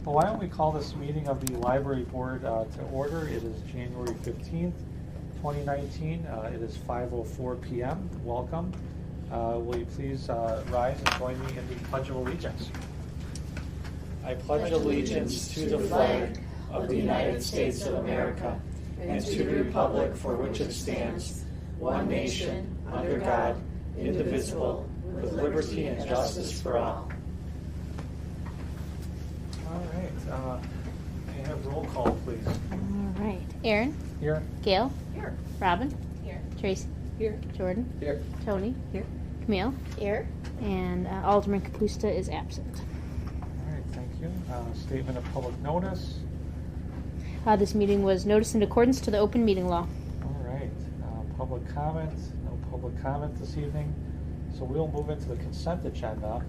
Well, why don't we call this meeting of the Library Board to order. It is January 15th, 2019. It is 5:04 p.m. Welcome. Will you please rise and join me in the Pledge of Allegiance? I pledge allegiance to the flag of the United States of America and to the republic for which it stands, one nation, under God, indivisible, with liberty and justice for all. All right. May I have roll call, please? All right. Aaron? Here. Gail? Here. Robin? Here. Tracy? Here. Jordan? Here. Tony? Here. Camille? Here. And Alderman Kapusta is absent. All right, thank you. Statement of public notice. This meeting was noticed in accordance to the open meeting law. All right. Public comment. No public comment this evening. So we'll move into the consent agenda.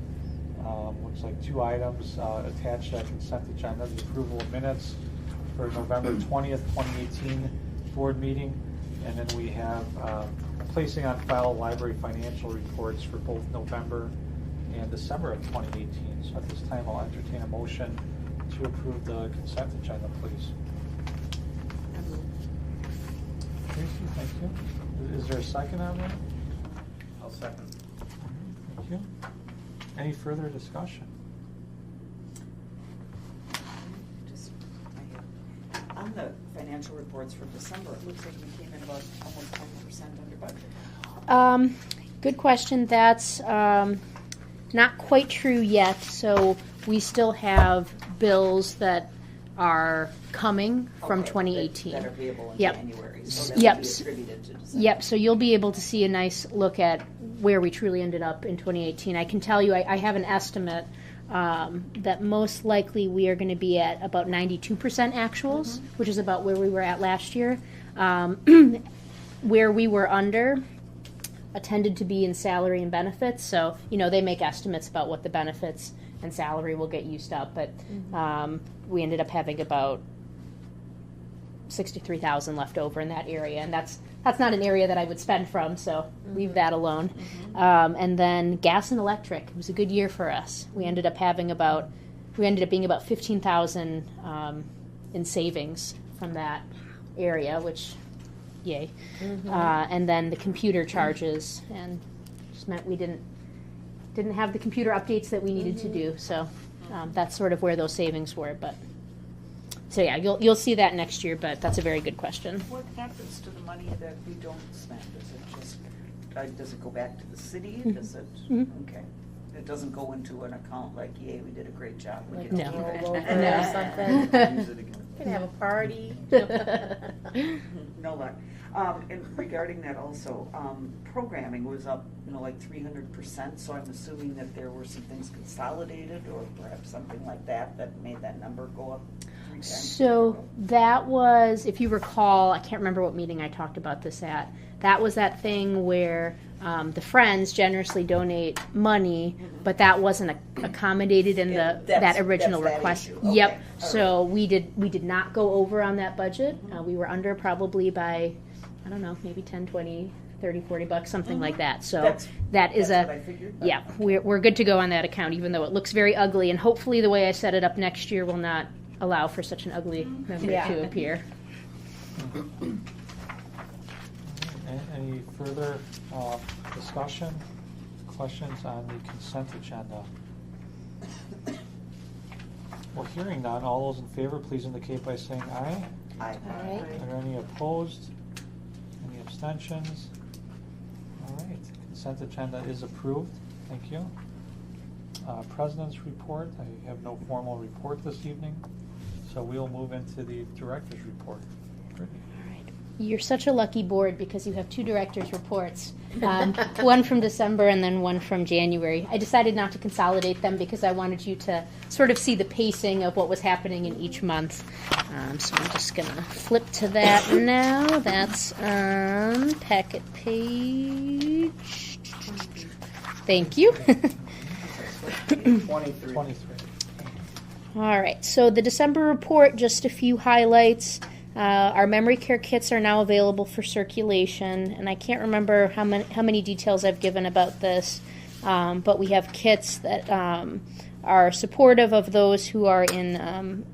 Looks like two items attached to that consent agenda. The approval of minutes for November 20th, 2018 board meeting. And then we have placing on file library financial reports for both November and December of 2018. So at this time, I'll entertain a motion to approve the consent agenda, please. Tracy, thank you. Is there a second on that? I'll second. Thank you. Any further discussion? On the financial reports for December, it looks like we came in about almost 20% under budget. Good question. That's not quite true yet. So we still have bills that are coming from Okay, 2018. That are payable in Yep. January. So that Yep. will be attributed to December. Yep, so you'll be able to see a nice look at where we truly ended up in 2018. I can tell you, I have an estimate that most likely we are going to be at about 92% actuals, which is about where we were at last year. Where we were under tended to be in salary and benefits, so they make estimates about what the benefits and salary will get used up, but we ended up having about $63,000 left over in that area, and that's not an area that I would spend from, so leave that alone. And then gas and electric, it was a good year for us. We ended up being about $15,000 in savings from that area, which, yay. And then the computer charges, and just meant we didn't have the computer updates that we needed to do, so that's sort of where those savings were, but. So yeah, you'll see that next year, but that's a very good question. What happens to the money that we don't spend? Does it go back to the city? Does it? Okay. It doesn't go into an account like, yay, we did a great job. We get to keep it. No. Something. Use it again. Can have a party. No luck. And regarding that also, programming was up, like 300%. So I'm assuming that there were some things consolidated, or perhaps something like that made that number go up 3 times. So that was, if you recall, I can't remember what meeting I talked about this at. That was that thing where the Friends generously donate money, but that wasn't accommodated in that original request. Issue. Okay. Yep. All So we did not go over on that budget. We were under probably by, I don't know, maybe 10, 20, 30, $40, something like that. So that is what I figured, but yeah, we're good to go on that account, even though it looks very ugly. And hopefully the way I set it up next year will not allow for such an ugly number to appear. Any further discussion, questions on the consent agenda? Well, hearing none, all those in favor, please indicate by saying aye. Aye. Are there any opposed? Any abstentions? All right, consent agenda is approved. Thank you. President's report. I have no formal report this evening, so we'll move into the director's report. Brittany. You're such a lucky board because you have 2 directors' reports, one from December and then one from January. I decided not to consolidate them because I wanted you to sort of see the pacing of what was happening in each month. So I'm just going to flip to that now. That's on packet page. Thank you. 23. All right, so the December report, just a few highlights. Our memory care kits are now available for circulation, and I can't remember how many details I've given about this, but we have kits that are supportive of those who are in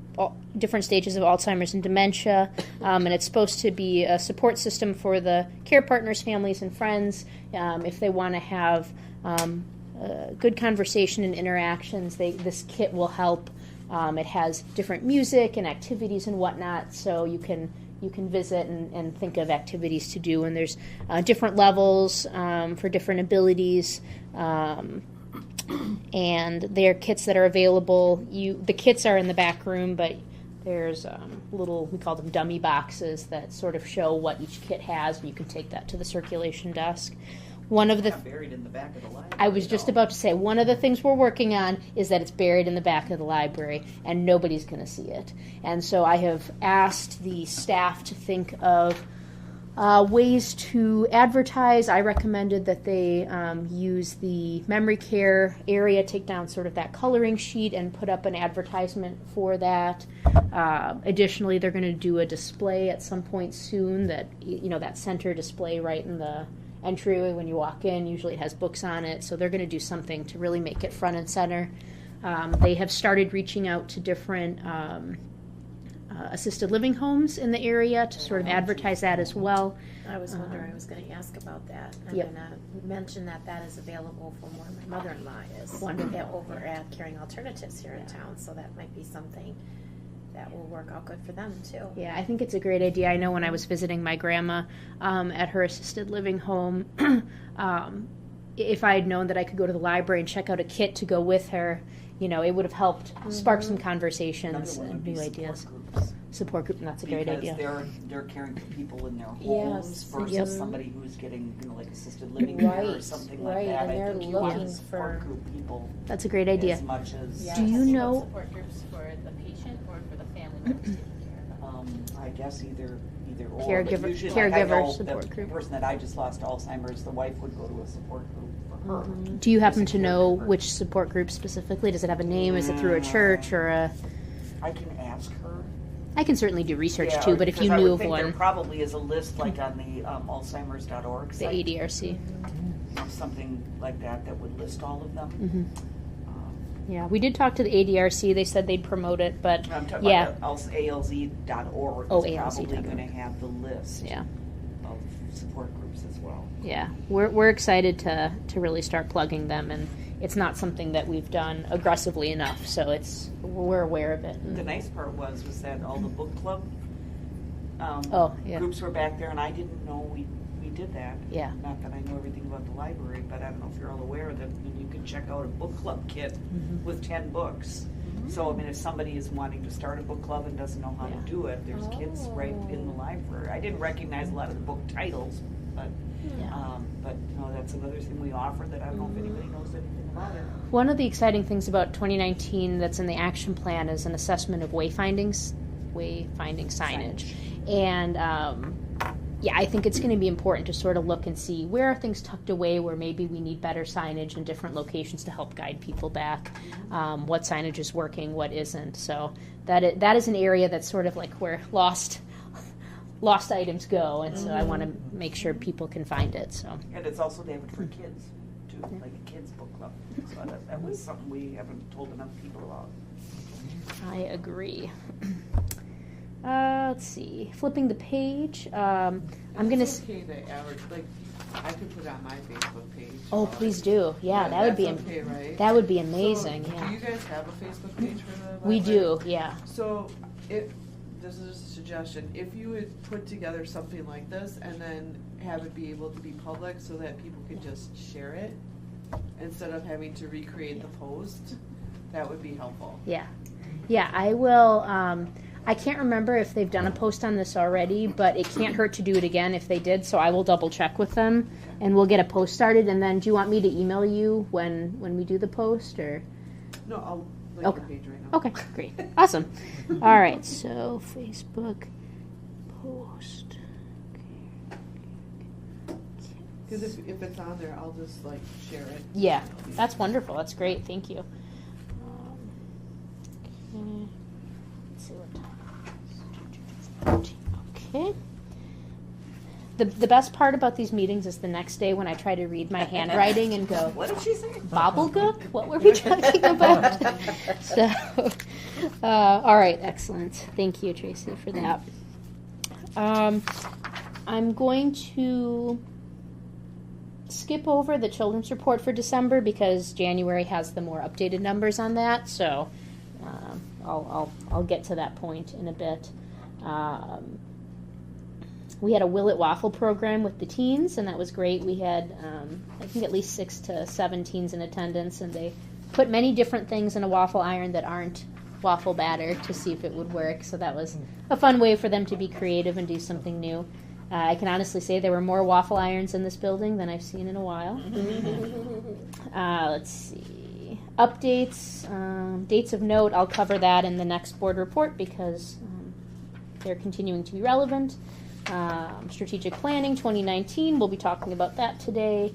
different stages of Alzheimer's and dementia, and it's supposed to be a support system for the care partners, families, and friends if they want to have good conversation and interactions. This kit will help. It has different music and activities and whatnot, so you can visit and think of activities to do. And there's different levels for different abilities, and there are kits that are available. The kits are in the back room, but there's little, we call them dummy boxes, that sort of show what each kit has, and you can take that to the circulation desk. One of the buried in the back of the library. I was just about to say, one of the things we're working on is that it's buried in the back of the library and nobody's going to see it. And so I have asked the staff to think of ways to advertise. I recommended that they use the memory care area, take down sort of that coloring sheet and put up an advertisement for that. Additionally, they're going to do a display at some point soon, that that center display right in the entryway when you walk in. Usually it has books on it, so they're going to do something to really make it front and center. They have started reaching out to different assisted living homes in the area to sort of advertise that as well. I was wondering, I was going to ask about that. I'm Yep. going to mention that is available from where my mother-in-law is. Wonderful. Over at Caring Alternatives here in town, so that might be something that will work out good for them too. Yeah, I think it's a great idea. I know when I was visiting my grandma at her assisted living home, if I had known that I could go to the library and check out a kit to go with her, it would have helped spark some conversations Another one and would new be ideas. groups. Support group, that's a great idea. Because they're caring for people in their homes Yes. versus Yep. somebody who's getting, like assisted living Right, care or something like right, that. and I they're think you want looking to support for- group people That's a great idea. as much as. Yeah. Do you Talking know? about support groups for the patient or for the family members taking care of them? I guess either or. Caregiver- But usually, caregiver like I know support the group. person that I just lost to Alzheimer's, the wife would go to a support group for her. Do you happen As a to know caregiver. which support group specifically? Does it have a name? Is it through a church or a? I can ask her. I can certainly do research Yeah, too, but if because you I knew would of think there one, probably is a list like on the Alzheimer's.org the site. ADRC. Something like that would list all of them. Mm-hmm. Yeah, we did talk to the ADRC. They said they'd promote it, but I'm talking yeah, about ALZ.org Oh, is probably ALZ.org. going to have the list yeah. of support groups as well. Yeah, we're excited to really start plugging them, and it's not something that we've done aggressively enough, so we're aware of it. The nice part was that all the book club Oh, yeah. groups were back there, and I didn't know we did that. Yeah. Not that I know everything about the library, but I don't know if you're all aware that you can check out a book club kit Mm-hmm. with 10 books. So, I mean, if somebody is wanting to start a book club and doesn't know how Yeah. to do it, there's kits right in the library. I didn't recognize a lot of the book titles, but that's another thing we offer that I don't know if anybody knows anything about it. One of the exciting things about 2019 that's in the action plan is an assessment of wayfinding signage. And I think it's going to be important to sort of look and see where are things tucked away where maybe we need better signage in different locations to help guide people back, what signage is working, what isn't. So that is an area that's sort of like where lost items go, and so I want to make sure people can find it. So And it's also they have it for kids, too, like a kids book club. So that was something we haven't told enough people about. I agree. Let's see. Flipping the page. I'm gonna. It's okay to average, like, I could put it on my Facebook page. Oh, please do. Yeah, that would be. That's okay, right? That would be amazing. So, yeah. Do you guys have a Facebook page for the We library? do. Yeah. So, this is just a suggestion, if you would put together something like this and then have it be able to be public so that people can just share it, instead of having to recreate the post, that would be helpful. Yeah. Yeah. I will. I can't remember if they've done a post on this already, but it can't hurt to do it again if they did. So I will double check with them, and we'll get a post started. And then, do you want me to email you when we do the post, or? No, I'll link Okay. the page right now. Okay, great. Awesome. All right, so Facebook post. Because if it's on there, I'll just like share it. Yeah, that's wonderful. That's great. Thank you. Okay. Let's see what time it is. Okay. the best part about these meetings is the next day when I try to read my handwriting and go, What did she say? Bobblegook? What were we talking about? So, all right, excellent. Thank you, Tracy, for that. I'm going to skip over the children's report for December because January has the more updated numbers on that. So I'll get to that point in a bit. We had a Will It Waffle program with the teens, and that was great. We had, I think, at least 6 to 7 teens in attendance, and they put many different things in a waffle iron that aren't waffle batter to see if it would work. So that was a fun way for them to be creative and do something new. I can honestly say there were more waffle irons in this building than I've seen in a while. Let's see. Updates, dates of note, I'll cover that in the next board report because they're continuing to be relevant. Strategic planning 2019, we'll be talking about that today.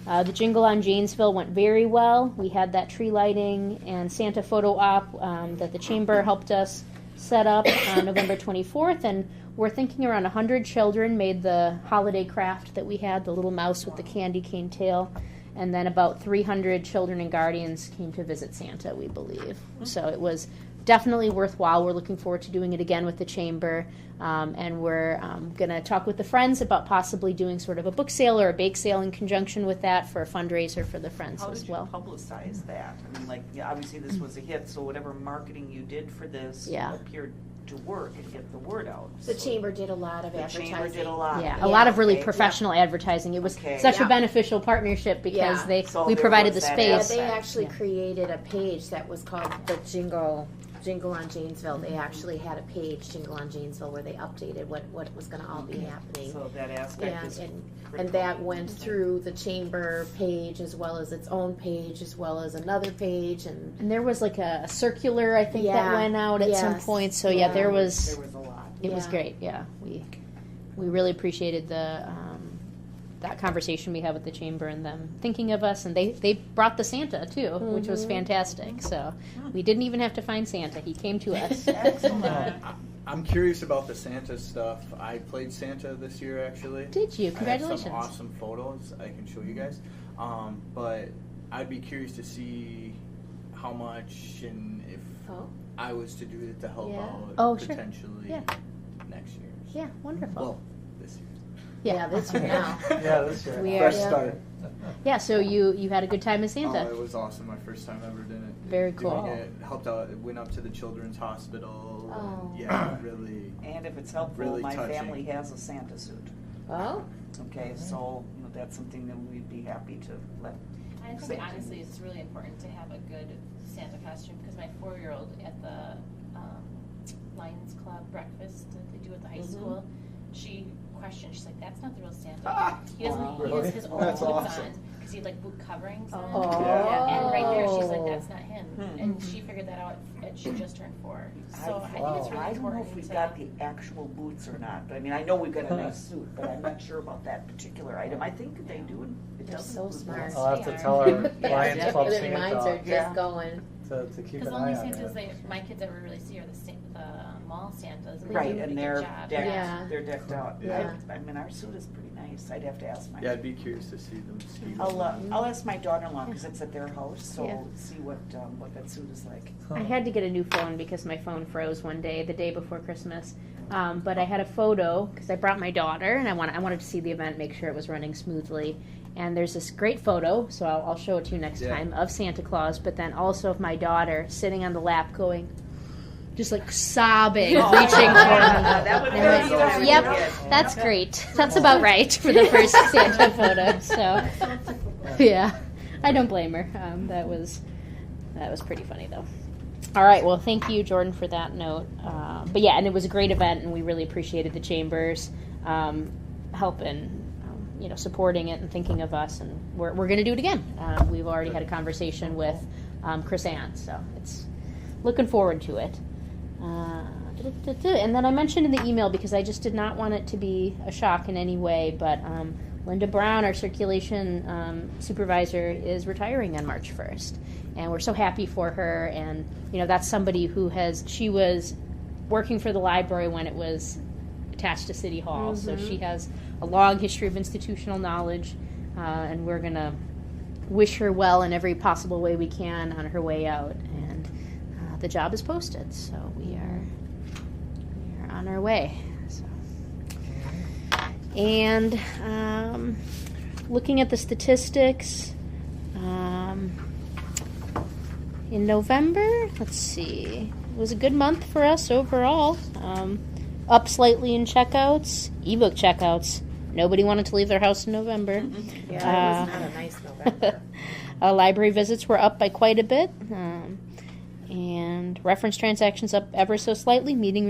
The Jingle on Janesville went very well. We had that tree lighting and Santa photo op that the Chamber helped us set up on November 24th, and we're thinking around 100 children made the holiday craft that we had, the little mouse with the candy cane tail, and then about 300 children and guardians came to visit Santa, we believe. So it was definitely worthwhile. We're looking forward to doing it again with the Chamber, and we're going to talk with the Friends about possibly doing sort of a book sale or a bake sale in conjunction with that for a fundraiser for the Friends as well. How did you publicize that? I mean, like, yeah, obviously this was a hit, so whatever marketing you did for this appeared to work and get the word out. The Chamber did a lot of advertising. The Chamber did a lot. Yeah, a lot of really professional advertising. It was such a beneficial partnership because we provided the space. They actually created a page that was called the Jingle on Janesville. They actually had a page, Jingle on Janesville, where they updated what was going to all be happening. So that aspect is and that went through the Chamber page as well as its own page as well as another page. And there was like a circular, I think, that went out at some point. So there was a lot. It was great. Yeah, we really appreciated the that conversation we had with the Chamber and them thinking of us, and they brought the Santa too, which was fantastic. So we didn't even have to find Santa; he came to us. Excellent. I'm curious about the Santa stuff. I played Santa this year, actually. Did you? Congratulations! I have some awesome photos I can show you guys. But I'd be curious to see how much and if I was to do it to help out potentially next year. Yeah, wonderful. Well, this year. Yeah, this year now. Yeah, this year. Fresh start. Yeah, so you had a good time as Santa. Oh, it was awesome. My first time ever doing it. Very cool. Helped out. Went up to the Children's Hospital. Oh. And, really. And if it's helpful, really my touching. family has a Santa suit. Oh. Okay, so that's something that we'd be happy to let. I think honestly it's really important to have a good Santa costume because my 4-year-old at the Lions Club breakfast that they do at the high school, she questioned, she's like, that's not the real Santa. He doesn't, he has his own boots on because he had like boot coverings on. And right there she's like, that's not him. And she figured that out and she just turned 4. So I think it's really I don't know important if we've got the actual boots or not. I mean, I know we've got a nice suit, but I'm not sure about that particular item. I think they do. They're so smart. I'll have to tell our Lions Club Their minds are Santa just going. to keep Because an the only eye on Santas it. my kids ever really see are the mall Santas. They Right, do a and pretty they're good job. decked. They're decked out. Yeah. I mean, our suit is pretty nice. I'd have to ask my. Yeah, I'd be curious to see them. I'll ask my daughter-in-law because it's at their house, so see what that suit is like. I had to get a new phone because my phone froze one day, the day before Christmas. But I had a photo because I brought my daughter, and I wanted to see the event, make sure it was running smoothly. And there's this great photo, so I'll show it to you next time, of Santa Claus, but then also of my daughter sitting on the lap going, just like sobbing, reaching for me. That would be Yep, that's great. That's about right for the first Santa photo. So, yeah, I don't blame her. That was pretty funny though. All right, well, thank you, Jordan, for that note. But yeah, and it was a great event, and we really appreciated the Chamber's help in supporting it and thinking of us, and we're going to do it again. We've already had a conversation with Chris Ann, so it's looking forward to it. And then I mentioned in the email, because I just did not want it to be a shock in any way, but Linda Brown, our circulation supervisor, is retiring on March 1st. And we're so happy for her. And, that's somebody she was working for the library when it was attached to City Hall. So she has a long history of institutional knowledge, and we're going to wish her well in every possible way we can on her way out. And the job is posted, so we are on our way. So. And looking at the statistics, in November, let's see, it was a good month for us overall. Up slightly in checkouts, ebook checkouts. Nobody wanted to leave their house in November. Yeah, it was not a nice November. Library visits were up by quite a bit. And reference transactions up ever so slightly. Meeting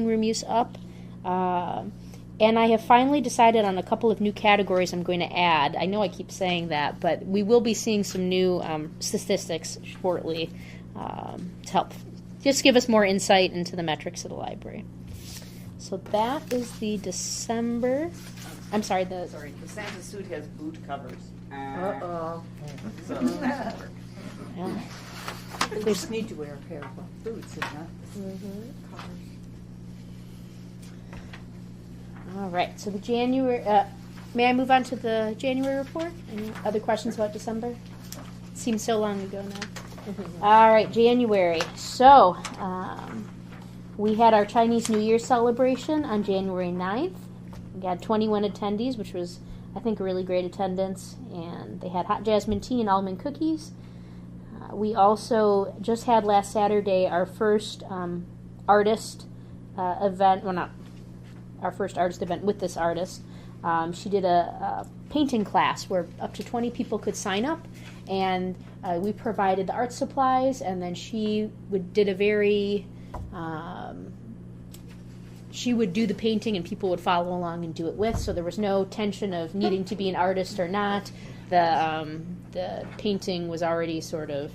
room use up. And I have finally decided on a couple of new categories I'm going to add. I know I keep saying that, but we will be seeing some new statistics shortly to help just give us more insight into the metrics of the library. So that is the December. I'm sorry, the Santa suit has boot covers. Uh-oh. Yeah. They just need to wear a pair of boots and not covers. All right, so the January, may I move on to the January report? Any other questions about December? It seems so long ago now. All right, January. So, we had our Chinese New Year celebration on January 9th. We had 21 attendees, which was, I think, a really great attendance. And they had hot jasmine tea and almond cookies. We also just had last Saturday our first artist event. Well, not our first artist event with this artist. She did a painting class where up to 20 people could sign up. And we provided the art supplies. And then she did a very... she would do the painting and people would follow along and do it with, so there was no tension of needing to be an artist or not. The painting was already sort of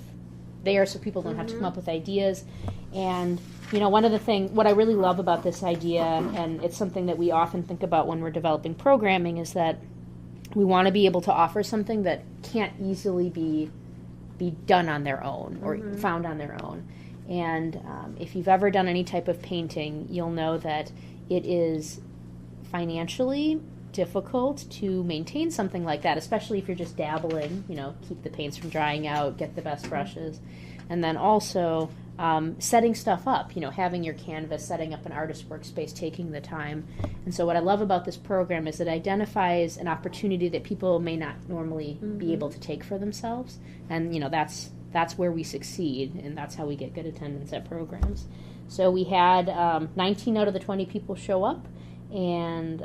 there, so people don't have to come up with ideas. And one of what I really love about this idea, and it's something that we often think about when we're developing programming, is that we want to be able to offer something that can't easily be done on their own or found on their own. And if you've ever done any type of painting, you'll know that it is financially difficult to maintain something like that, especially if you're just dabbling, keep the paints from drying out, get the best brushes. And then also setting stuff up, having your canvas, setting up an artist workspace, taking the time. And so what I love about this program is it identifies an opportunity that people may not normally be able to take for themselves. And, that's where we succeed, and that's how we get good attendance at programs. So we had 19 out of the 20 people show up, and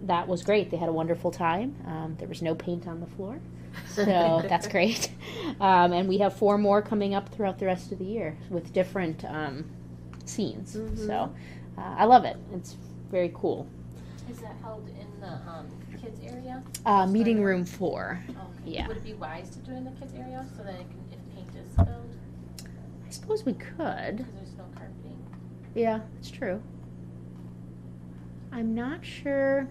that was great. They had a wonderful time. There was no paint on the floor, so that's great. And we have 4 more coming up throughout the rest of the year with different scenes. So I love it. It's very cool. Is that held in the kids area? Meeting room 4. Okay. Yeah. Would it be wise to do it in the kids area so that if paint is spilled? I suppose we could. Because there's no carpeting. Yeah, it's true. I'm not sure.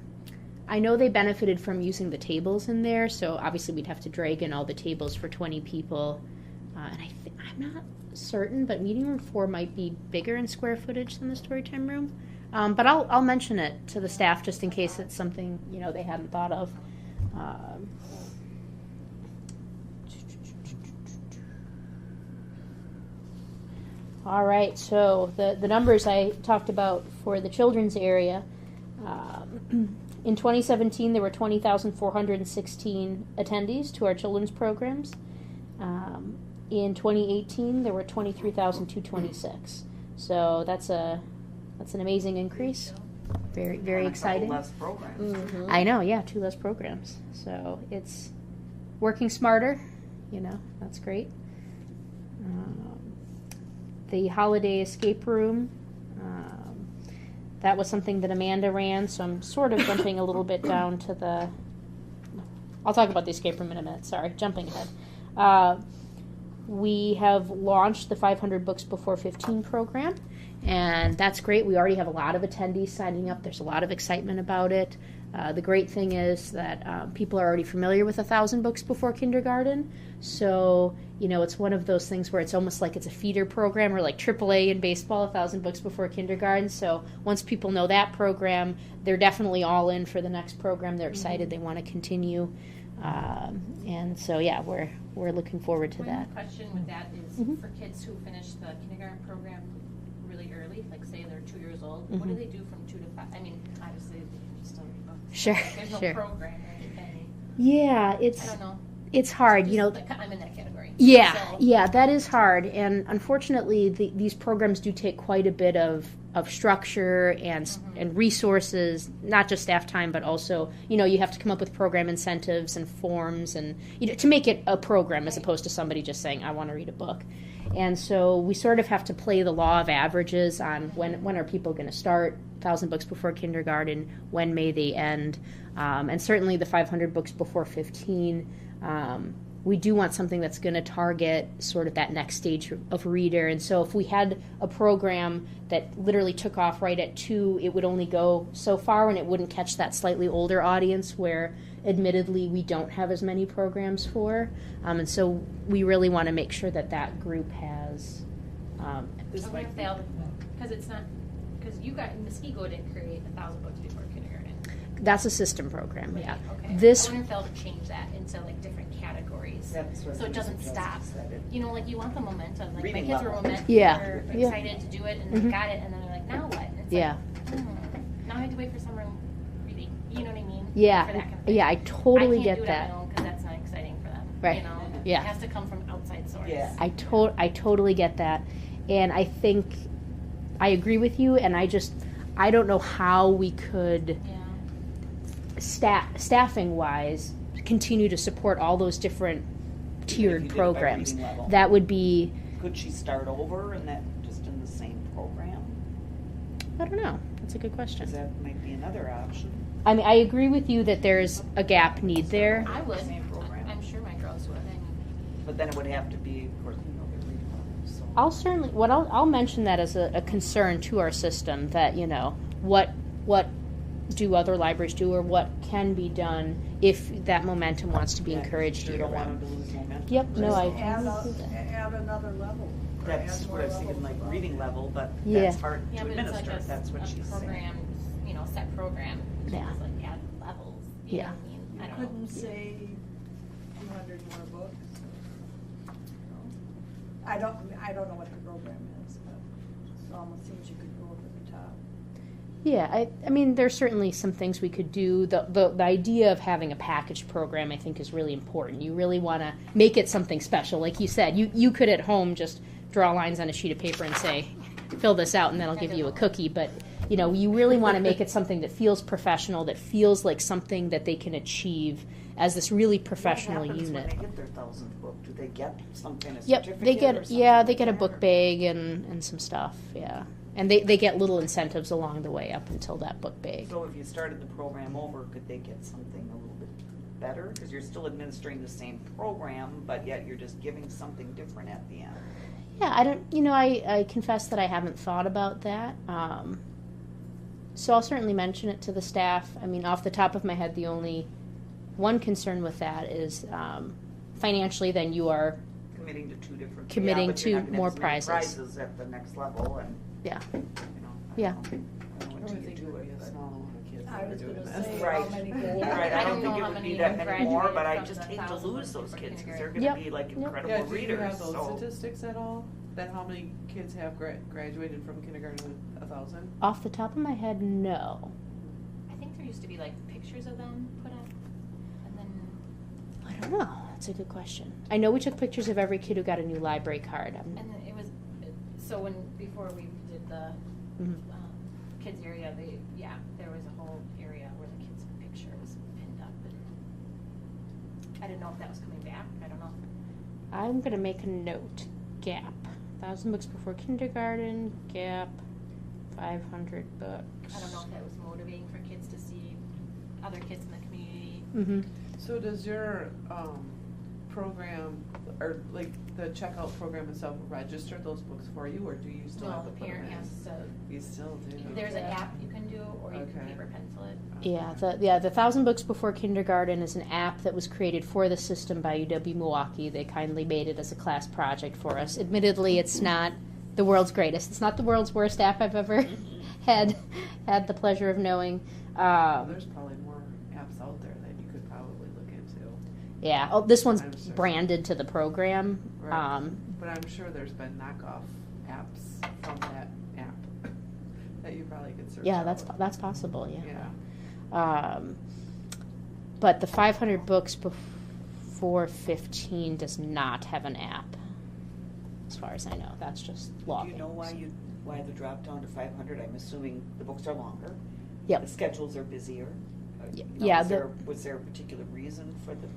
I know they benefited from using the tables in there, so obviously we'd have to drag in all the tables for 20 people. And I'm not certain, but meeting room 4 might be bigger in square footage than the storytime room. But I'll mention it to the staff just in case it's something they hadn't thought of. All right, so the numbers I talked about for the children's area. In 2017, there were 20,416 attendees to our children's programs. In 2018, there were 23,226. So that's an amazing increase. Very, very exciting. Less programs. I know, yeah, 2 less programs. So it's working smarter. That's great. The holiday escape room. That was something that Amanda ran, so I'm sort of jumping a little bit down to the... I'll talk about the escape room in a minute, sorry, jumping ahead. We have launched the 500 Books Before 15 program, and that's great. We already have a lot of attendees signing up. There's a lot of excitement about it. The great thing is that people are already familiar with 1,000 Books Before Kindergarten, so it's one of those things where it's almost like it's a feeder program, or like AAA in baseball, 1,000 books before kindergarten. So once people know that program, they're definitely all in for the next program. They're excited. They want to continue. And so, yeah, we're looking forward to that. My question with that is for kids who finish the kindergarten program really early, like say they're 2 years old, what do they do from 2 to 5? I mean, obviously they can still read books. Sure, There's no sure. program or anything. Yeah, I don't know. it's hard, I'm in that category. Yeah, So- yeah, that is hard, and unfortunately, these programs do take quite a bit of structure and resources, not just staff time, but also, you have to come up with program incentives and forms, and to make it a program as opposed to somebody just saying, I want to read a book. And so we sort of have to play the law of averages on when are people going to start 1,000 books before kindergarten, when may they end, and certainly the 500 books before 15. We do want something that's going to target sort of that next stage of reader. And so if we had a program that literally took off right at 2, it would only go so far, and it wouldn't catch that slightly older audience where admittedly we don't have as many programs for. And so we really want to make sure that group has... Because it's not, because you got, Muskego didn't create 1,000 books before kindergarten. That's a system program, yeah. Okay. This... I wonder if they'll change that into like different categories, so it doesn't stop. Like you want the momentum. Like Reading my kids were level. Yeah. excited to do it, and they got it, and then they're like, now what? And it's Yeah. like, now I have to wait for summer reading. You know what I mean? Yeah. For that kind of thing. Yeah, I totally I get can't do that. it on my own because that's not exciting for them. Right. Yeah. It has to come from outside source. Yeah. I totally get that, and I think I agree with you, and I don't know how we could staffing wise continue to support all those different tiered did it by programs. reading level. That would be, Could she start over and that just in the same program? I don't know, that's a good Because question. that might be another option. I mean, I agree with you that there's a gap need there. I would. Same program. I'm sure my girls would. But then it would have to be, of course, their reading level. So. I'll mention that as a concern to our system, that what do other libraries do, or what can be done if that momentum wants to be encouraged You year don't round. want them to lose momentum. Yep, no, I Add another level. That's what I was thinking, like reading level, but Yeah. that's hard Yeah, to but it's administer. like That's what a she's saying. program, set program. Yeah. Just like add levels. You know what I mean? I don't know. Couldn't say 200 more books. I don't know what the program is, but it almost seems you could go over the top. Yeah, I mean, there's certainly some things we could do. The idea of having a packaged program, I think, is really important. You really want to make it something special. Like you said, you could at home just draw lines on a sheet of paper and say, fill this out, and then I'll give you a cookie. But, you really want to make it something that feels professional, that feels like something that they can achieve as this really professional What happens unit. when they get their 1,000th book? Do they get something, a Yep, certificate they or get something they like get a that, book or- bag and some stuff, yeah. And they get little incentives along the way up until that book bag. So if you started the program over, could they get something a little bit better? Because you're still administering the same program, but yet you're just giving something different at the end. Yeah, I don't. I confess that I haven't thought about that. So I'll certainly mention it to the staff. I mean, off the top of my head, the only one concern with that is financially. Then you are, Committing to two different. Committing but you're not to gonna have more as many prizes. Prizes at the next level, and yeah, I Yeah. don't know. I don't know what I you think do it would be it, a but- small amount of kids I that are was doing gonna this. say, Right. how many Right, goals? I don't think know it how would be many that many more, graduated but I from just the hate to 1,000 lose those before kids, because they're kindergarten. gonna be like Yep. incredible Yeah, do you readers, have those so. statistics at all? That how many kids have graduated from kindergarten with 1,000? off the top of my head, no. I think there used to be like pictures of them put up, and then I don't know. That's a good question. I know we took pictures of every kid who got a new library card. and then it was so before we did the Mhm. kids area, there was a whole area where the kids' picture was pinned up, and I didn't know if that was coming back. I don't know. I'm gonna make a note. Gap. 1,000 books before kindergarten. Gap. 500 books. I don't know if that was motivating for kids to see other kids in the community. Mm-hmm. So does your program, or like the checkout program and stuff, register those books for you, or do you still have No, to the put them parent in? has to, You still do? there's an app you can do, or you can Okay. paper pencil it. Yeah, the 1,000 Books Before Kindergarten is an app that was created for the system by UW Milwaukee. They kindly made it as a class project for us. Admittedly, it's not the world's greatest. It's not the world's worst app I've ever had the pleasure of knowing. There's probably more apps out there that you could probably look into. Yeah, this one's I'm sure. branded to the program. Right. But I'm sure there's been knockoff apps from that app that you probably could search Yeah, out. that's possible. Yeah. Yeah. But the 500 Books Before 15 does not have an app, as far as I know. That's just law. Do you know why the drop down to 500? I'm assuming the books are longer. Yep. The schedules are busier. Yeah, Was there a particular reason for the?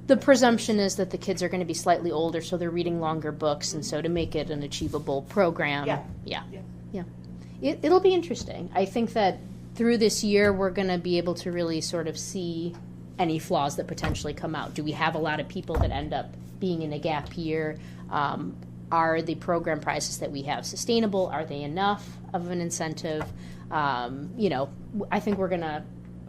The presumption is that the kids are going to be slightly older, so they're reading longer books, and so to make it an achievable program, Yeah. It'll be interesting. I think that through this year, we're going to be able to really sort of see any flaws that potentially come out. Do we have a lot of people that end up being in a gap year? Are the program prices that we have sustainable? Are they enough of an incentive? I think we're going to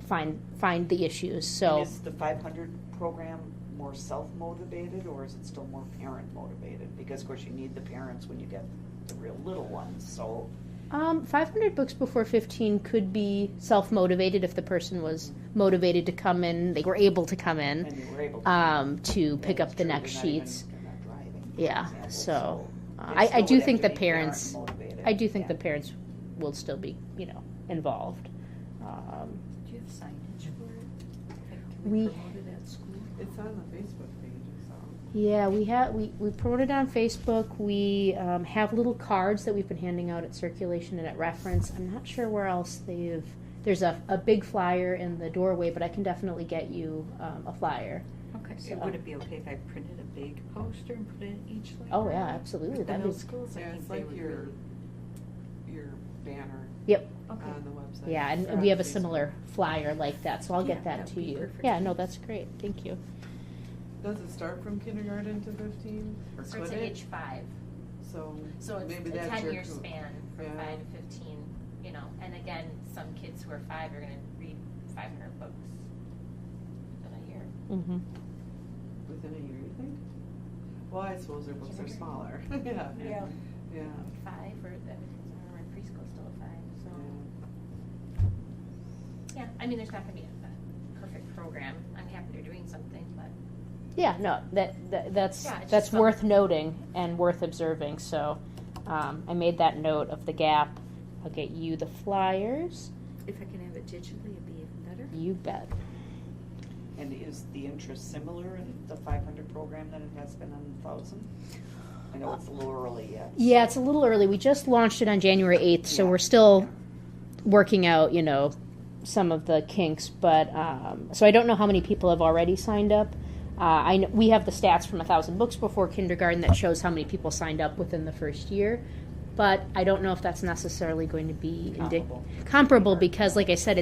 find the issues. So Is the 500 program more self-motivated, or is it still more parent-motivated? Because, of course, you need the parents when you get the real little ones, so. 500 Books Before 15 could be self-motivated if the person was motivated to come in, they were able to come in, And you were able to. pick up the next They're sheets. not driving, for Yeah, example, so it I still do would think have the to be parents, parent-motivated. I do think Yeah. the parents will still be, involved. Do you have signage for it? Like, We- can we promote it at school? It's on the Facebook page, so. Yeah, we promoted on Facebook. We have little cards that we've been handing out at circulation and at reference. I'm not sure where else there's a big flyer in the doorway, but I can definitely get you a flyer. Okay, So- would it be okay if I printed a big poster and put it in each library? Oh, yeah, absolutely. Like the That'd middle be- schools, I Yeah, think it's they like would your really- banner Yep. Okay. on the website. Yeah, and Or we on have a Facebook. similar flyer like that, so I'll Yeah, get that that to would be you. perfect. Yeah, no, that's great. Thank you. Does it start from kindergarten to 15? Or Starts could at it? age 5. So So it's maybe a that's 10-year your span from Yeah. 5 to 15, and again, some kids who are 5 are going to read 500 books in a year. Mm-hmm. Within a year, you think? Well, I suppose their books are smaller. Yeah. Yeah. Yeah. 5, or preschool still at 5, so. Yeah, I mean, there's not going to be a perfect program. I'm happy they're doing something, but. Yeah, no, that's Yeah, it's that's just fun. worth noting and worth observing. So I made that note of the gap. I'll get you the flyers. If I can have it digitally, it'd be even better. You bet. And is the interest similar in the 500 program than it has been on the 1,000? I know it's a little early yet. Yeah, it's a little early. We just launched it on January 8th, so Yeah. we're still working out, some of the kinks. But so I don't know how many people have already signed up. We have the stats from 1,000 Books Before Kindergarten that shows how many people signed up within the first year. But I don't know if that's necessarily going to be comparable because, like I said,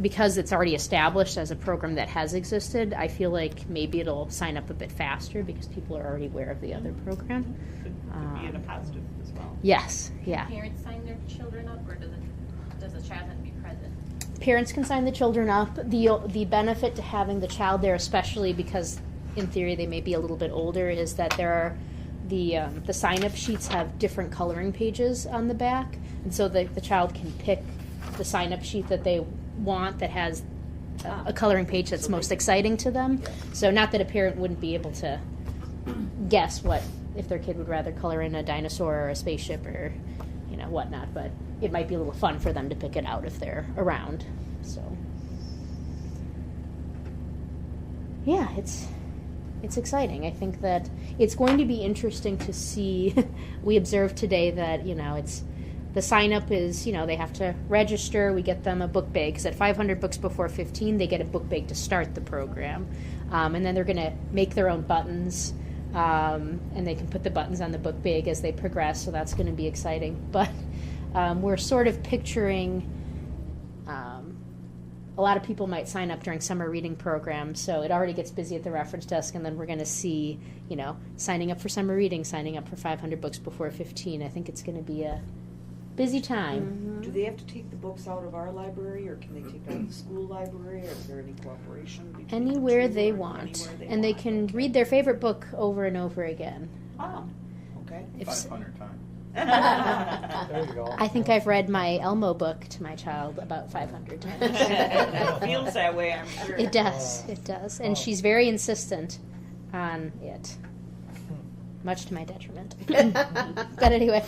because it's already established as a program that has existed. I feel like maybe it'll sign up a bit faster because people are already aware of the other program. Could be in a positive as well. Yes, yeah. Parents sign their children up, or does the child have to be present? Parents can sign the children up. The benefit to having the child there, especially because in theory they may be a little bit older, is that there are the sign-up sheets have different coloring pages on the back, and so the child can pick the sign-up sheet that they want that has a coloring page that's most exciting to them. So not that a parent wouldn't be able to guess if their kid would rather color in a dinosaur or a spaceship or whatnot, but it might be a little fun for them to pick it out if they're around. So yeah, it's exciting. I think that it's going to be interesting to see. We observed today that it's the sign up is they have to register. We get them a book bag because at 500 Books Before 15 they get a book bag to start the program, and then they're going to make their own buttons. And they can put the buttons on the book bag as they progress, so that's going to be exciting. But we're sort of picturing a lot of people might sign up during summer reading programs, so it already gets busy at the reference desk, and then we're going to see, signing up for summer reading, signing up for 500 books before 15. I think it's going to be a busy time. Do they have to take the books out of our library, or can they take them out of the school library, or is there any cooperation between the Anywhere two, they or want, anywhere and they want? can Okay. read their favorite book over and over again. Oh, okay. If s- 500 times. There you go. I think I've read my Elmo book to my child about 500 times. It feels that way, I'm sure. It does, and she's very insistent on it, much to my detriment. But anyway,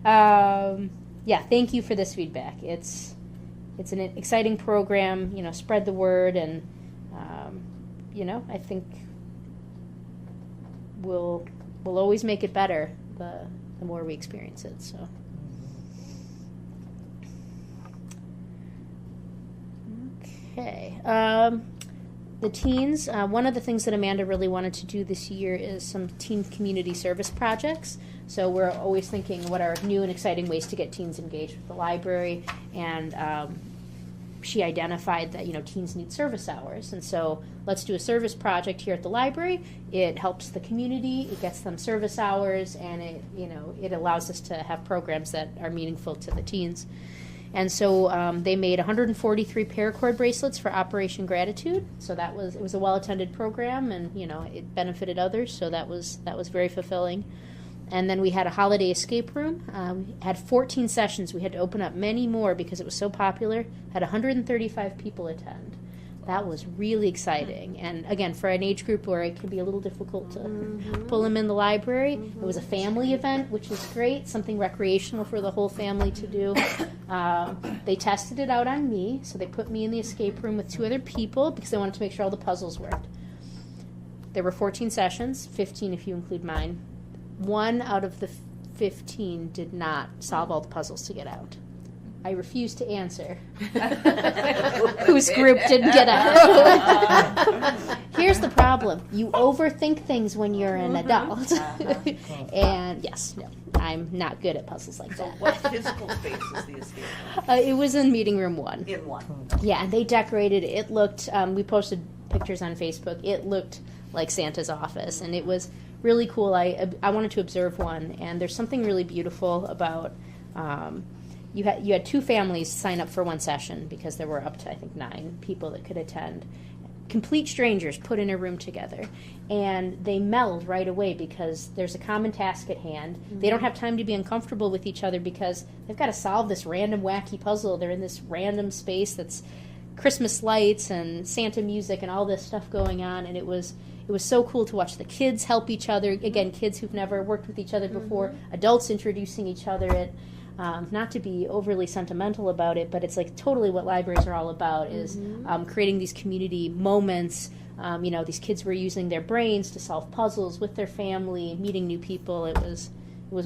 thank you for this feedback. It's an exciting program. Spread the word, and I think we'll always make it better the more we experience it. So. Okay. The teens, one of the things that Amanda really wanted to do this year is some teen community service projects. So we're always thinking what are new and exciting ways to get teens engaged with the library. And she identified that, teens need service hours. And so let's do a service project here at the library. It helps the community, it gets them service hours, and it allows us to have programs that are meaningful to the teens. And so they made 143 paracord bracelets for Operation Gratitude. So it was a well-attended program, and it benefited others. So that was very fulfilling. And then we had a holiday escape room. We had 14 sessions. We had to open up many more because it was so popular. Had 135 people attend. That was really exciting. And again, for an age group where it can be a little difficult to pull them in the library, it was a family event, which was great, something recreational for the whole family to do. They tested it out on me, so they put me in the escape room with 2 other people because they wanted to make sure all the puzzles worked. There were 14 sessions, 15 if you include mine. 1 out of the 15 did not solve all the puzzles to get out. I refused to answer whose group didn't get out. Here's the problem. You overthink things when you're an adult. And yes, no, I'm not good at puzzles like So that. what physical space is the escape room? It was in meeting room 1. In one. Yeah, and they decorated it. It looked, we posted pictures on Facebook. It looked like Santa's office, and it was really cool. I wanted to observe one, and there's something really beautiful about you had 2 families sign up for one session because there were up to, I think, 9 people that could attend. Complete strangers put in a room together, and they meld right away because there's a common task at hand. They don't have time to be uncomfortable with each other because they've got to solve this random wacky puzzle. They're in this random space that's Christmas lights and Santa music and all this stuff going on, and it was so cool to watch the kids help each other. Again, kids who've never worked with each other before, adults introducing each other. Not to be overly sentimental about it, but it's like totally what libraries are all about is creating these community moments. These kids were using their brains to solve puzzles with their family, meeting new people. It was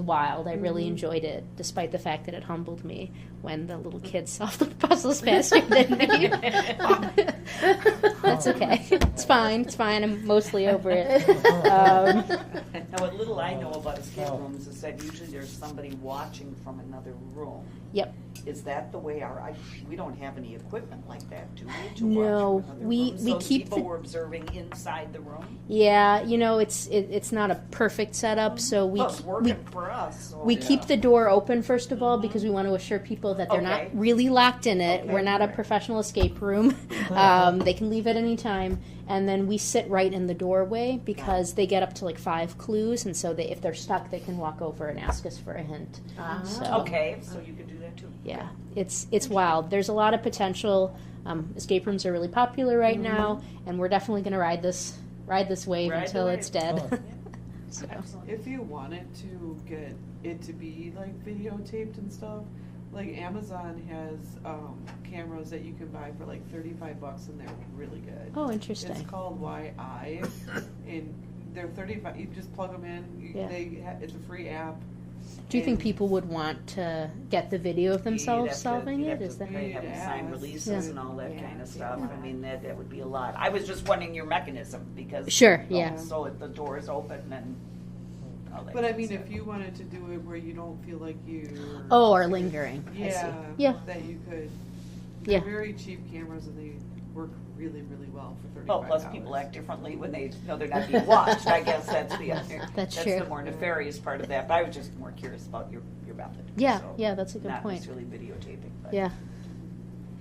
wild. I really enjoyed it, despite the fact that it humbled me when the little kids solved the puzzles faster than me. That's okay. It's fine. I'm mostly over it. Now, what little I know about escape rooms is that usually there's somebody watching from another room. Yep. Is that the way we don't have any equipment like that, do we? To No, watch from another we room? So keep people the- were observing inside the room. Yeah, it's not a perfect setup, so Well, it's working for us. So. we keep the door open first of all because we want to assure people that they're Okay. not really locked in it. Okay, We're not a right. professional escape room. They can leave at any time, and then we sit right in the doorway because they get up to like 5 clues, and so if they're stuck, they can walk over and ask us for a hint. So, Okay, so you can do that too. yeah, it's wild. There's a lot of potential. Escape rooms are really popular right now, and we're definitely going to ride this wave Ride the until wave. it's dead. Oh. So. Excellent. If you wanted to get it to be like videotaped and stuff, like Amazon has cameras that you can buy for like $35 and they're really good. Oh, interesting. It's called YI, and they're $35. You just plug them in. Yeah. It's a free app. Do you think And people would want to get the video of themselves solving it? Is that They have to sign Yeah. releases Yeah. and all that kind of stuff. Yeah. I mean, that would be a lot. I was just wondering your mechanism because Sure, yeah. So if the door is open and all that. But I kind mean, of if stuff. you wanted to do it where you don't feel like you or lingering? I see. yeah, Yeah. that you could Yeah. They're very cheap cameras and they work really, really well for $35. Well, plus people act differently when they know they're not being watched. I guess that's the That's true. the more nefarious part of that. But I was just more curious about your method. Yeah, So, yeah, that's a good not point. necessarily videotaping. But Yeah.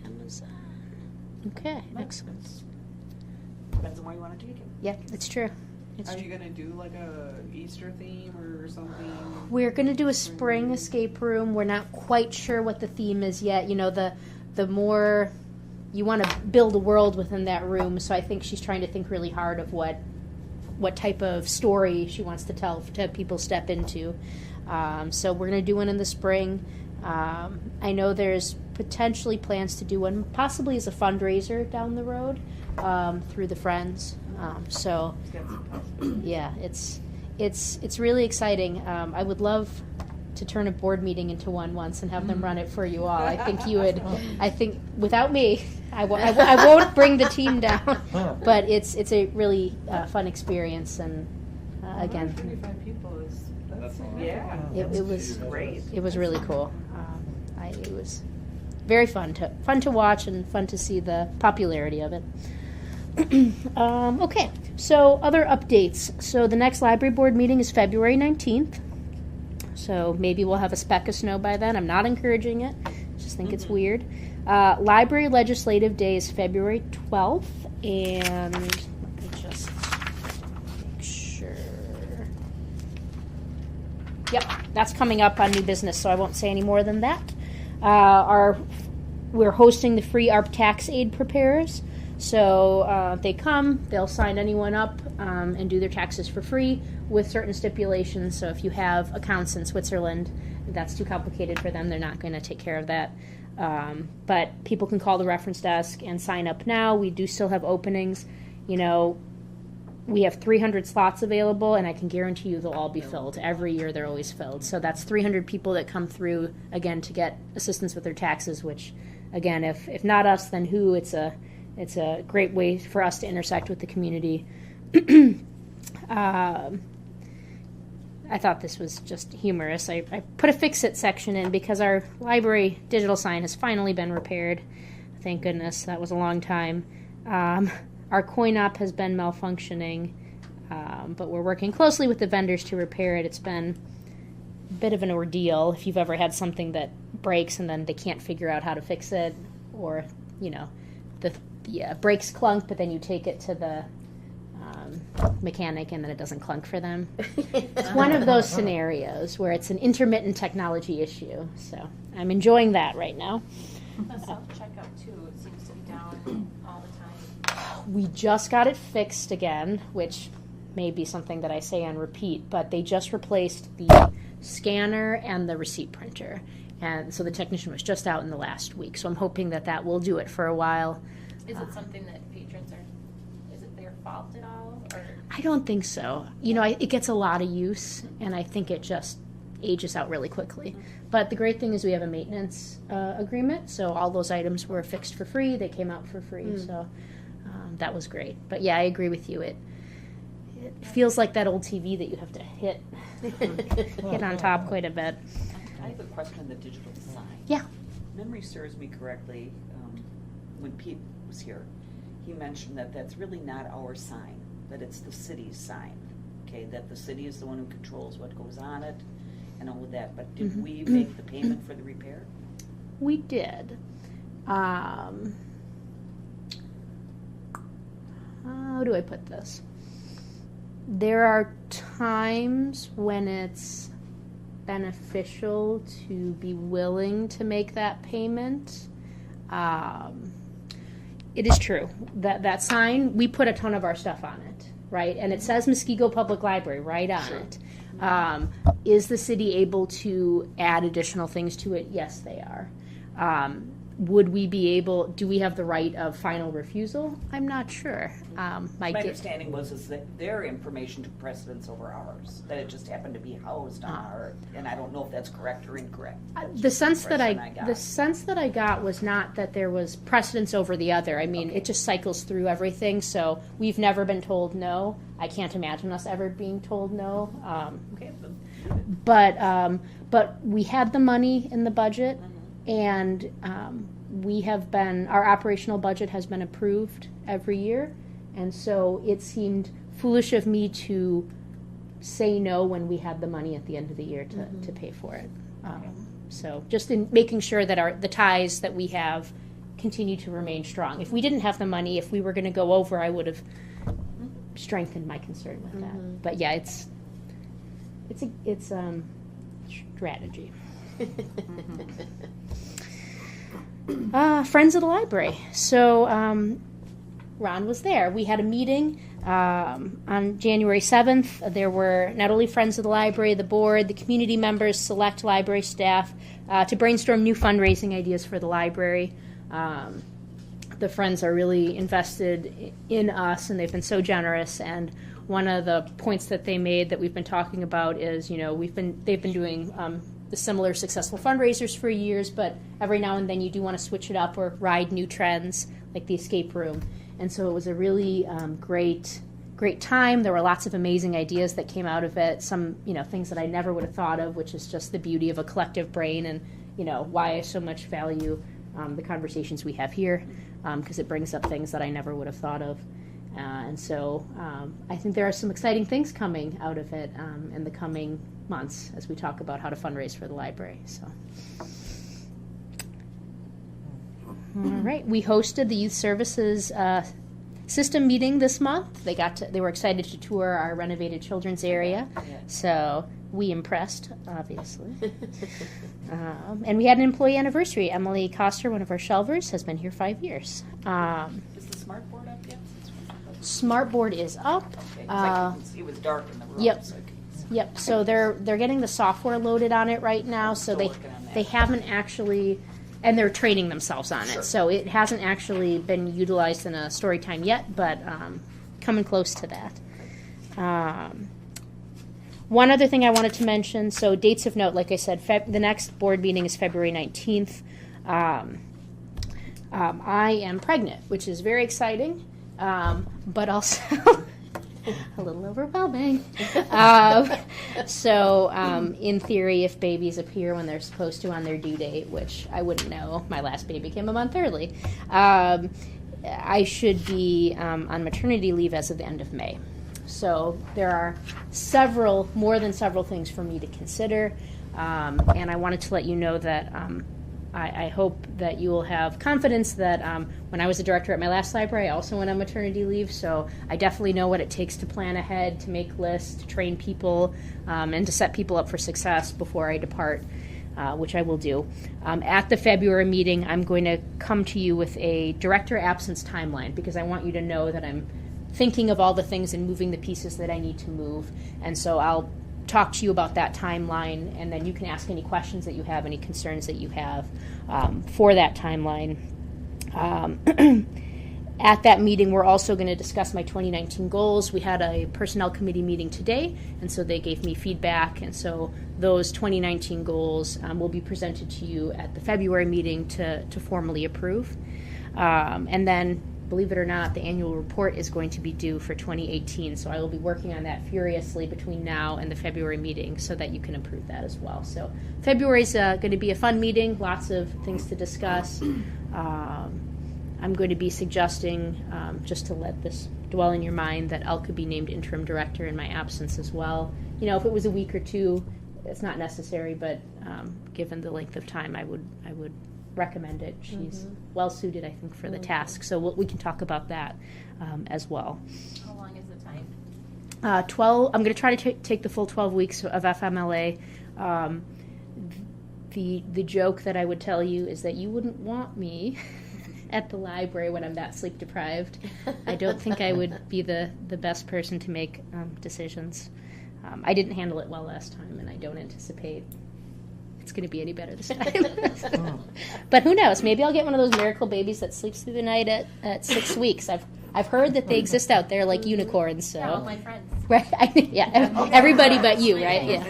Amazon. Okay, but excellent. it's- Depends on where you want to take it. Yeah, it's true. It's Are true. you gonna do like a Easter theme or something? We're going to do a spring escape room. We're not quite sure what the theme is yet. You know, the more you want to build a world within that room, so I think she's trying to think really hard of what type of story she wants to tell to have people step into. So we're going to do one in the spring. I know there's potentially plans to do one possibly as a fundraiser down the road through the Friends. So yeah, it's really exciting. I would love to turn a board meeting into one once and have them run it for you all. I think you would. I think without me, I won't bring the team down. But it's a really fun experience, and again, 35 people is that's Yeah, it was great. It was really cool. It was very fun to watch and fun to see the popularity of it. Okay, so other updates. So the next library board meeting is February 19th. So maybe we'll have a speck of snow by then. I'm not encouraging it. Just think it's weird. Library Legislative Day is February 12th. And let me just make sure. Yep, that's coming up on new business, so I won't say any more than that. We're hosting the free ARP tax aid preparers. So they come, they'll sign anyone up and do their taxes for free with certain stipulations. So if you have accounts in Switzerland, that's too complicated for them. They're not going to take care of that. But people can call the reference desk and sign up now. We do still have openings. You know, we have 300 slots available, and I can guarantee you they'll all be filled. Every year they're always filled. So that's 300 people that come through, again, to get assistance with their taxes, which, again, if not us, then who? It's a great way for us to intersect with the community. I thought this was just humorous. I put a fix-it section in because our library digital sign has finally been repaired. Thank goodness. That was a long time. Our coin-op has been malfunctioning, but we're working closely with the vendors to repair it. It's been a bit of an ordeal if you've ever had something that breaks and then they can't figure out how to fix it, or, you know, the brakes clunk, but then you take it to the mechanic and then it doesn't clunk for them. It's one of those scenarios where it's an intermittent technology issue. So I'm enjoying that right now. The self-checkout, too, it seems to be down all the time. We just got it fixed again, which may be something that I say on repeat, but they just replaced the scanner and the receipt printer. And so the technician was just out in the last week. So I'm hoping that will do it for a while. Is it something that patrons is it their fault at all? Or? I don't think so. You know, it gets a lot of use, and I think it just ages out really quickly. But the great thing is we have a maintenance agreement, so all those items were fixed for free. They came out for free, so that was great. But yeah, I agree with you. It feels like that old TV that you have to hit on top quite a bit. I have a question on the digital sign. Yeah. Memory serves me correctly, when Pete was here, he mentioned that that's really not our sign, that it's the city's sign, okay, that the city is the one who controls what goes on it and all of that. But did we make the payment for the repair? We did. How do I put this? There are times when it's beneficial to be willing to make that payment. It is true that sign, we put a ton of our stuff on it, right? And it says Muskego Public Library right on it. Is the city able to add additional things to it? Yes, they are. Would we be able, do we have the right of final refusal? I'm not sure. My understanding was that their information took precedence over ours, that it just happened to be housed on our, and I don't know if that's correct or incorrect. The sense that I got was not that there was precedence over the other. I mean, it just cycles through everything, so we've never been told no. I can't imagine us ever being told no. But we had the money in the budget, and our operational budget has been approved every year, and so it seemed foolish of me to say no when we had the money at the end of the year to pay for it. So just in making sure that the ties that we have continue to remain strong. If we didn't have the money, if we were going to go over, I would have strengthened my concern with that. But yeah, it's strategy. Friends of the Library. So Ron was there. We had a meeting on January 7th. There were not only Friends of the Library, the board, the community members, select library staff, to brainstorm new fundraising ideas for the library. The Friends are really invested in us, and they've been so generous. And one of the points that they made that we've been talking about is, they've been doing the similar successful fundraisers for years, but every now and then you do want to switch it up or ride new trends, like the escape room. And so it was a really great time. There were lots of amazing ideas that came out of it. Some, things that I never would have thought of, which is just the beauty of a collective brain, and why I so much value the conversations we have here, because it brings up things that I never would have thought of. And so I think there are some exciting things coming out of it in the coming months as we talk about how to fundraise for the library. So, all right, we hosted the Youth Services system meeting this month. They were excited to tour our renovated children's area, so we impressed, obviously. And we had an employee anniversary. Emily Coster, one of our shelvers, has been here 5 years. Is the smart board up yet? Smart board is up. Okay, 'cause I couldn't see, it was dark in the room. Yep. So I couldn't see. Yep. So they're getting the software loaded on it right now. So Still working on that. they haven't actually, and they're training themselves on Sure. it. So it hasn't actually been utilized in a story time yet, but coming close to that. One other thing I wanted to mention, so dates of note, like I said, the next board meeting is February 19th. I am pregnant, which is very exciting, but also a little overwhelming. So in theory, if babies appear when they're supposed to on their due date, which I wouldn't know, my last baby came a month early, I should be on maternity leave as of the end of May. So there are more than several things for me to consider, and I wanted to let you know that I hope that you will have confidence that when I was a director at my last library, I also went on maternity leave, so I definitely know what it takes to plan ahead, to make lists, to train people, and to set people up for success before I depart, which I will do. At the February meeting, I'm going to come to you with a director absence timeline, because I want you to know that I'm thinking of all the things and moving the pieces that I need to move. And so I'll talk to you about that timeline, and then you can ask any questions that you have, any concerns that you have for that timeline. At that meeting, we're also going to discuss my 2019 goals. We had a personnel committee meeting today, and so they gave me feedback, and so those 2019 goals will be presented to you at the February meeting to formally approve. And then, believe it or not, the annual report is going to be due for 2018, so I will be working on that furiously between now and the February meeting so that you can approve that as well. So February is going to be a fun meeting, lots of things to discuss. I'm going to be suggesting, just to let this dwell in your mind, that Elle could be named interim director in my absence as well. If it was a week or two, it's not necessary, but given the length of time, I would recommend it. She's well suited, I think, for the task. So we can talk about that as well. How long is the time? 12. I'm going to try to take the full 12 weeks of FMLA. The joke that I would tell you is that you wouldn't want me at the library when I'm that sleep deprived. I don't think I would be the best person to make decisions. I didn't handle it well last time, and I don't anticipate it's going to be any better this time. But who knows? Maybe I'll get one of those miracle babies that sleeps through the night at 6 weeks. I've heard that they exist out there like unicorns. So Yeah, all my friends. right, everybody but you, right?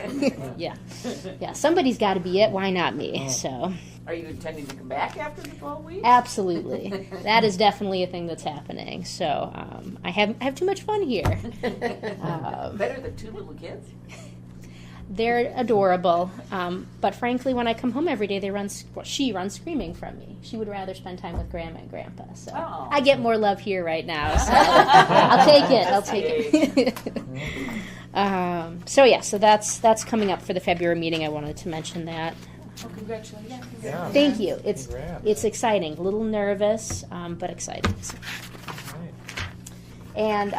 Yeah. Somebody's got to be it. Why not me? So. Are you intending to come back after the 12 weeks? Absolutely. That is definitely a thing that's happening. So I have too much fun here. Better than 2 little kids? They're adorable, but frankly, when I come home every day, she runs screaming from me. She would rather spend time with Grandma and Grandpa, so I get more love here right now. So I'll take it. I'll take it. So that's coming up for the February meeting. I wanted to mention that. Oh, congratulations. Yeah. Thank you. Congrats. It's exciting. A little nervous, but exciting. So. Right. And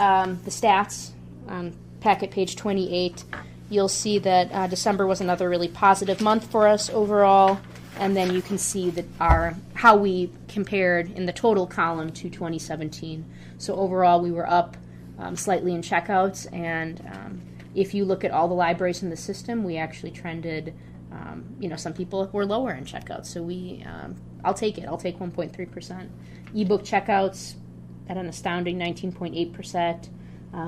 the stats on packet page 28. You'll see that December was another really positive month for us overall, and then you can see that how we compared in the total column to 2017. So overall, we were up slightly in checkouts, and if you look at all the libraries in the system, we actually trended. Some people were lower in checkouts, so I'll take it. I'll take 1.3%. Ebook checkouts at an astounding 19.8%.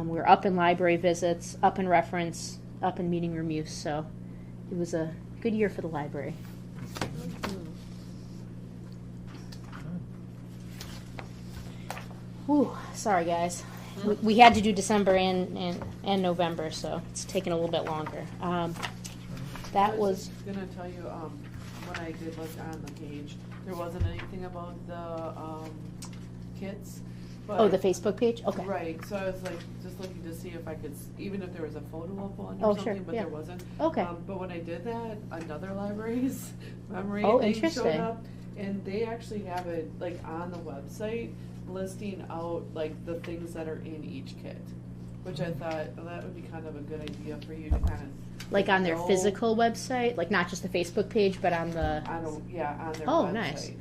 We're up in library visits, up in reference, up in meeting room use, so it was a good year for the library. Whew, sorry guys. We had to do December and November, so it's taken a little bit longer. That was gonna tell you, when I did look on the page, there wasn't anything about the kits. But, the Facebook page? Okay. Right, so I was like, just looking to see if I could, even if there was a photo of one Oh, or sure, something, but yeah. there wasn't. Okay. But when I did that, another library's memory Oh, thing showed interesting. up, and they actually have it, like, on the website, listing out, like, the things that are in each kit, which I thought, well, that would be kind of a good idea for you to kind of Like on their know- physical website, like not just the Facebook page, but on the. on their Oh, website. nice.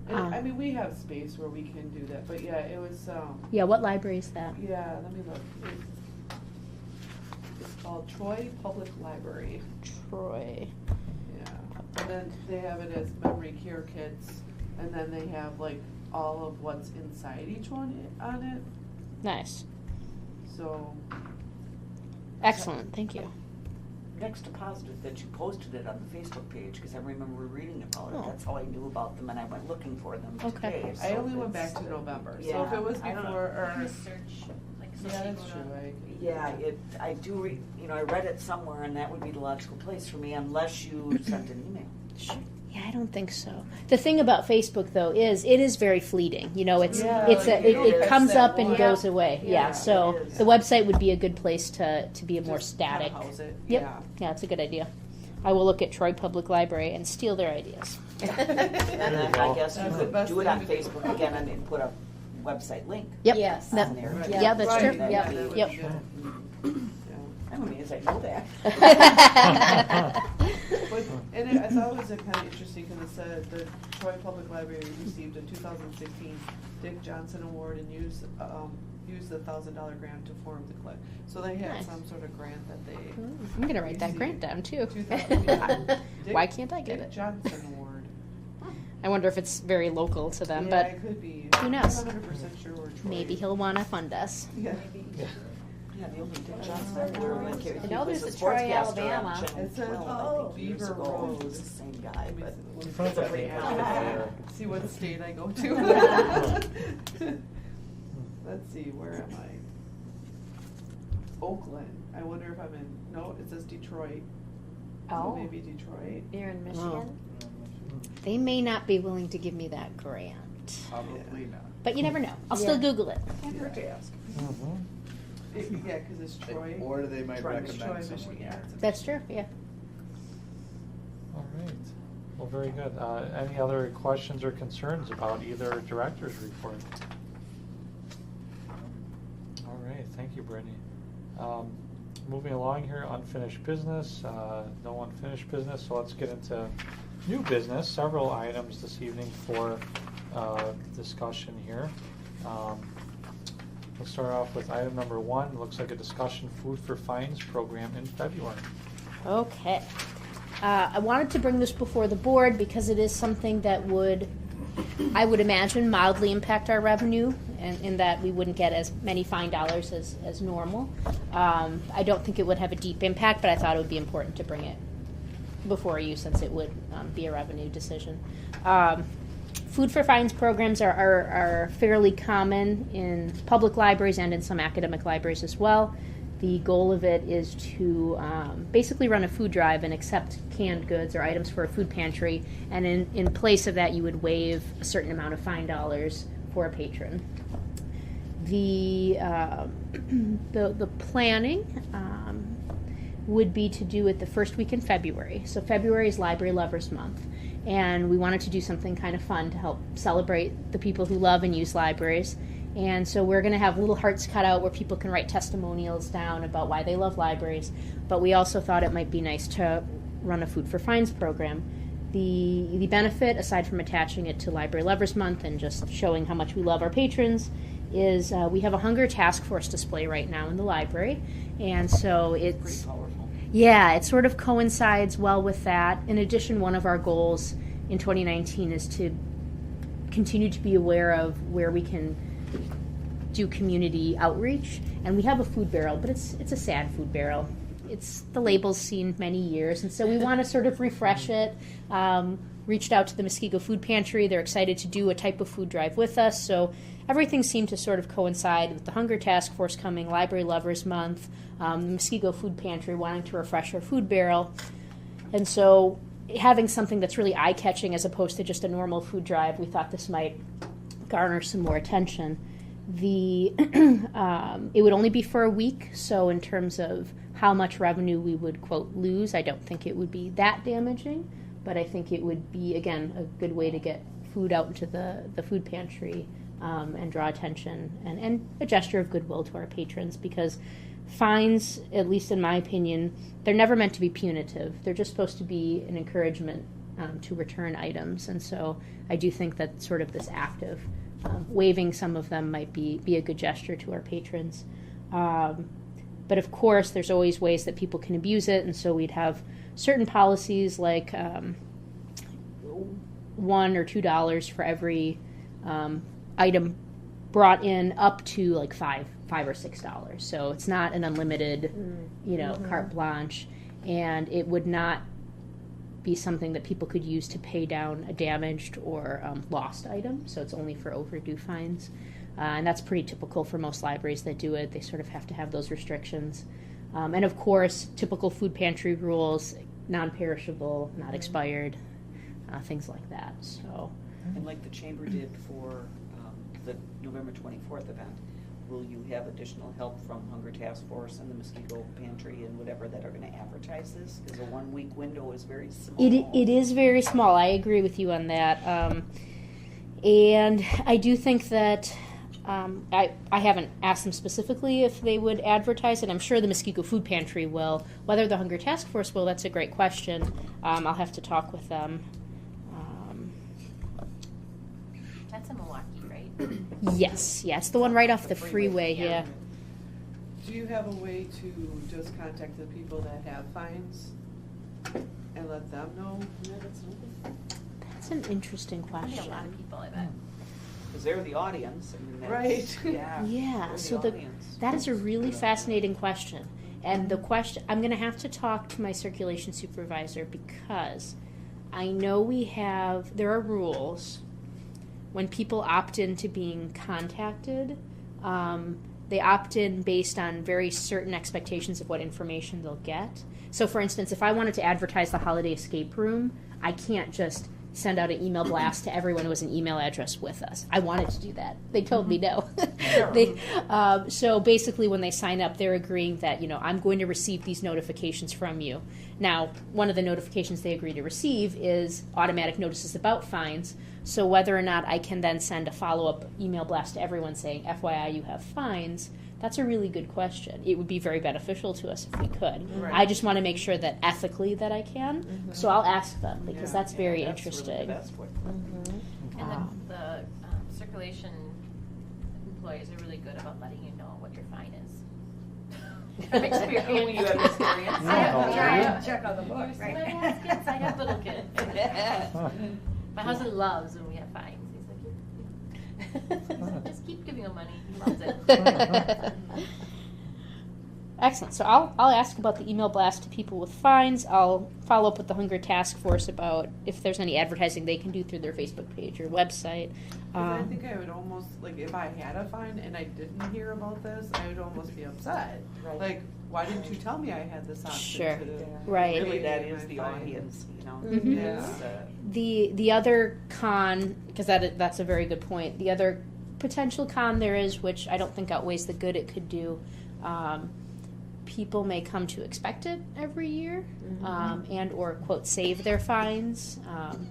And, I mean, we have space where we can do that, but yeah, it was, Yeah, what library is that? yeah, let me look. It's called Troy Public Library. Troy. Yeah. And then they have it as memory care kits, and then they have like all of what's inside each one on it. Nice. So. Excellent. Thank you. Next to positive that you posted it on the Facebook page, because I remember reading about it. Oh. That's how I knew about them, and I went looking for them Okay. today. I so only went it's- back to November, so Yeah, if it was I don't know. before or. Research, like, so Yeah, that's people true. don't- Yeah, I do I read it somewhere, and that would be the logical place for me, unless you sent an email. Sure. Yeah, I don't think so. The thing about Facebook though is it is very fleeting. It's Yeah, it's like, you don't it catch comes that up and one. goes away. Yeah, Yeah. So it is. the website would be a good place to be a more Just kinda static. house it. Yep. Yeah. Yeah, it's a good idea. I will look at Troy Public Library and steal their ideas. And then I guess you That's the could best do it on thing to do. Facebook again and then put a website link Yep. Yes. That- on there. Right. Yeah, that's Right, true. that Yep. would be- that would Yep. be good. Yeah. I'm amazed I know that. But, and I thought it was kind of interesting because it said the Troy Public Library received a 2016 Dick Johnson Award and used the $1,000 grant to form the clinic. So they had Nice. some sort of grant that they. I'm gonna write that received. grant down too. 2000, yeah. Why can't I get Dick it? Johnson Award. I wonder if it's very local to them, Yeah, but it could be. who knows? I'm not 100% sure where Troy. maybe he'll want to fund us. Yeah. Yeah, the only Dick Johnson I ever went to. I know he was there's a a Troy, sportscaster on Alabama. Channel It says, 12, I oh, think, years Beaver ago. Road. It's the same guy, but Let's it's a pretty see what state I go to. Let's see, where am I? Oakland. I wonder if I'm in. No, it says Detroit. So Oh. maybe Detroit. You're in Michigan? They may not be willing to give me that grant, Probably not. but you never know. I'll still Yeah. Google it. can't hurt to ask. Mhm. Yeah, because it's Troy. Or they might Troy, recommend Troy, someone. Michigan. Yeah. That's true. Yeah. All right. Well, very good. Any other questions or concerns about either director's report? All right. Thank you, Brittany. Moving along here, unfinished business. No unfinished business, so let's get into new business. Several items this evening for discussion here. We'll start off with item number 1. Looks like a discussion food for fines program in February. Okay. I wanted to bring this before the board because it is something that would, I would imagine, mildly impact our revenue, and in that we wouldn't get as many fine dollars as normal. I don't think it would have a deep impact, but I thought it would be important to bring it before you since it would be a revenue decision. Food for fines programs are fairly common in public libraries and in some academic libraries as well. The goal of it is to basically run a food drive and accept canned goods or items for a food pantry, and in place of that you would waive a certain amount of fine dollars for a patron. The planning would be to do it the first week in February. So February is Library Lovers Month, and we wanted to do something kind of fun to help celebrate the people who love and use libraries. And so we're going to have little hearts cut out where people can write testimonials down about why they love libraries. But we also thought it might be nice to run a Food for Fines program. The benefit, aside from attaching it to Library Lovers Month and just showing how much we love our patrons, is we have a hunger task force display right now in the library. And so it's Pretty powerful. Yeah, it sort of coincides well with that. In addition, one of our goals in 2019 is to continue to be aware of where we can do community outreach. And we have a food barrel, but it's a sad food barrel. The label's seen many years, and so we want to sort of refresh it. Reached out to the Muskego Food Pantry. They're excited to do a type of food drive with us, so everything seemed to sort of coincide with the Hunger Task Force coming, Library Lovers Month, the Muskego Food Pantry wanting to refresh our food barrel. And so having something that's really eye-catching as opposed to just a normal food drive, we thought this might garner some more attention. It would only be for a week, so in terms of how much revenue we would, quote, lose, I don't think it would be that damaging, but I think it would be, again, a good way to get food out into the food pantry and draw attention and a gesture of goodwill to our patrons, because fines, at least in my opinion, they're never meant to be punitive. They're just supposed to be an encouragement to return items, and so I do think that sort of this act of waiving some of them might be a good gesture to our patrons. But of course, there's always ways that people can abuse it, and so we'd have certain policies like $1 or $2 for every item brought in, up to like $5 or $6. So it's not an unlimited, carte blanche, and it would not be something that people could use to pay down a damaged or lost item. So it's only for overdue fines. And that's pretty typical for most libraries that do it. They sort of have to have those restrictions. And of course, typical food pantry rules, non-perishable, not expired, things like that. So, And like the chamber did for the November 24th event, will you have additional help from Hunger Task Force and the Muskego Pantry and whatever that are going to advertise this? Because a 1 week window is very small. It is very small. I agree with you on that. And I do think that I haven't asked them specifically if they would advertise it. I'm sure the Muskego Food Pantry will. Whether the Hunger Task Force will, that's a great question. I'll have to talk with them. That's in Milwaukee, right? Yes, it's the one right off the freeway, yeah. Do you have a way to just contact the people that have fines and let them know that it's open? That's an interesting I mean, question. a lot of people, I bet. Because they're the audience. I mean, that's, Right. Yeah. Yeah, they're so the audience. that is a really fascinating question. And the question, I'm going to have to talk to my circulation supervisor, because I know there are rules when people opt into being contacted. They opt in based on very certain expectations of what information they'll get. So for instance, if I wanted to advertise the Holiday Escape Room, I can't just send out an email blast to everyone who has an email address with us. I wanted to do that. They told me no. So basically when they sign up, they're agreeing that, I'm going to receive these notifications from you. Now, one of the notifications they agree to receive is automatic notices about fines. So whether or not I can then send a follow-up email blast to everyone saying, FYI, you have fines, that's a really good question. It would be very beneficial to us if we could. Right. I just want to make sure that ethically that I can. So I'll ask them, because that's very that's interesting. Really the best way. And the circulation employees are really good about letting you know what your fine is. From experience. Oh, you have experience? I have Check on the book, When right? I have kids, I have little kids. My husband loves when we have fines. He's like, just keep giving him money. He loves it. Excellent. So I'll ask about the email blast to people with fines. I'll follow up with the Hunger Task Force about if there's any advertising they can do through their Facebook page or website. 'Cause I think I would almost, like, if I had a fine and I didn't hear about this, I would almost be upset. Right. Like, why didn't you tell me I had this option? Sure. To Right. Really, that pay is my the fine? audience, you know. Mhm. It's, The other con, because that's a very good point. The other potential con there is, which I don't think outweighs the good it could do. People may come to expect it every year, and or quote save their fines.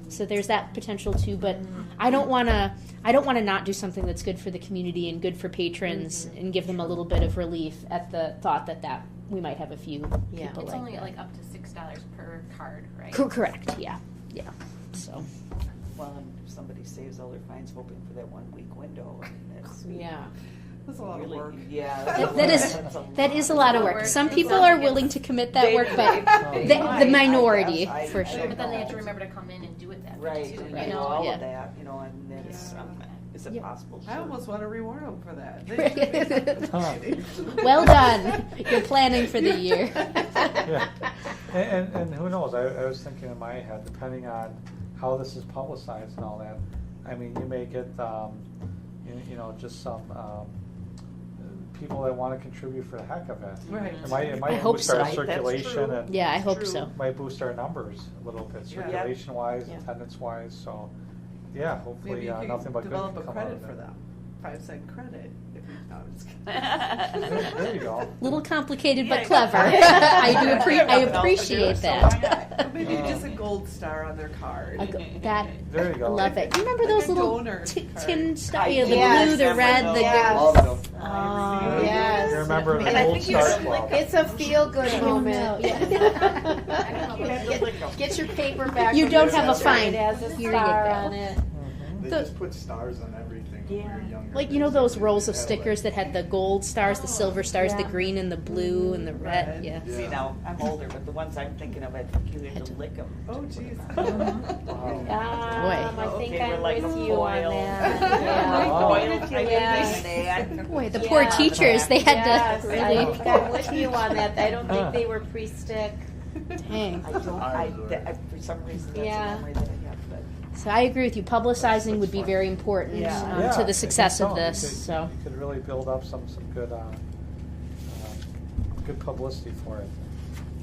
So there's that potential too. But I don't want to not do something that's good for the community and good for patrons, and give them a little bit of relief at the thought that we might have a few Yeah. people It's like only that. like up to $6 per card, right? Correct. Yeah. So. well, and if somebody saves all their fines hoping for that 1 week window, I mean, that's Yeah. That's a lot really, of work. yeah. That is a lot of work. Some people are willing to commit that work, but the minority, for sure. But then they have to remember to come in and do it that Right, week too, and you do know? all Yeah. of that, you know, and it's, is it Yeah. possible? I almost want to reward them for that. Well done. You're planning for the year. Yeah. And who knows, I was thinking in my head, depending on how this is publicized and all that, I mean, you may get, just some people that want to contribute for the heck of it. Right. It I might hope boost so. our Right, that's circulation true. and Yeah, I hope True. so. might boost our numbers a little bit, Yeah. circulation-wise, Yeah. attendance-wise, so, yeah, hopefully Maybe you could nothing but good develop can a come out credit of for it. them. 5-cent credit. If you, no, I'm just kidding. There you go. Little complicated but Yeah, clever. yeah. I appreciate that. Or maybe just a gold star on their card. There you go. I love it. You remember Like those a little donor card. tin stuff? I You know, the Yes, blue, the remember red, those. the Yes. Love them. Oh, yes. You remember the And I Gold think you Star should Club. It's a feel-good moment. Yeah. Get your paper back. You from don't your have a teacher. fine. It has a Here you star go. on it. They The- just put stars on everything when we were younger. Like, you know those rolls of stickers that had the gold stars, the silver stars, the green and the blue and the red? Red. Yeah. See, now, I'm older, but the ones I'm thinking of, I think you had to lick them. Oh, jeez. Wow. I Okay, think we're I'm like with a you on foil. that. Wow. Yeah. Boy, the Yeah. poor teachers, they had Yes, to I really. think I'm with you on that. I don't think they were pre-stick. Dang. I don't, for some reason, that's Yeah. a memory that I have, but. So I agree with you. Publicizing would be very important Yeah. Yeah, to I the success think of so. this. You could- So You could really build up some good, good publicity for it.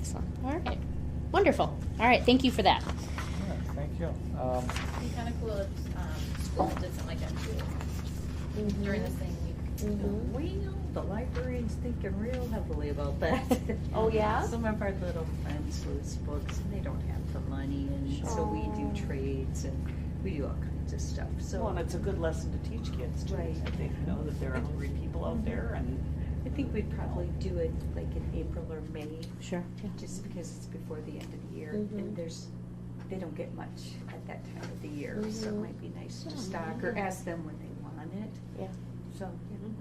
excellent. All right, wonderful. All right, thank you for that. Yeah, thank you. It'd be kind of cool if schools did something like that too, during the same week. We know the librarian's thinking real heavily about that. Oh, yeah? Some of our little friends lose books and they don't have the money, and so we do trades and we do all kinds of stuff. So Well, and it's a good lesson to teach kids too. Right. I think, you know, that there are hungry people out there and. I think we'd probably do it like in April or May, Sure. Yeah. just because it's before the end of the year, and they don't get much at that time of the year, so it might be nice to stock or ask them when they want it. Yeah. So,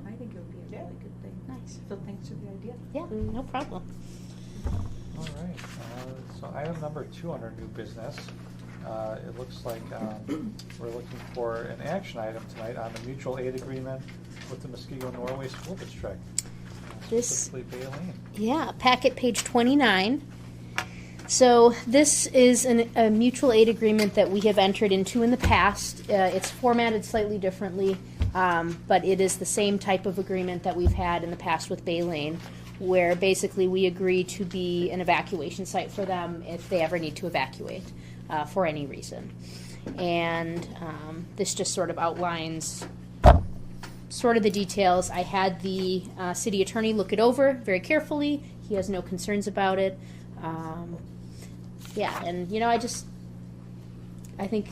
I think it would be a really good thing. Nice. So thanks for the idea. Yeah, no problem. All right, so item number 2 under new business. It looks like we're looking for an action item tonight on the mutual aid agreement with the Muskego Norway School District. This- Specifically Baleen. Yeah, packet page 29. So this is a mutual aid agreement that we have entered into in the past. It's formatted slightly differently, but it is the same type of agreement that we've had in the past with Baleen, where basically we agree to be an evacuation site for them if they ever need to evacuate for any reason. And this just sort of outlines sort of the details. I had the city attorney look it over very carefully. He has no concerns about it. Yeah, and I think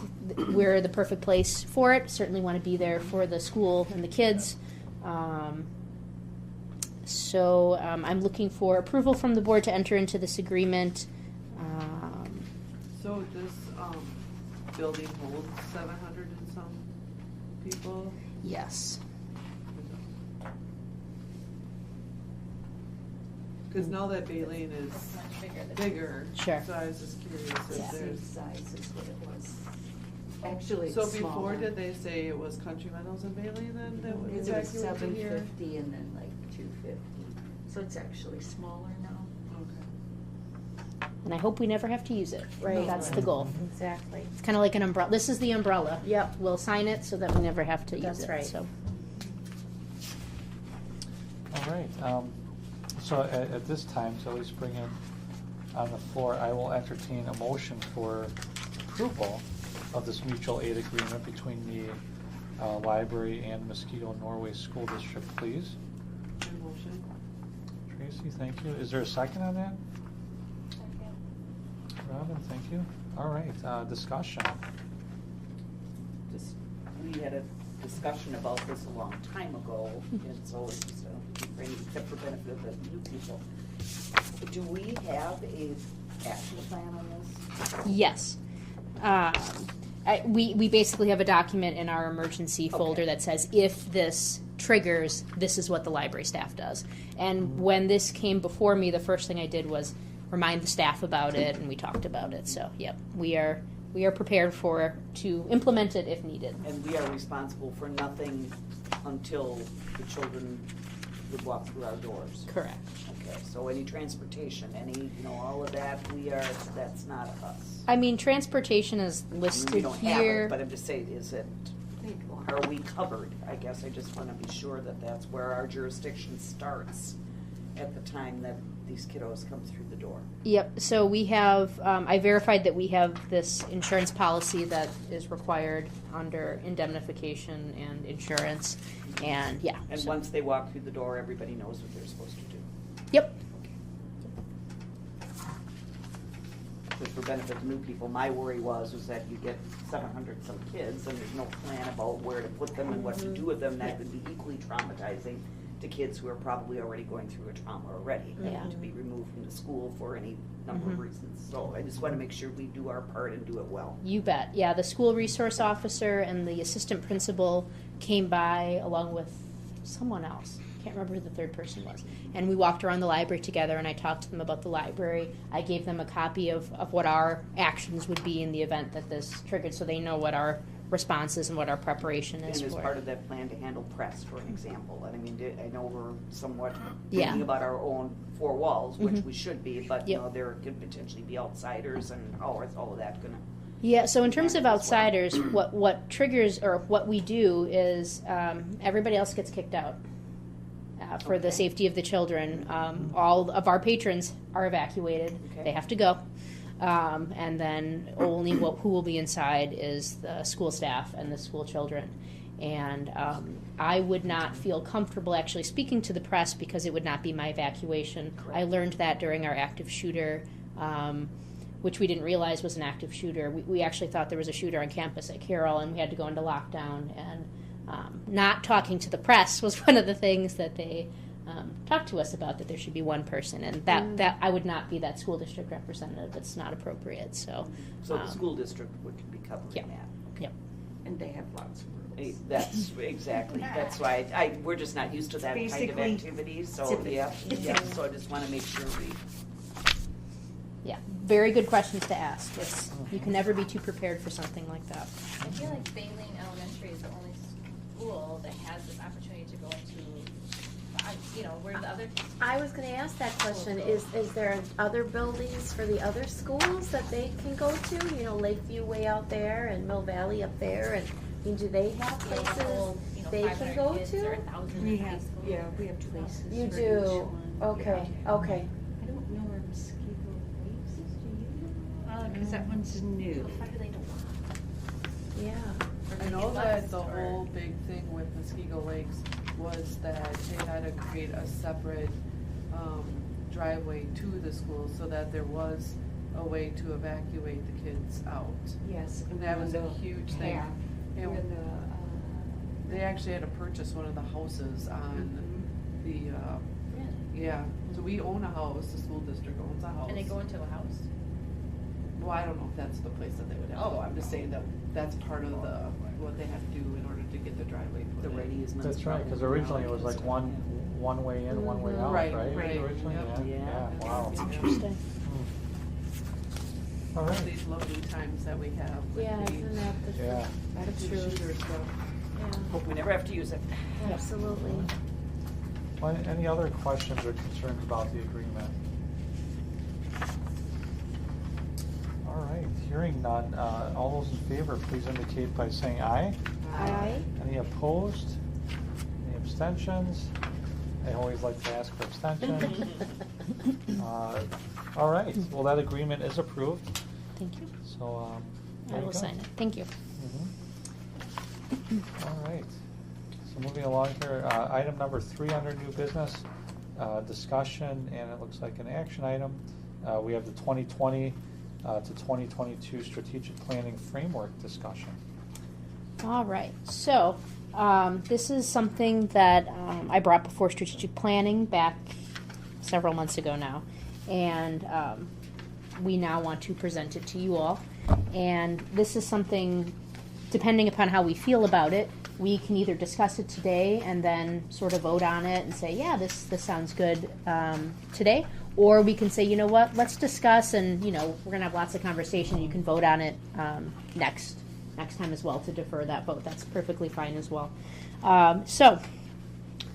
we're the perfect place for it. Certainly want to be there for the school and the kids. So I'm looking for approval from the board to enter into this agreement. So this building holds 700 and some people? Yes. Because now that Baleen is It's much bigger than. bigger. Sure. So I was just curious if Yeah. Same there's. size is what it was. Actually, So it's before, smaller. did they say it was Country Meadows and Baleen then that was It was evacuated here? 750 and then like 250. So it's actually smaller now. Okay. And I hope we never have to use it. Right. That's the goal. Exactly. It's kind of like an umbrella. This is the umbrella. Yep. We'll sign it so that we never have to use That's it. right. So. All right. So at this time, so let's bring it on the floor. I will entertain a motion for approval of this mutual aid agreement between the library and Muskego Norway School District, please. Your motion? Tracy, thank you. Is there a second on that? Robin, thank you. All right, discussion. Just, we had a discussion about this a long time ago, and so it's just except for benefit of the new people. Do we have a action plan on this? Yes. We basically have a document in our emergency folder that says if this triggers, this is what the library staff does. And when this came before me, the first thing I did was remind the staff about it, and we talked about it. So, yep, we are prepared to implement it if needed. And we are responsible for nothing until the children would walk through our doors. Correct. Okay, so any transportation, all of that, that's not us. I mean, transportation is I mean, listed we don't have here. it, but I'm just saying, are we covered? I guess I just want to be sure that that's where our jurisdiction starts at the time that these kiddos come through the door. Yep. So we have. I verified that we have this insurance policy that is required under indemnification and insurance, and yeah. And so- once they walk through the door, everybody knows what they're supposed to do. Yep. Because for benefit of new people, my worry was that you get 700 some kids and there's no plan about where to put them and what to do with them. That would be equally traumatizing to kids who are probably already going through a trauma already. Yeah. To be removed from the school for any number of reasons. So I just want to make sure we do our part and do it well. You bet. Yeah, the school resource officer and the assistant principal came by along with someone else. Can't remember who the third person was. And we walked around the library together, and I talked to them about the library. I gave them a copy of what our actions would be in the event that this triggered, so they know what our response is and what our preparation is And as for part it. of that plan to handle press, for an example. And I mean, I know we're somewhat Yeah. thinking about our own four walls, which we should be, but Yep. there could potentially be outsiders, and how is all of that gonna? Yeah, so in terms of as well. outsiders, what triggers, or what we do is everybody else gets kicked out. For the Okay. safety of the children. All of our patrons are evacuated. Okay. They have to go. And then only who will be inside is the school staff and the school children. And I would not feel comfortable actually speaking to the press because it would not be my evacuation. Correct. I learned that during our active shooter, which we didn't realize was an active shooter. We actually thought there was a shooter on campus at Carroll, and we had to go into lockdown. And not talking to the press was one of the things that they talked to us about, that there should be one person, and that I would not be that school district representative. It's not appropriate. So The school district would be covering Yep. that. Yep. And they have lots of rules. That's exactly, that's why we're just not used to that kind of Basically, activity, so, typical. yeah, so I just wanna make sure we, Yeah, very good questions to ask. You can never be too prepared for something like that. I feel like Baleen Elementary is the only school that has this opportunity to go into, where the other. I was going to ask that question. Is there other buildings for the other schools that they can go to? Lakeview way out there and Mill Valley up there. And I mean, do they have places they can go to? We have, we have places. You for do. each one. Okay. Yeah. Okay. I don't know where Muskego Lakes is, do you? Because that one's new. Yeah. I know that the whole big thing with Muskego Lakes was that they had to create a separate driveway to the school so that there was a way to evacuate the kids out. Yes. And that was a huge thing. path And where the, they actually had to purchase one of the houses on the, yeah. So we own a house, the school district owns a house. And they go into a house. Well, I don't know if that's the place that they would have to go. I'm just saying that that's part of what they have to do in order to get the driveway put the in. ready is. That's right, because originally it was like one way in, one way out, Right, right? right. Originally, Yeah. yeah, wow. Interesting. All All right. these lovely times that we have with Yeah, the isn't that the Yeah. active truth? shooter stuff. Yeah. Hope we never have to use it. Absolutely. So any other questions or concerns about the agreement? All right, hearing none, all those in favor, please indicate by saying aye. Aye. Any opposed? Any abstentions? I always like to ask for abstentions. All right, well, that agreement is approved, Thank you. so I there you will go. sign it. Thank you. All right. So moving along here, item number 3 under new business, discussion, and it looks like an action item. We have the 2020 to 2022 strategic planning framework discussion. All right. So this is something that I brought before strategic planning back several months ago now, and we now want to present it to you all. And this is something, depending upon how we feel about it, we can either discuss it today and then sort of vote on it and say, yeah, this sounds good today. Or we can say, you know what, let's discuss, and we're going to have lots of conversation. You can vote on it next time as well to defer that vote. That's perfectly fine as well. So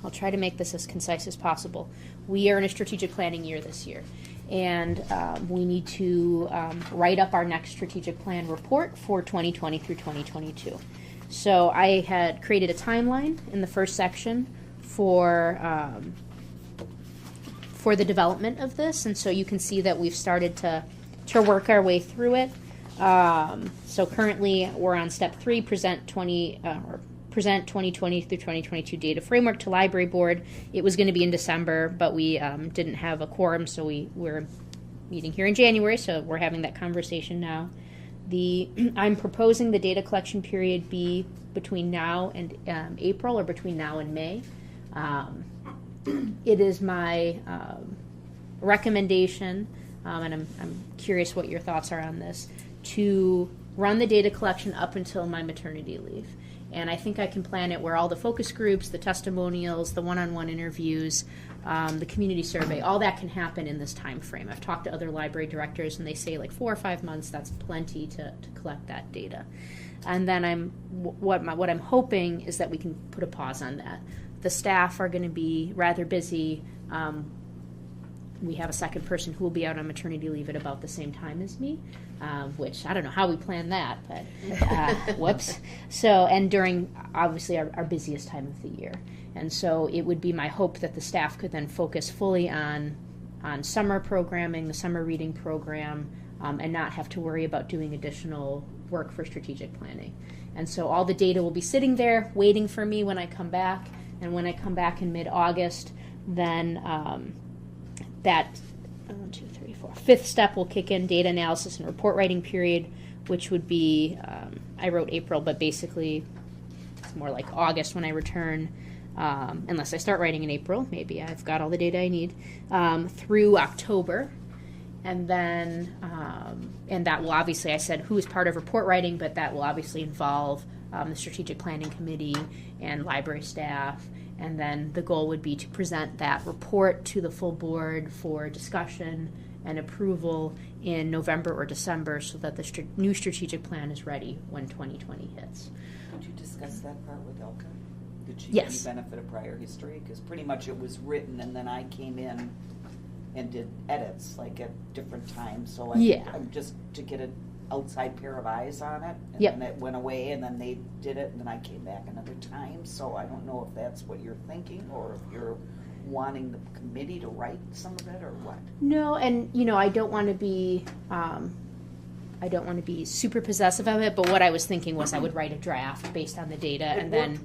I'll try to make this as concise as possible. We are in a strategic planning year this year, and we need to write up our next strategic plan report for 2020 through 2022. So I had created a timeline in the first section for the development of this, and so you can see that we've started to work our way through it. So currently we're on step 3, present 2020 through 2022 data framework to library board. It was going to be in December, but we didn't have a quorum, so we're meeting here in January, so we're having that conversation now. I'm proposing the data collection period be between now and April, or between now and May. It is my recommendation, and I'm curious what your thoughts are on this, to run the data collection up until my maternity leave. And I think I can plan it where all the focus groups, the testimonials, the one-on-one interviews, the community survey, all that can happen in this time frame. I've talked to other library directors, and they say like 4 or 5 months, that's plenty to collect that data. And then what I'm hoping is that we can put a pause on that. The staff are going to be rather busy. We have a second person who will be out on maternity leave at about the same time as me, which I don't know how we planned that, but whoops. So, and during obviously our busiest time of the year. And so it would be my hope that the staff could then focus fully on summer programming, the summer reading program, and not have to worry about doing additional work for strategic planning. And so all the data will be sitting there waiting for me when I come back. And when I come back in mid-August, then that 1, 2, 3, 4 fifth step will kick in, data analysis and report writing period, which would be, I wrote April, but basically it's more like August when I return, unless I start writing in April. Maybe I've got all the data I need, through October. And then, and that will obviously, I said who is part of report writing, but that will obviously involve the strategic planning committee and library staff. And then the goal would be to present that report to the full board for discussion and approval in November or December, so that the new strategic plan is ready when 2020 hits. Did you discuss that part with Elka? Did she Yes. have any benefit of prior history? Because pretty much it was written, and then I came in and did edits like at different times. So I'm just to get an outside pair of eyes on it, and then it went away, and then they did it, and then I came back another time. So I don't know if that's what you're thinking, or if you're wanting the committee to write some of it, or what. No, and I don't want to be super possessive of it, but what I was thinking was I would write a draft based on the data, and then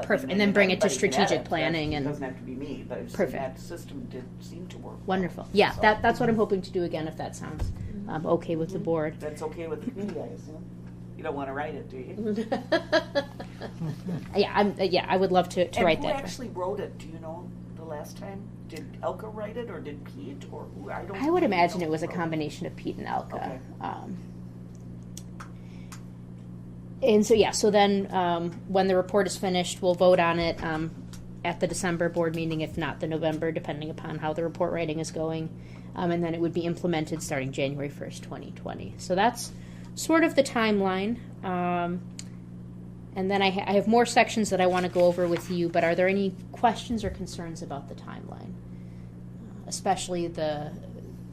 perfect, and then bring it to strategic planning. And it doesn't have to be me, but perfect. That system did seem to work. Wonderful. Well, Yeah, so. that's what I'm hoping to do again, if that sounds okay with the board. That's okay with the committee, I assume. You don't want to write it, do you? I would love to write who that. Who actually wrote it? Do you know the last time? Did Elka write it, or did Pete, or who? I would imagine it was a combination of Pete and Elka. Okay. And so then when the report is finished, we'll vote on it at the December board meeting, if not the November, depending upon how the report writing is going. And then it would be implemented starting January 1st, 2020. So that's sort of the timeline. And then I have more sections that I want to go over with you, but are there any questions or concerns about the timeline? Especially the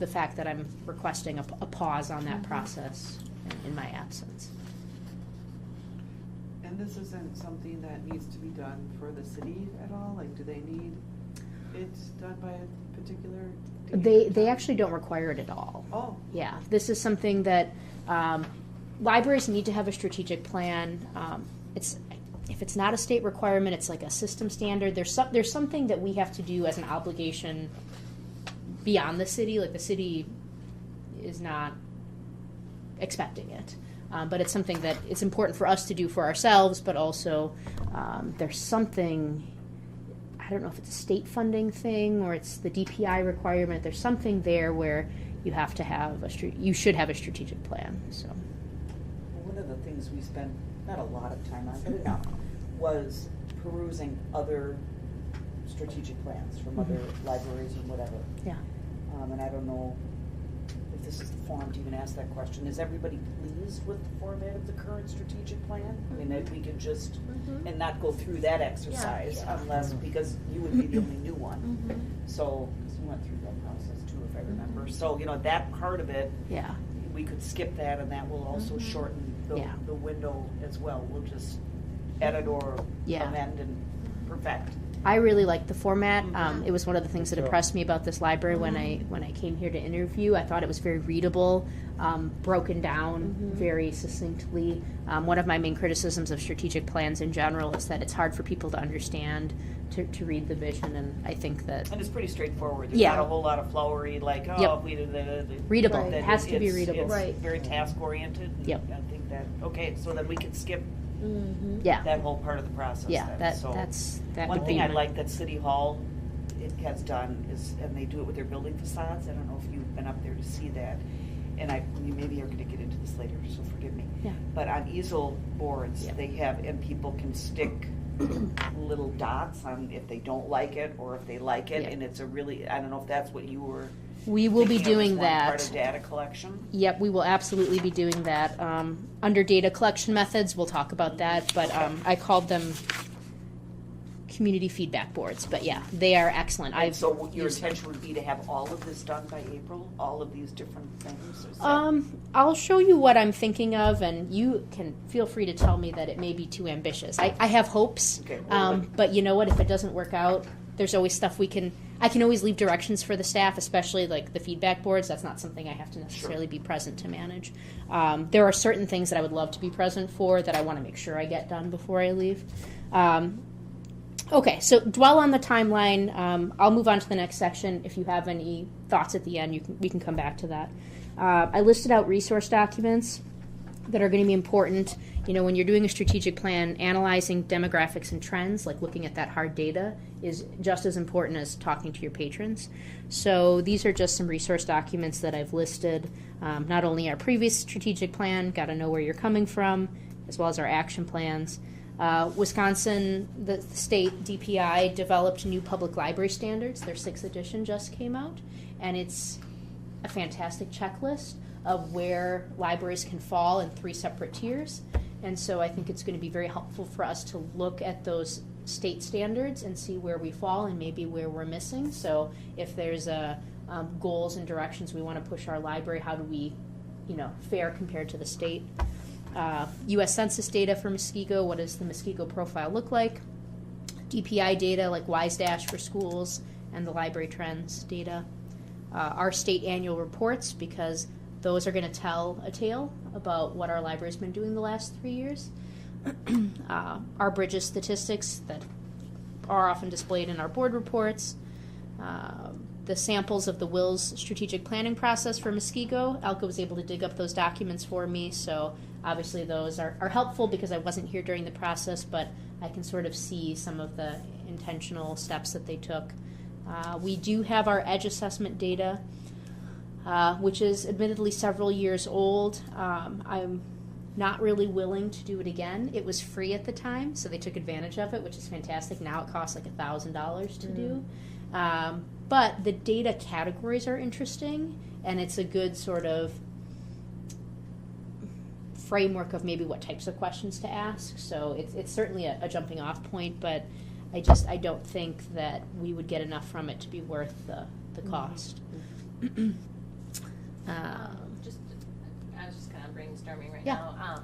fact that I'm requesting a pause on that process in my absence. And this isn't something that needs to be done for the city at all? Like, do they need it done by a particular date? They actually don't require it at all. Oh. Yeah, this is something that libraries need to have a strategic plan. If it's not a state requirement, it's like a system standard. There's something that we have to do as an obligation beyond the city. Like the city is not expecting it. But it's something that it's important for us to do for ourselves, but also there's something, I don't know if it's a state funding thing or it's the DPI requirement. There's something there where you have to have you should have a strategic plan. So One of the things we spent not a lot of time on, but enough, was perusing other strategic plans from other libraries and whatever. yeah. And I don't know if this is the forum to even ask that question. Is everybody pleased with the format of the current strategic plan? I mean, that we could just, and not go through that exercise unless, because you would be the only new one. So, because you went through that process too, if I remember. So, that part of it, Yeah. we could skip that, and that will also shorten the window as well. We'll just edit or amend and perfect. I really liked the format. It was one of the things that impressed me about this library when I came here to interview. I thought it was very readable, broken down very succinctly. One of my main criticisms of strategic plans in general is that it's hard for people to understand, to read the vision, and I think that... And it's pretty straightforward. There's Yeah. not a whole lot of flowery, like, if we do the Readable. that It has to be it's- readable. It's very task-oriented. and Yep. I think that, okay, so then we can skip Yeah. that whole part of the process Yeah, then. that One would thing be I like that City Hall it has done is, and they do it with their building facades, I don't know if you've been up there to see that, and you maybe are gonna get into this later, so forgive me. Yeah. But on easel boards, they have, and people can stick little dots on if they don't like it or if they like it, Yeah. and it's a really, I don't know if that's what you were We will be thinking of as doing one part that. of data collection. Yep, we will absolutely be doing that. Under data collection methods, we'll talk about that, but I called them community feedback boards. But yeah, they are excellent. And so your used them. intention would be to have all of this done by April, all of these different things? Or is that- I'll show you what I'm thinking of, and you can feel free to tell me that it may be too ambitious. I have hopes, Okay. but you know what? If it doesn't work out, there's always stuff I can always leave directions for the staff, especially like the feedback boards. That's not something I have to necessarily be present to manage. There are certain things that I would love to be present for that I want to make sure I get done before I leave. Okay, so dwell on the timeline. I'll move on to the next section. If you have any thoughts at the end, we can come back to that. I listed out resource documents that are going to be important. When you're doing a strategic plan, analyzing demographics and trends, like looking at that hard data, is just as important as talking to your patrons. So these are just some resource documents that I've listed. Not only our previous strategic plan, got to know where you're coming from, as well as our action plans. Wisconsin, the state DPI, developed new public library standards. Their 6th edition just came out, and it's a fantastic checklist of where libraries can fall in 3 separate tiers. And so I think it's going to be very helpful for us to look at those state standards and see where we fall and maybe where we're missing. So if there's goals and directions we want to push our library, how do we, fare compared to the state? U.S. Census data for Muskego. What does the Muskego profile look like? DPI data like WiseDash for schools and the library trends data. Our state annual reports, because those are going to tell a tale about what our library's been doing the last 3 years. Our Bridges statistics that are often displayed in our board reports. The samples of the Will's strategic planning process for Muskego. Elka was able to dig up those documents for me, so obviously those are helpful because I wasn't here during the process, but I can sort of see some of the intentional steps that they took. We do have our edge assessment data, which is admittedly several years old. I'm not really willing to do it again. It was free at the time, so they took advantage of it, which is fantastic. Now it costs like $1,000 to do. But the data categories are interesting, and it's a good sort of framework of maybe what types of questions to ask. So it's certainly a jumping off point, but I don't think that we would get enough from it to be worth the cost. I was just kind of brainstorming right Yeah. now.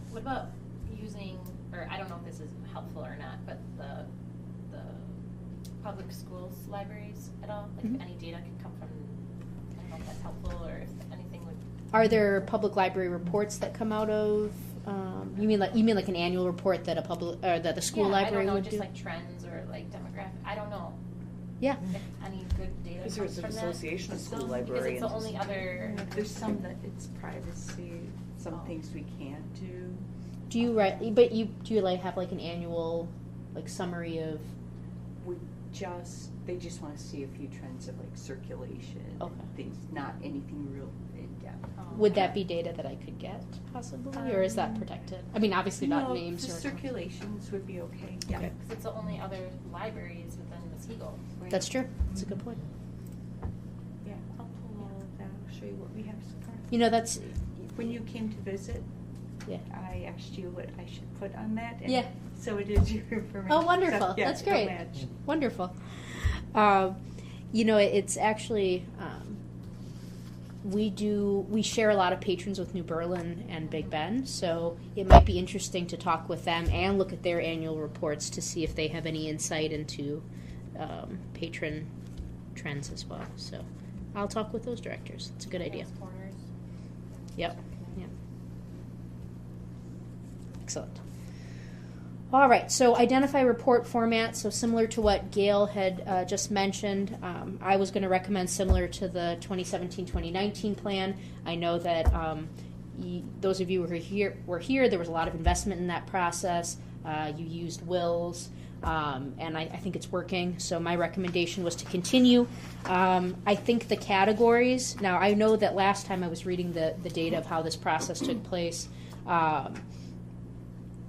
What about using, or I don't know if this is helpful or not, but the public schools libraries at all? Like if any data could come from, I don't know if that's helpful or if anything would. Are there public library reports that come out of? You mean like an annual report that a public or that the school library I don't know, would just do? like trends or like demographic. I don't know Yeah. if any good data Because comes there's an from that. association of school Because librarians. it's the only other. There's some that it's privacy, some things we can't do. Do you write? But do you like have like an annual like summary of? They just want to see a few trends of like circulation, Okay. and things, not anything real in depth. Would that be data that I could get possibly, or is that protected? I mean, obviously not No, names the or. circulations would be okay. Yeah. Okay. Because it's the only other libraries within Muskego. That's true. That's a good point. Yeah, I'll pull all of that. I'll show you what we have so far. You know, that's When you came to visit, yeah. I asked you what I should put on that. And Yeah. So it is your information. Oh, wonderful. So, yeah, That's it'll great. match. Wonderful. You know, it's actually we share a lot of patrons with New Berlin and Big Bend, so it might be interesting to talk with them and look at their annual reports to see if they have any insight into patron trends as well. So I'll talk with those directors. It's a good idea. Corners. Yep. Yep. Excellent. All right, so identify report format. So similar to what Gail had just mentioned, I was going to recommend similar to the 2017-2019 plan. I know that those of you who were here, there was a lot of investment in that process. You used wills, and I think it's working. So my recommendation was to continue. I think the categories, now I know that last time I was reading the data of how this process took place,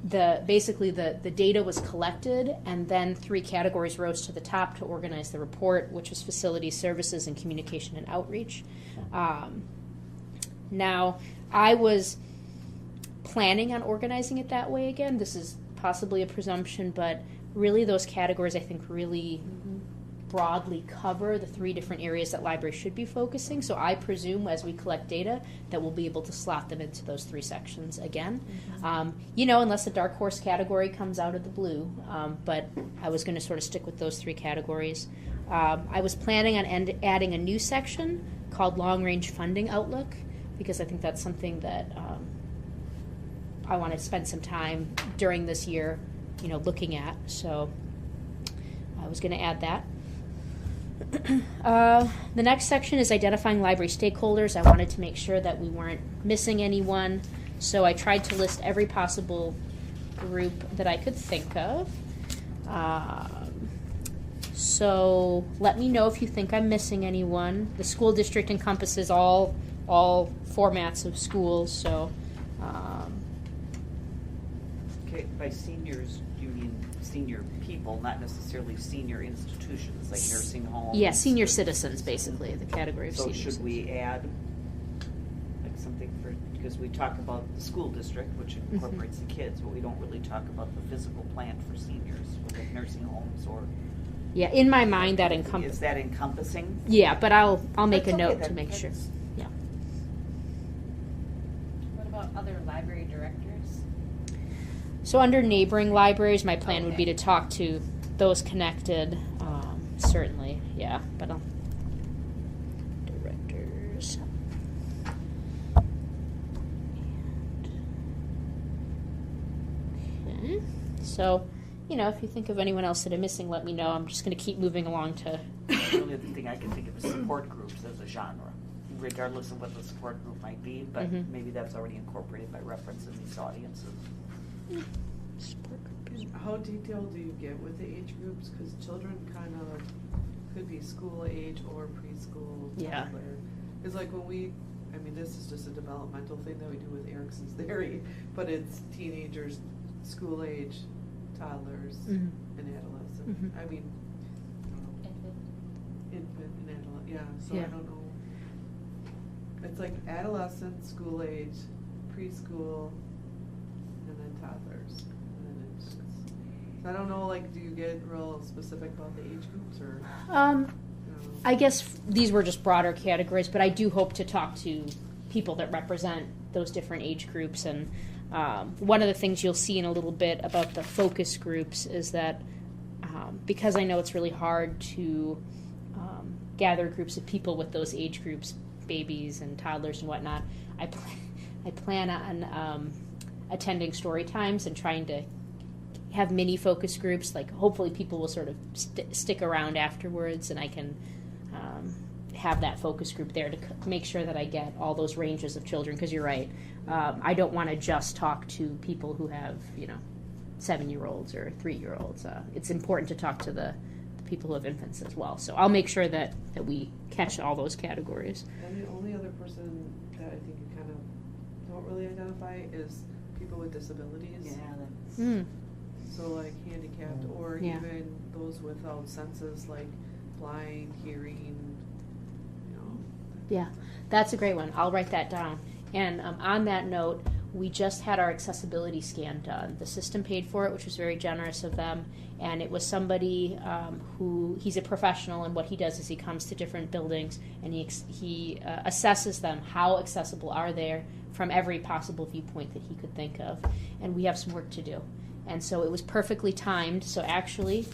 the data was collected, and then 3 categories rose to the top to organize the report, which was facilities, services, and communication and outreach. Now, I was planning on organizing it that way again. This is possibly a presumption, but really those categories I think really broadly cover the 3 different areas that libraries should be focusing. So I presume as we collect data that we'll be able to slot them into those 3 sections again. You know, unless a dark horse category comes out of the blue. But I was going to sort of stick with those 3 categories. I was planning on adding a new section called Long Range Funding Outlook, because I think that's something that I want to spend some time during this year, you know, looking at. So I was going to add that. The next section is identifying library stakeholders. I wanted to make sure that we weren't missing anyone, so I tried to list every possible group that I could think of. So let me know if you think I'm missing anyone. The school district encompasses all formats of schools, so Okay, by seniors, you mean senior people, not necessarily senior institutions, like nursing homes? yeah, senior citizens, basically, the category of So senior should citizens. we add, like something for, because we talk about the school district, which incorporates the kids, but we don't really talk about the physical plant for seniors, like nursing homes or. Yeah, in my mind that Is encompasses. that encompassing? Yeah, but I'll make That's a okay, note to then. make sure. That's- Yeah. What about other library directors? So under neighboring libraries, my plan would be Okay. to talk to those connected. Certainly, yeah, but directors. Okay. So, you know, if you think of anyone else that I'm missing, let me know. I'm just going to keep moving along to. The only other thing I can think of is support groups as a genre, regardless of what the support group might be, but Mhm. maybe that's already incorporated by reference in these audiences. How detailed do you get with the age groups? Because children kind of could be school age or preschool. Yeah. Toddler. It's like when this is just a developmental thing that we do with Erickson's theory, but it's teenagers, school age, toddlers, Mhm. and adolescent. Mhm. I mean, infant and adolescent, yeah, so Yeah. I don't know. It's like adolescent, school age, preschool, and then toddlers. And then it's just, so I don't know, like, do you get real specific about the age groups or? I guess these were just broader categories, but I do hope to talk to people that represent those different age groups. And one of the things you'll see in a little bit about the focus groups is that because I know it's really hard to gather groups of people with those age groups, babies and toddlers and whatnot, I plan on attending story times and trying to have mini focus groups. Like, hopefully people will sort of stick around afterwards, and I can have that focus group there to make sure that I get all those ranges of children, because you're right. I don't want to just talk to people who have, 7-year-olds or 3-year-olds. It's important to talk to the people who have infants as well. So I'll make sure that we catch all those categories. And the only other person that I think you kind of don't really identify is people with disabilities. Yeah, that's. So like handicapped, or even those without senses, like blind, hearing, Yeah, that's a great one. I'll write that down. And on that note, we just had our accessibility scan done. The system paid for it, which was very generous of them. And it was somebody he's a professional, and what he does is he comes to different buildings and he assesses them. How accessible are they from every possible viewpoint that he could think of? And we have some work to do. And so it was perfectly timed. So actually,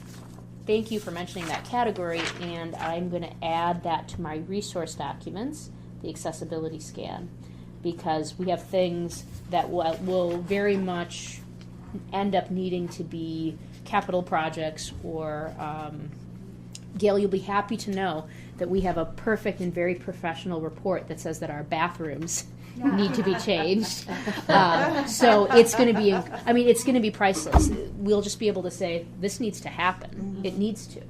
thank you for mentioning that category, and I'm going to add that to my resource documents, the accessibility scan, because we have things that will very much end up needing to be capital projects, or Gail, you'll be happy to know that we have a perfect and very professional report that says that our bathrooms need to be changed. So it's going to be, it's going to be priceless. We'll just be able to say, this needs to happen. Mm-hmm. It needs to.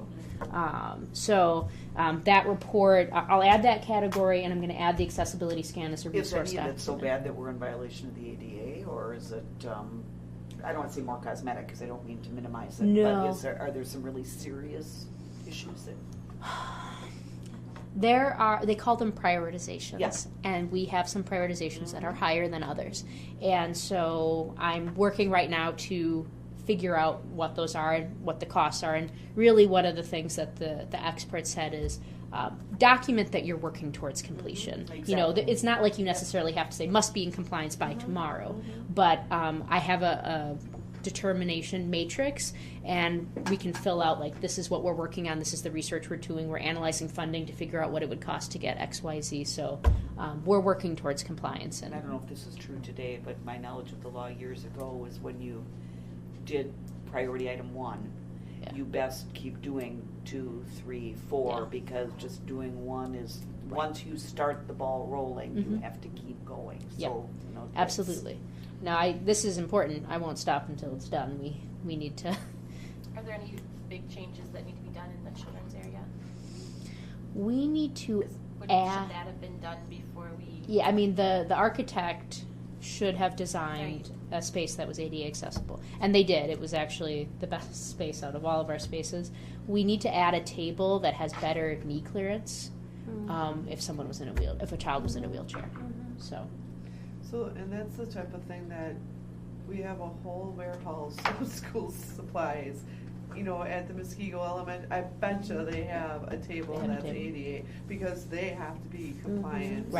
That report, I'll add that category, and I'm going to add the accessibility scan as a resource document. Is it so bad that we're in violation of the ADA, or is it, I don't want to say more cosmetic because I don't mean to minimize it, no. But are there some really serious issues that... They call them prioritizations, yes. And we have some prioritizations that are higher than others. And so I'm working right now to figure out what those are and what the costs are. And really one of the things that the expert said is document that you're working towards completion. Exactly. It's not like you necessarily have to say must be in compliance by tomorrow, but I have a determination matrix, and we can fill out like, this is what we're working on, this is the research we're doing, we're analyzing funding to figure out what it would cost to get XYZ. So we're working towards compliance. And I don't know if this is true today, but my knowledge of the law years ago was when you did priority item 1, you best keep doing 2, 3, 4, because just doing 1 is, once you start the ball rolling, you have to keep going. So, absolutely. Now, this is important. I won't stop until it's done. We need to. Are there any big changes that need to be done in the children's area? We need to should that have been done before we? Yeah, the architect should have designed a space that was ADA accessible, and they did. It was actually the best space out of all of our spaces. We need to add a table that has better knee clearance if a child was in a wheelchair. So, and that's the type of thing that we have a whole warehouse of school supplies. At the Muskego Element, I bet you they have a table that's ADA, because they have to be compliant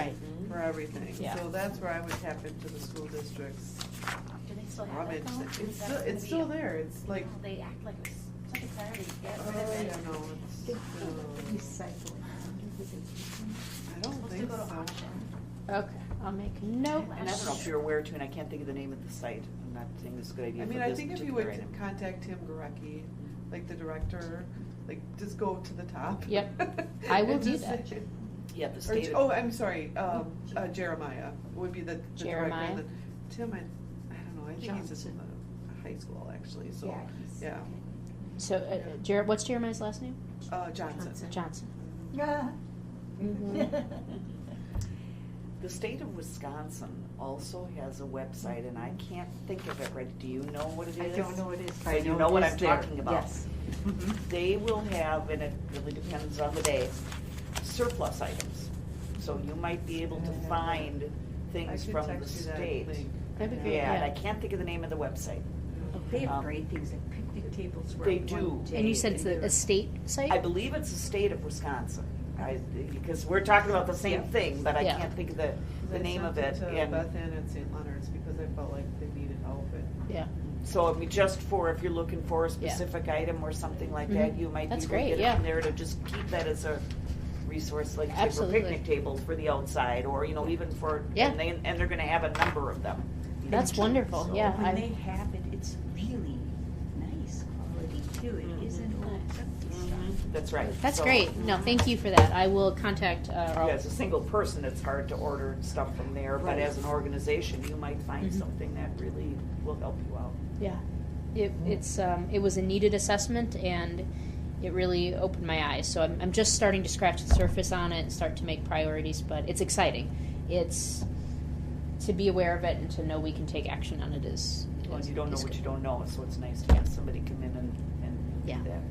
for everything. Yeah. So that's where I would tap into the school districts. Do they still have it though? It's still there. It's like they act like it's already recycling. I don't think so. Okay, I'll make a note. And I don't know if you're aware too, and I can't think of the name of the site. I'm not saying this is a good idea. I think if you would contact Tim Gorecki, like the director, like just go to the top. Yep, I will do that. Yeah, the state. I'm sorry. Jeremiah would be the Jeremiah. director. Tim, I don't know. I think he's just in the high school actually. So yeah. So what's Jeremiah's last name? Johnson. Yeah. The state of Wisconsin also has a website, and I can't think of it right. Do you know what it is? I don't know what it is. So you know what I'm talking about. Yes. They will have, and it really depends on the day, surplus items. So you might be able to find things could from the text you that state. link. That'd be great. Yeah, and Yeah. I can't think of the name of the website. They have great things like picnic tables. where They one do. day And you said can it's do- a state site? I believe it's the state of Wisconsin. Because we're talking about the same thing, but I Yeah. can't think of the I name of sent it. to And Beth Ann at St. Leonard's because I felt like they needed help. And Yeah. so I mean, just for if you're looking for a specific item or something like that, you might That's be able to great, get it yeah. in there to just keep that as a resource, like say for Absolutely. picnic tables for the outside, or even for Yeah. and they're going to have a number of them. That's wonderful. So- Yeah. When they have it, it's really nice quality too. It isn't all junky stuff. That's right. That's So, great. No, thank you for that. I will contact. As a single person, it's hard to order stuff from there, but Right. as an organization, you might find Mhm. something that really will help you out. Yeah, it was a needed assessment, and it really opened my eyes. So I'm just starting to scratch the surface on it and start to make priorities. But it's exciting. It's to be aware of it and to know we can take action on it is. Well, you don't know is what good. you don't know, so it's nice to have somebody come in and Yeah. do that.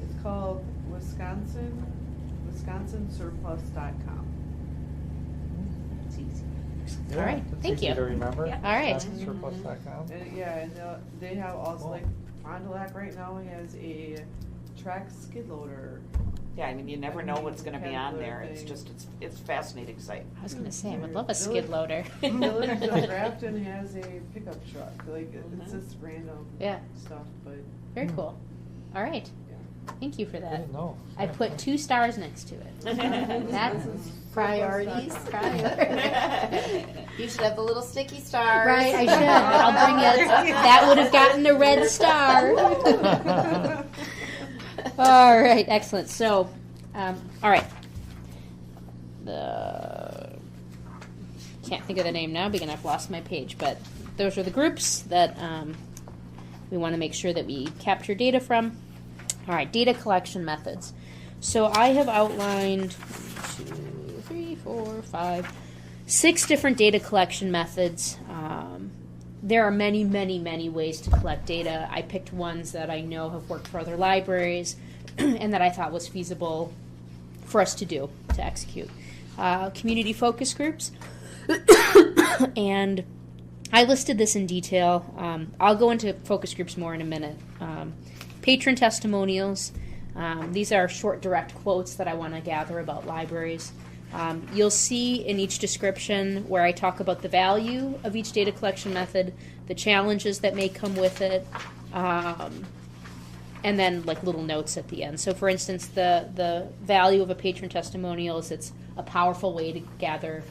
it's called wisconsinsurplus.com. It's easy. All right, It's thank easy you. to remember. Yeah. All right. Surplus.com. And they have also Cool. like Fond du Lac right now has a track skid loader. Yeah, I mean, you never I know mean, what's gonna be kind of on there. thing. It's just, it's a fascinating site. I was going to say I would love a skid loader. Village of Grafton has a pickup truck. Like it's just random Yeah, stuff, but very cool. All right, thank you for I that. didn't know. I put 2 stars next to it. That's Priorities. You should have the little sticky stars. right. I should. I'll bring it. That would have gotten a red star. All right, excellent. So, all right. Can't think of the name now because I've lost my page. But those are the groups that we want to make sure that we capture data from. All right, data collection methods. So I have outlined 1, 2, 3, 4, 5, 6 different data collection methods. There are many, many, many ways to collect data. I picked ones that I know have worked for other libraries and that I thought was feasible for us to do, to execute. Community focus groups. And I listed this in detail. I'll go into focus groups more in a minute. Patron testimonials. These are short, direct quotes that I want to gather about libraries. You'll see in each description where I talk about the value of each data collection method, the challenges that may come with it, and then like little notes at the end. So for instance, the value of a patron testimonial is it's a powerful way to gather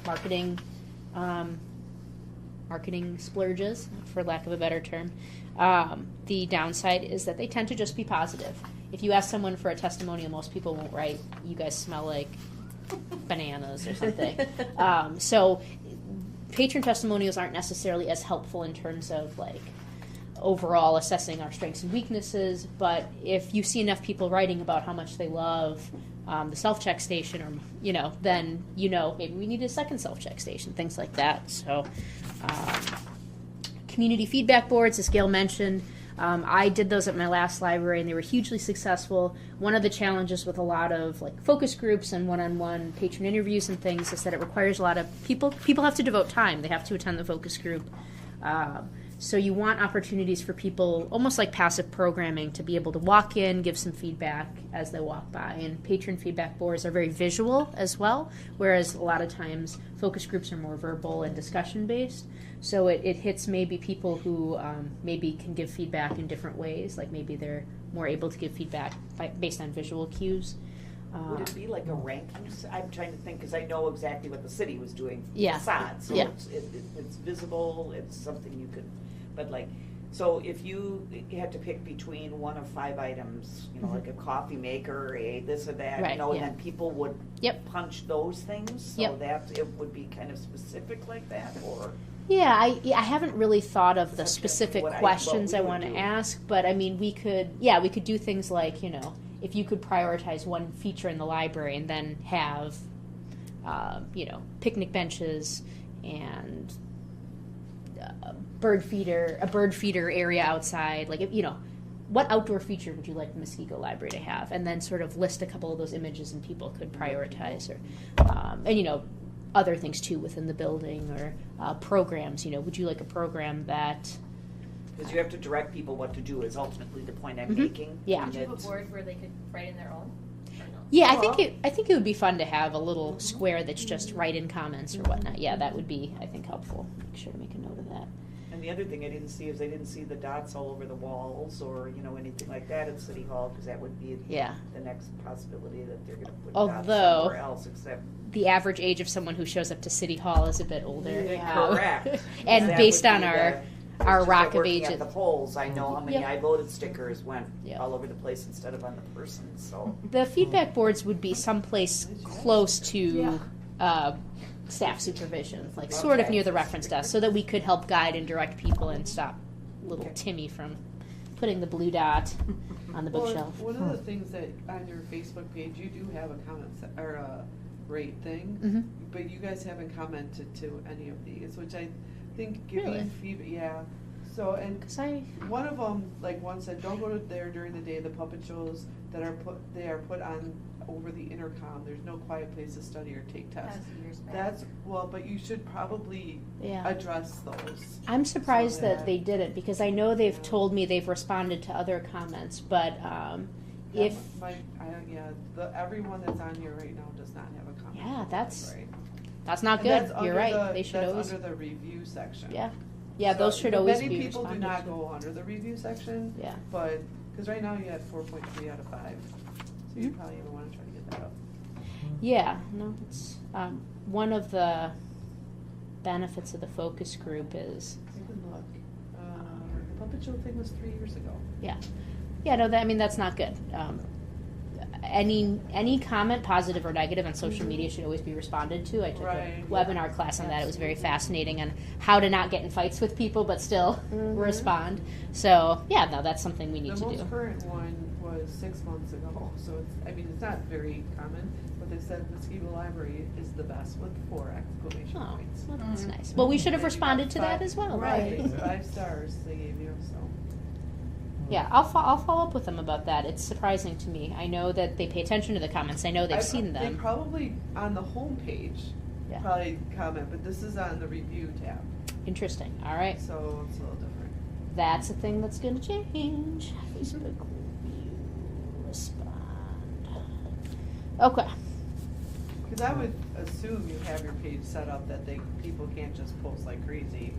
marketing splurges, for lack of a better term. The downside is that they tend to just be positive. If you ask someone for a testimonial, most people won't write, "You guys smell like bananas" or something. So patron testimonials aren't necessarily as helpful in terms of like overall assessing our strengths and weaknesses, but if you see enough people writing about how much they love the self-check station, or then maybe we need a second self-check station, things like that. So community feedback boards, as Gail mentioned, I did those at my last library, and they were hugely successful. One of the challenges with a lot of like focus groups and one-on-one patron interviews and things is that it requires a lot of people have to devote time. They have to attend the focus group. So you want opportunities for people, almost like passive programming, to be able to walk in, give some feedback as they walk by. And patron feedback boards are very visual as well, whereas a lot of times focus groups are more verbal and discussion-based. So it hits maybe people who maybe can give feedback in different ways, like maybe they're more able to give feedback based on visual cues. Would it be like a ranking? I'm trying to think, because I know exactly what the city was doing. Yeah. Facades. So Yeah. it's visible, it's something you could, but like, so if you had to pick between one of 5 items, like a coffee maker, a this or that, Right, and yeah. then people would Yep. punch those things, so Yep. that it would be kind of specific like that, or? Yeah, I haven't really thought of the That's specific what questions we I would want to do. ask, but I mean, we could do things like, if you could prioritize one feature in the library and then have, picnic benches and a bird feeder area outside, like, what outdoor feature would you like the Muskego Library to have? And then sort of list a couple of those images and people could prioritize, or, other things too within the building or programs. Would you like a program that? Because you have to direct people what to do is ultimately the point I'm Mhm. making. Yeah. Did you have a board where they could write in their own? Or no? Yeah, I think it would be fun to have a little square that's just write in comments or whatnot. Yeah, that would be, I think, helpful. Make sure to make a note of that. And the other thing I didn't see is I didn't see the dots all over the walls or, anything like that at City Hall, because that would be Yeah. the next possibility that they're gonna put dots Although- somewhere else except. The average age of someone who shows up to City Hall is a bit older. Yeah. Correct. And That based would on be our just Rock like of working Ages. at the polls, I know how many Yep. I voted stickers went Yep. all over the place instead of on the person, so. The feedback boards would be someplace close to staff supervision, like sort of Okay. near the reference desk, so that we could help guide and direct people and stop little Timmy from putting the blue dot on the bookshelf. One of the things that on your Facebook page, you do have a comment or a rate thing, Mhm. but you guys haven't commented to any of these, which I think giving Really? feedback, yeah. So, and 'Cause I one of them, like one said, don't go to there during the day. The puppet shows that are put on over the intercom. There's no quiet place to study or take tests. years back. That's well, but you should probably Yeah. address those. I'm surprised So that they didn't, because I know they've told me they've responded to other comments, but if Everyone that's on here right now does not have a comment. Yeah, that's- Right. that's not And good. that's You're under right. the- They should that's always. under the review section. Yeah, those So, should always many be people do responded not to. go under the review section. Yeah. But because right now you had 4.3 out of 5, so you Mhm. probably even want to try to get that up. Yeah, no, it's one of the benefits of the focus group is You can look. The puppet show thing was 3 years ago. yeah, no, that's not good. Any comment, positive or negative, on social media should always be responded to. I took Right. a webinar class on that. It was very fascinating on how to not get in fights with people but still respond. So yeah, no, that's something we need The to most do. current one was 6 months ago, so it's not very common, but they said Muskego Library is the best with 4 exclamation Oh, points. well, that's nice. Well, we should have And you got responded to that 5 as well. Right, 5 stars they gave you, so. Yeah, I'll follow up with them about that. It's surprising to me. I know that they pay attention to the comments. I know they've seen They them. probably, on the homepage, Yeah. probably comment, but this is on the review tab, Interesting. All right. so it's a little different. That's a thing that's going to change. Facebook review, respond. Okay. Because I would assume you have your page set up that people can't just post like crazy,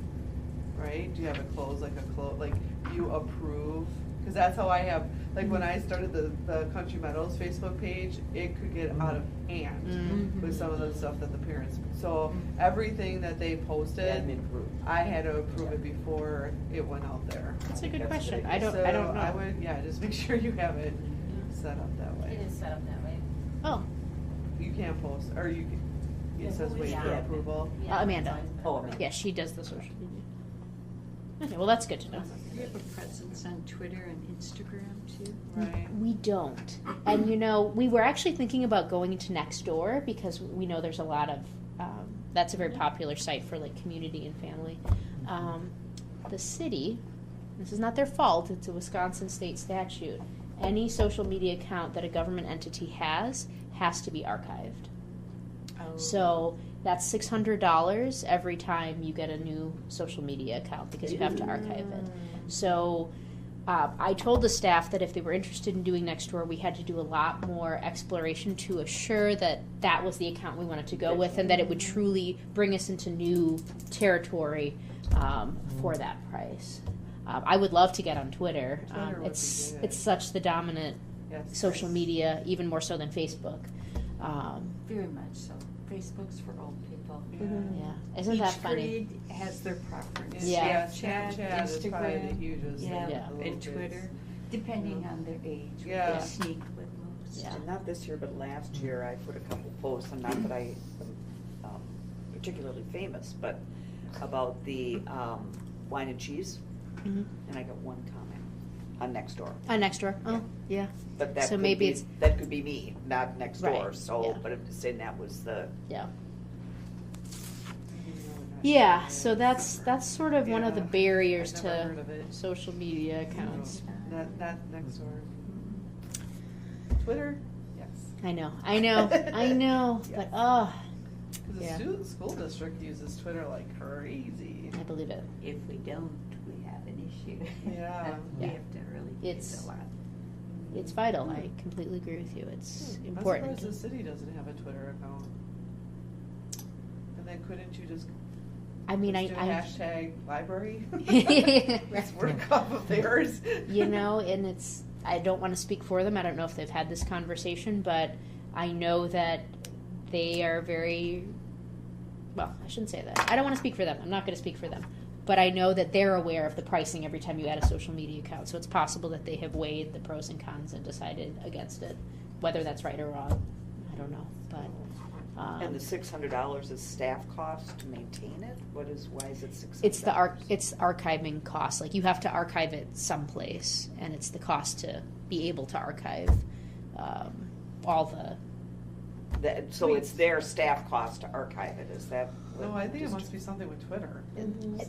right? Do you have it closed, like you approve? Because that's how I have, like when I started the Country Meadows Facebook page, it could get out of hand Mm. with some of the stuff that the parents, so everything that they posted, Admin group. I had to approve it before it went out there. That's a good That's question. good. I don't So know. I would, just make sure you have it set up that way. It is set up that way. Oh, You can't post, or you can, it says wait for Yeah. approval. Amanda. Oh, Amanda. yeah, she does the social media. Okay, well, that's good to know. You have a presence on Twitter and Instagram too? Right. We don't. And we were actually thinking about going into Nextdoor because we know there's a lot of, that's a very popular site for like community and family. The city, this is not their fault, it's a Wisconsin state statute. Any social media account that a government entity has to be archived. So that's $600 every time you get a new social media account because you have to archive it. So I told the staff that if they were interested in doing Nextdoor, we had to do a lot more exploration to assure that that was the account we wanted to go with and that it would truly bring us into new territory for that price. I would love to get on Twitter. Twitter would be It's good. it's such the dominant Yes. social media, even more so than Facebook. Very much so. Facebook's for old people. Yeah, isn't that Each funny? grade has their preference. Yeah. Snapchat is probably the Instagram, hugest. yeah, Yeah. and Twitter, depending on their age. what Yeah. they sneak with most. Yeah. And not this year, but last year, I put a couple posts, and not that I am particularly famous, but about the wine and cheese, Mhm. and I got one comment on Nextdoor. On Nextdoor. Oh, yeah. But that So could maybe be, it's- that could be me, not Nextdoor. Right, So, yeah. but I'm just saying that was the. Yeah. Yeah, so that's sort of one of the Yeah. barriers I've never to heard of it. social media accounts. Not next door. Twitter, yes. I know, but Because the school district uses Twitter like crazy. I believe it. If we don't, we have an issue. Yeah. We Yeah. have to really use It's- a lot. It's vital. I completely agree with you. It's important. I'm surprised the city doesn't have a Twitter account. And then couldn't you just I mean, do I hashtag library? Right. Let's work off of theirs. You know, and I don't want to speak for them. I don't know if they've had this conversation, but I know that they are very, well, I shouldn't say that. I don't want to speak for them. I'm not going to speak for them. But I know that they're aware of the pricing every time you add a social media account. So it's possible that they have weighed the pros and cons and decided against it. Whether that's right or wrong, I don't know. But And the $600 is staff cost to maintain it? Why is it $600? it's archiving costs. Like you have to archive it someplace, and it's the cost to be able to archive all the. So it's their staff cost to archive it, is that? No, I think it must be something with Twitter.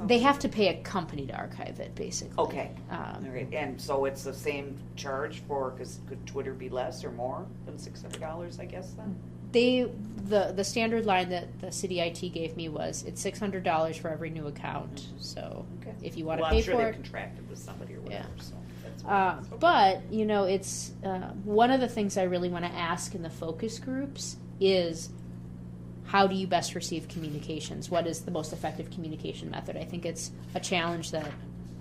They have to pay a company to archive it, basically. Okay, all right, and so it's the same charge for, because could Twitter be less or more than $600, I guess, then? The standard line that the city IT gave me was it's $600 for every new account. So Okay. if you want to Well, pay I'm sure for they it, contracted with somebody or whatever, Yeah. so that's what it is. Okay. But you know, it's one of the things I really want to ask in the focus groups is how do you best receive communications? What is the most effective communication method? I think it's a challenge that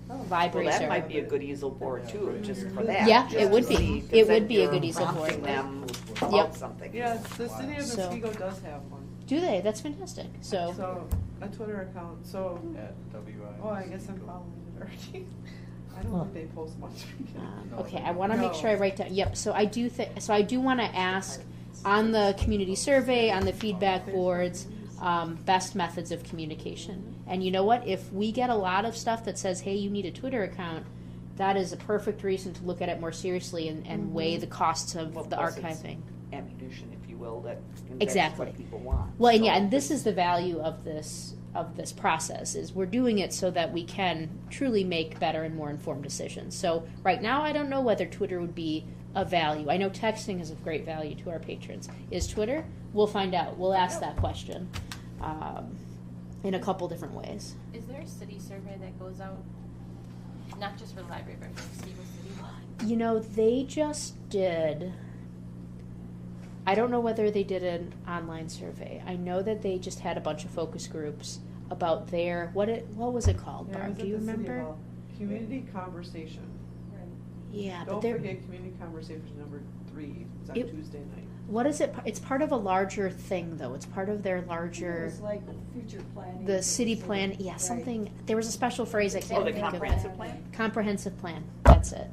Well, libraries that are. might be a good easel board too, just for that. Yeah, just it would to be. see, 'cause It then would be a you're good easel prompting board. them about Yep. something. Yeah, the city of So- Muskego does have one. Do they? That's fantastic. So, a Twitter account, so, At WI. oh, I guess I'm following it already. I don't think they post much. Okay, I want to make sure I write down. Yep. So I do so I do want to ask on the community survey, on the feedback boards, best methods of communication. And you know what? If we get a lot of stuff that says, "Hey, you need a Twitter account," that is a perfect reason to look at it more seriously and weigh the costs of Well, the plus it's archiving. ammunition, if you will, that Exactly. that's what people want. Well, and So- yeah, and this is the value of this process is we're doing it so that we can truly make better and more informed decisions. So right now, I don't know whether Twitter would be of value. I know texting is of great value to our patrons. Is Twitter? We'll find out. We'll ask that question in a couple different ways. Is there a city survey that goes out, not just for the library, but for Muskego City? You know, they just did. I don't know whether they did an online survey. I know that they just had a bunch of focus groups about their what was it called? Yeah, it Barb, was do at you the City remember? Hall. Community conversation. Yeah, but Don't they're forget community conversation number 3. It's on It- Tuesday night. what is it? It's part of a larger thing, though. It's part of their larger It's like future planning. the city plan. Yeah, Right. something. There was a special phrase I can't Oh, the think of it. comprehensive plan? Comprehensive plan. That's it.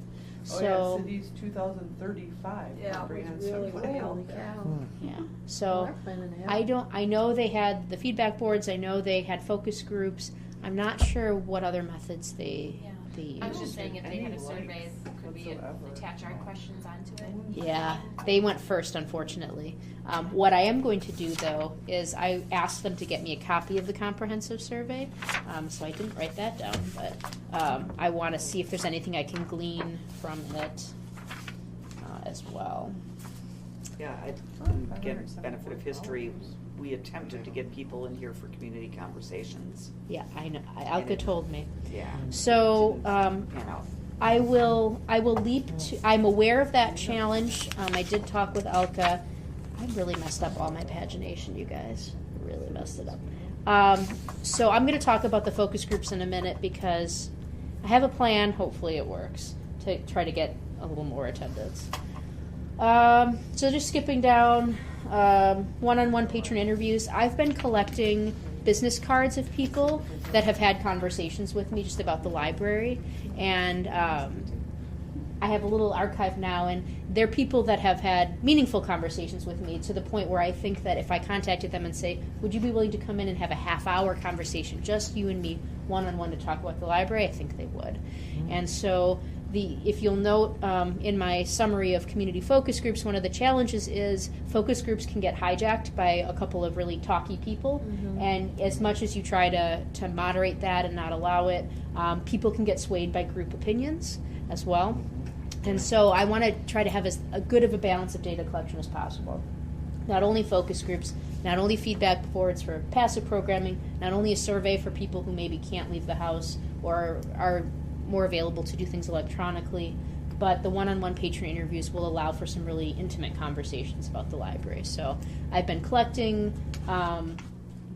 Oh So yeah, city's 2035 Yeah, it was comprehensive really plan. holy cow. yeah. So They're planning ahead. I know they had the feedback boards. I know they had focus groups. I'm not sure what other methods they Yeah. they I was used. just saying if they had a Any survey, likes could we whatsoever. attach our questions onto it? Yeah, they went first, unfortunately. What I am going to do, though, is I asked them to get me a copy of the comprehensive survey, so I didn't write that down, but I want to see if there's anything I can glean from it as well. Yeah, again, benefit of history, we attempted to get people in here for community conversations. Yeah, I know. Alka told me. Yeah. So You know, I will leap to. I'm aware of that challenge. I did talk with Alka. I really messed up all my pagination, you guys. Really messed it up. So I'm going to talk about the focus groups in a minute because I have a plan. Hopefully it works to try to get a little more attendance. So just skipping down, one-on-one patron interviews. I've been collecting business cards of people that have had conversations with me just about the library, and I have a little archive now, and they're people that have had meaningful conversations with me to the point where I think that if I contacted them and say, would you be willing to come in and have a half-hour conversation, just you and me, one-on-one to talk about the library, I think they would. And so if you'll note in my summary of community focus groups, one of the challenges is focus groups can get hijacked by a couple of really talky people, and as much as you try to moderate that and not allow it, people can get swayed by group opinions as well. And so I want to try to have as good of a balance of data collection as possible. not only focus groups, not only feedback boards for passive programming, not only a survey for people who maybe can't leave the house or are more available to do things electronically, but the one-on-one patron interviews will allow for some really intimate conversations about the library. So I've been collecting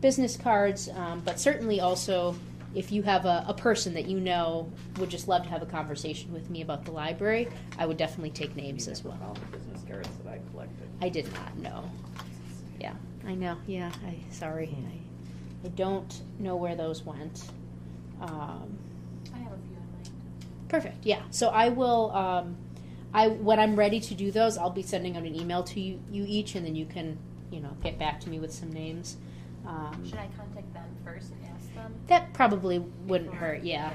business cards, but certainly also if you have a person that you know would just love to have a conversation with me about the library, I would definitely take names as well. All the business cards that I collected. I did not know. Yeah, I know. Yeah, sorry. I don't know where those went. I have a few in mind. Perfect. Yeah. So I will. When I'm ready to do those, I'll be sending out an email to you each, and then you can, get back to me with some names. Should I contact them first and ask them? That probably wouldn't hurt. Yeah.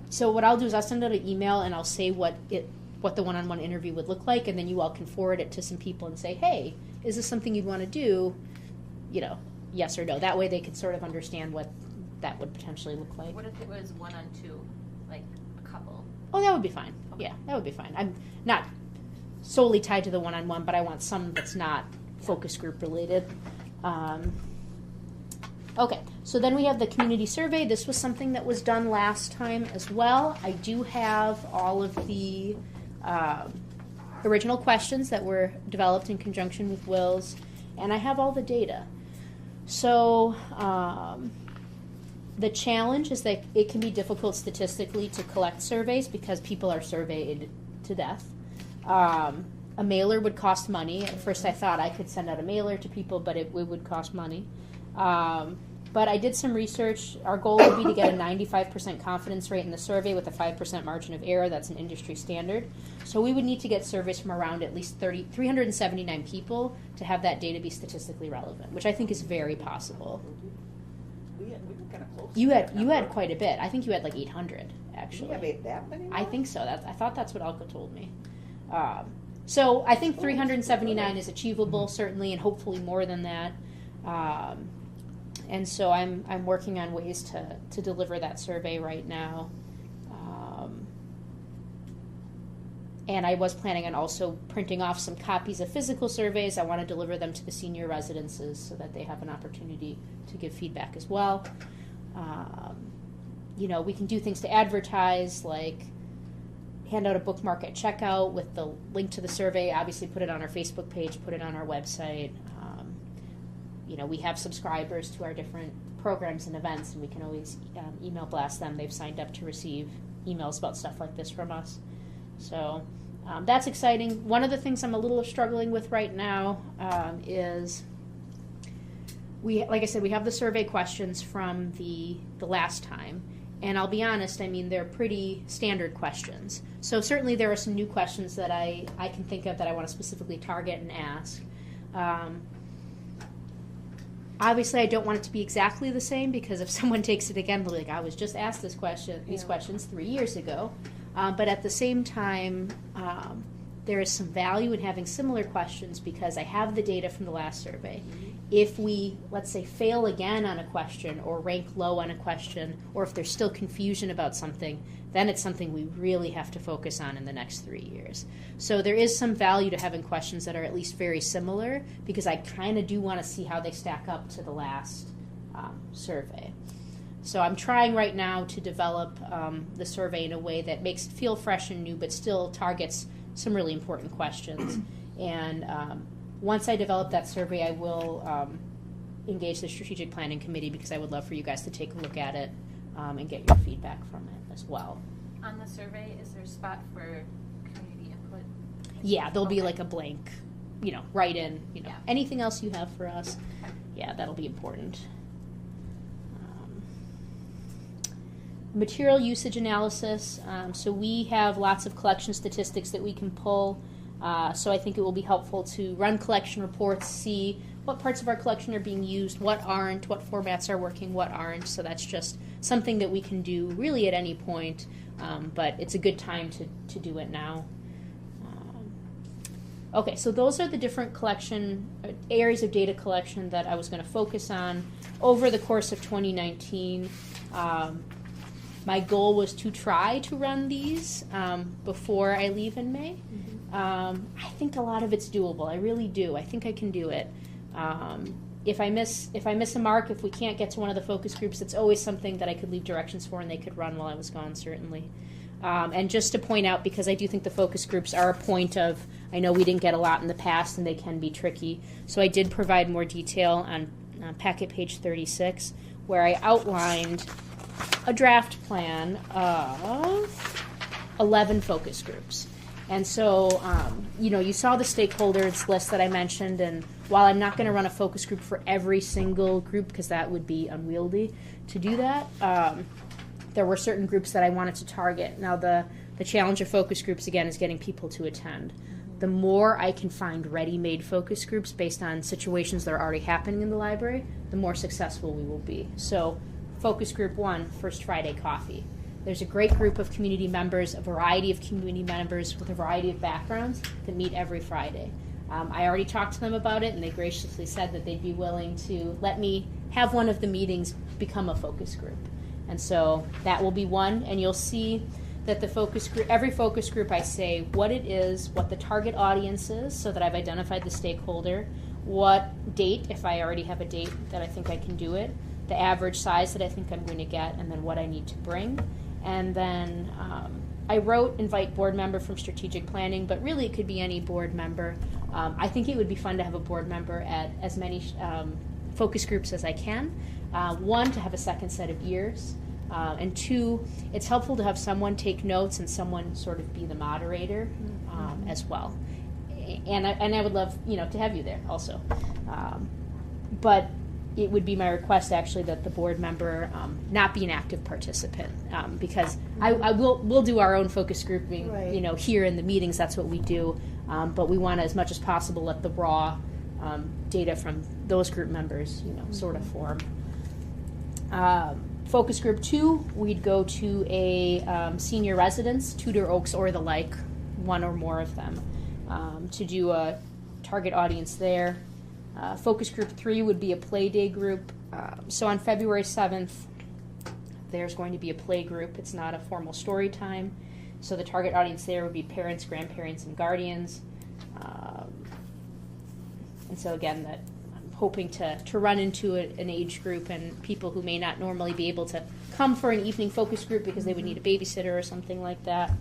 So what I'll do is I'll send out an email and I'll say what the one-on-one interview would look like, and then you all can forward it to some people and say, hey, is this something you'd want to do? Yes or no. That way they can sort of understand what that would potentially look like. What if it was 1-on-2, like a couple? Oh, that would be fine. Okay. Yeah, that would be fine. I'm not solely tied to the one-on-one, but I want some that's not focus group related. Okay, so then we have the community survey. This was something that was done last time as well. I do have all of the original questions that were developed in conjunction with Will's, and I have all the data. So the challenge is that it can be difficult statistically to collect surveys because people are surveyed to death. A mailer would cost money. At first I thought I could send out a mailer to people, but it would cost money. But I did some research. Our goal would be to get a 95% confidence rate in the survey with a 5% margin of error. That's an industry standard. So we would need to get surveys from around at least 379 people to have that data be statistically relevant, which I think is very possible. We were kind of close. You had quite a bit. I think you had like 800 actually. We have that many more? I think so. I thought that's what Alka told me. So I think 379 is achievable, certainly, and hopefully more than that. And so I'm working on ways to deliver that survey right now. And I was planning on also printing off some copies of physical surveys. I want to deliver them to the senior residences so that they have an opportunity to give feedback as well. We can do things to advertise, like hand out a bookmark at checkout with the link to the survey, obviously put it on our Facebook page, put it on our website. We have subscribers to our different programs and events, and we can always email blast them. They've signed up to receive emails about stuff like this from us. So that's exciting. One of the things I'm a little struggling with right now is like I said, we have the survey questions from the last time. And I'll be honest, they're pretty standard questions. So certainly there are some new questions that I can think of that I want to specifically target and ask. Obviously, I don't want it to be exactly the same, because if someone takes it again, they'll be like, I was just asked these questions 3 years ago. But at the same time, there is some value in having similar questions because I have the data from the last survey. If we, let's say, fail again on a question or rank low on a question, or if there's still confusion about something, then it's something we really have to focus on in the next 3 years. So there is some value to having questions that are at least very similar, because I kind of do want to see how they stack up to the last survey. So I'm trying right now to develop the survey in a way that makes it feel fresh and new, but still targets some really important questions. And once I develop that survey, I will engage the strategic planning committee, because I would love for you guys to take a look at it and get your feedback from it as well. On the survey, is there a spot for community input? Yeah, there'll be like a blank, write in, Yeah. anything else you have for us. Yeah, that'll be important. Material usage analysis. So we have lots of collection statistics that we can pull. So I think it will be helpful to run collection reports, see what parts of our collection are being used, what aren't, what formats are working, what aren't. So that's just something that we can do really at any point, but it's a good time to do it now. Okay, so those are the different collection areas of data collection that I was going to focus on over the course of 2019. My goal was to try to run these before I leave in May. I think a lot of it's doable. I really do. I think I can do it. If I miss a mark, if we can't get to one of the focus groups, it's always something that I could leave directions for and they could run while I was gone, certainly. And just to point out, because I do think the focus groups are a point of, I know we didn't get a lot in the past and they can be tricky. So I did provide more detail on packet page 36, where I outlined a draft plan of 11 focus groups. And so, you saw the stakeholders list that I mentioned, and while I'm not going to run a focus group for every single group, because that would be unwieldy to do that, there were certain groups that I wanted to target. Now, the challenge of focus groups, again, is getting people to attend. The more I can find ready-made focus groups based on situations that are already happening in the library, the more successful we will be. So, focus group 1, First Friday Coffee. There's a great group of community members, a variety of community members with a variety of backgrounds that meet every Friday. I already talked to them about it, and they graciously said that they'd be willing to let me have one of the meetings become a focus group. And so that will be one, and you'll see that the focus group, every focus group, I say what it is, what the target audience is, so that I've identified the stakeholder, what date, if I already have a date that I think I can do it, the average size that I think I'm going to get, and then what I need to bring. And then I wrote invite board member from strategic planning, but really it could be any board member. I think it would be fun to have a board member at as many focus groups as I can. 1, to have a second set of ears. And 2, it's helpful to have someone take notes and someone sort of be the moderator as well. And I would love, to have you there also. But it would be my request actually that the board member not be an active participant because we'll do our own focus grouping, right. Here in the meetings. That's what we do, but we want to, as much as possible, let the raw data from those group members, sort of form. Focus group 2, we'd go to a senior residence, Tudor Oaks or the like, one or more of them, to do a target audience there. Focus group 3 would be a play day group. So on February 7th, there's going to be a play group. It's not a formal story time. So the target audience there would be parents, grandparents, and guardians. And so again, that I'm hoping to run into an age group and people who may not normally be able to come for an evening focus group because they would need a babysitter or something like that.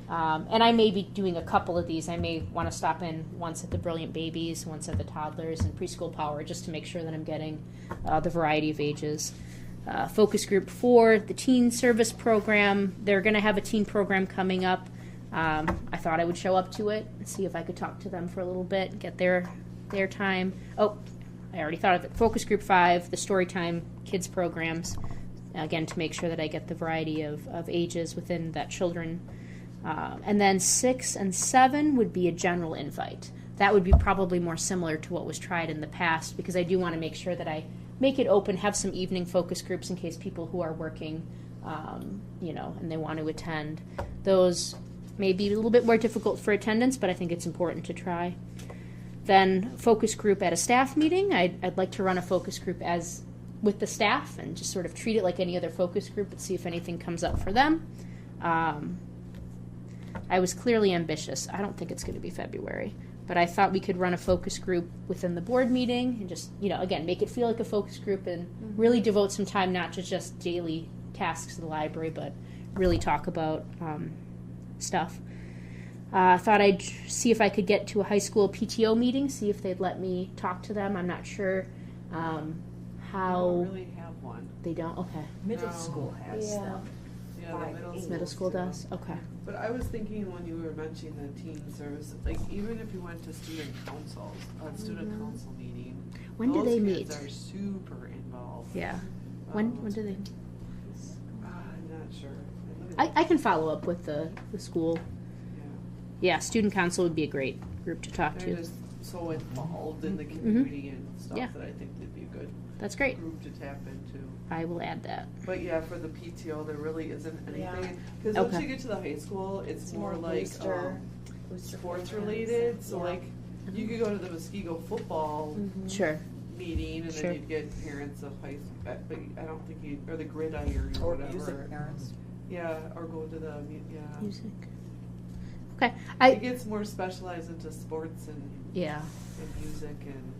And I may be doing a couple of these. I may want to stop in once at the Brilliant Babies, once at the Toddlers, and Preschool Power, just to make sure that I'm getting the variety of ages. Focus Group 4, the Teen Service Program. They're going to have a teen program coming up. I thought I would show up to it and see if I could talk to them for a little bit, get their time. Oh, I already thought of it. Focus Group 5, the Storytime Kids programs. Again, to make sure that I get the variety of ages within that children. And then 6 and 7 would be a general invite. That would be probably more similar to what was tried in the past, because I do want to make sure that I make it open, have some evening focus groups in case people who are working, and they want to attend. Those may be a little bit more difficult for attendance, but I think it's important to try. Then focus group at a staff meeting. I'd like to run a focus group with the staff and just sort of treat it like any other focus group and see if anything comes up for them. I was clearly ambitious. I don't think it's going to be February, but I thought we could run a focus group within the board meeting and just, again, make it feel like a focus group and really devote some time not to just daily tasks of the library, but really talk about stuff. I thought I'd see if I could get to a high school PTO meeting, see if they'd let me talk to them. I'm not sure how. They don't really have one. They don't? Okay. Middle school has them. Yeah, the Middle school does? Okay. But I was thinking when you were mentioning the teen service, like even if you went to student councils, a student council meeting, When do they meet? Those kids are super involved. Yeah. When do they meet? I'm not sure. I can follow up with the school. Yeah. Yeah, student council would be a great group to talk They're to. just so involved in the community and stuff that I think they'd be a good That's great. group to tap into. I will add that. But yeah, for the PTO, there really isn't Yeah. anything. Because once you get to the high school, it's more like booster sports programs. related. So Yeah. like you could go to the Muskego football Sure. meeting and Sure. then you'd get parents of high school, but I don't think you, or the gridiron or Or whatever. music parents. Yeah, or go to the, Music. Okay. It gets more specialized into sports and Yeah. and music, and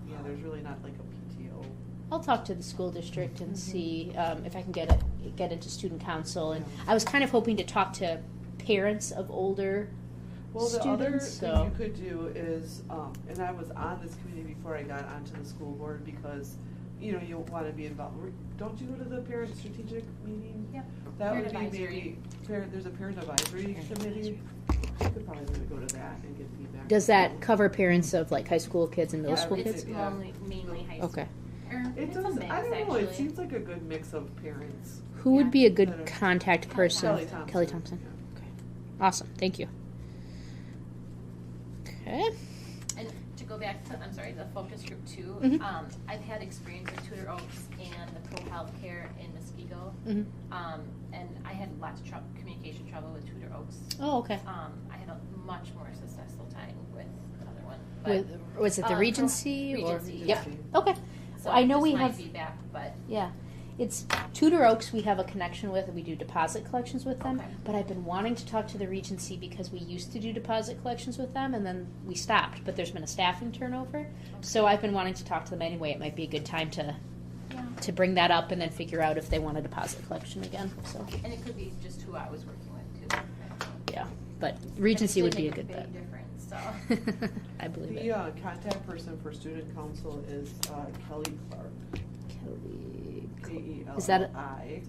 yeah, there's really not like a PTO. I'll talk to the school district and see if I can get into student council. And Yeah. I was kind of hoping to talk to parents of older Well, the other students. thing So you could do is, and I was on this committee before I got onto the school board because, you know, you want to be involved. Don't you go to the parent strategic meeting? Yep. That Parent would be advisory. maybe, there's a parent advisory committee. You could probably go to that and get feedback. does that cover parents of like high school kids and middle Yep, school it's kids? Yeah. mainly high school. Okay. It It's a does, mix, I don't know, it actually. seems like a good mix of parents. Who would be a good That are- contact person? Kelly Thompson. Kelly Thompson. Yeah. Okay. Awesome. Thank you. Okay. And to go back to, I'm sorry, the focus group too, Mhm. I've had experience with Tudor Oaks and the pro healthcare in Muskego. Mhm. And I had lots of communication trouble with Tudor Oaks. Oh, okay. I had a much more successful time with the other one. But, Was it the pro- Regency? Regency, Or? yeah. Okay. So I know just we my have. feedback, but Yeah. It's Tudor Oaks we have a connection with, and we do deposit collections with them. Okay. But I've been wanting to talk to the Regency because we used to do deposit collections with them, and then we stopped. But there's been a staffing turnover. So I've been wanting to talk to them anyway. It might be a good time to bring that up and then figure out if they want a deposit collection again. So and it could be just who I was working with too. yeah. But Regency would But be it a did good make bet. big difference, so. I believe The it. contact person for student council is Kelly Clark. Kelly. K-E-L-L-I. Is that a-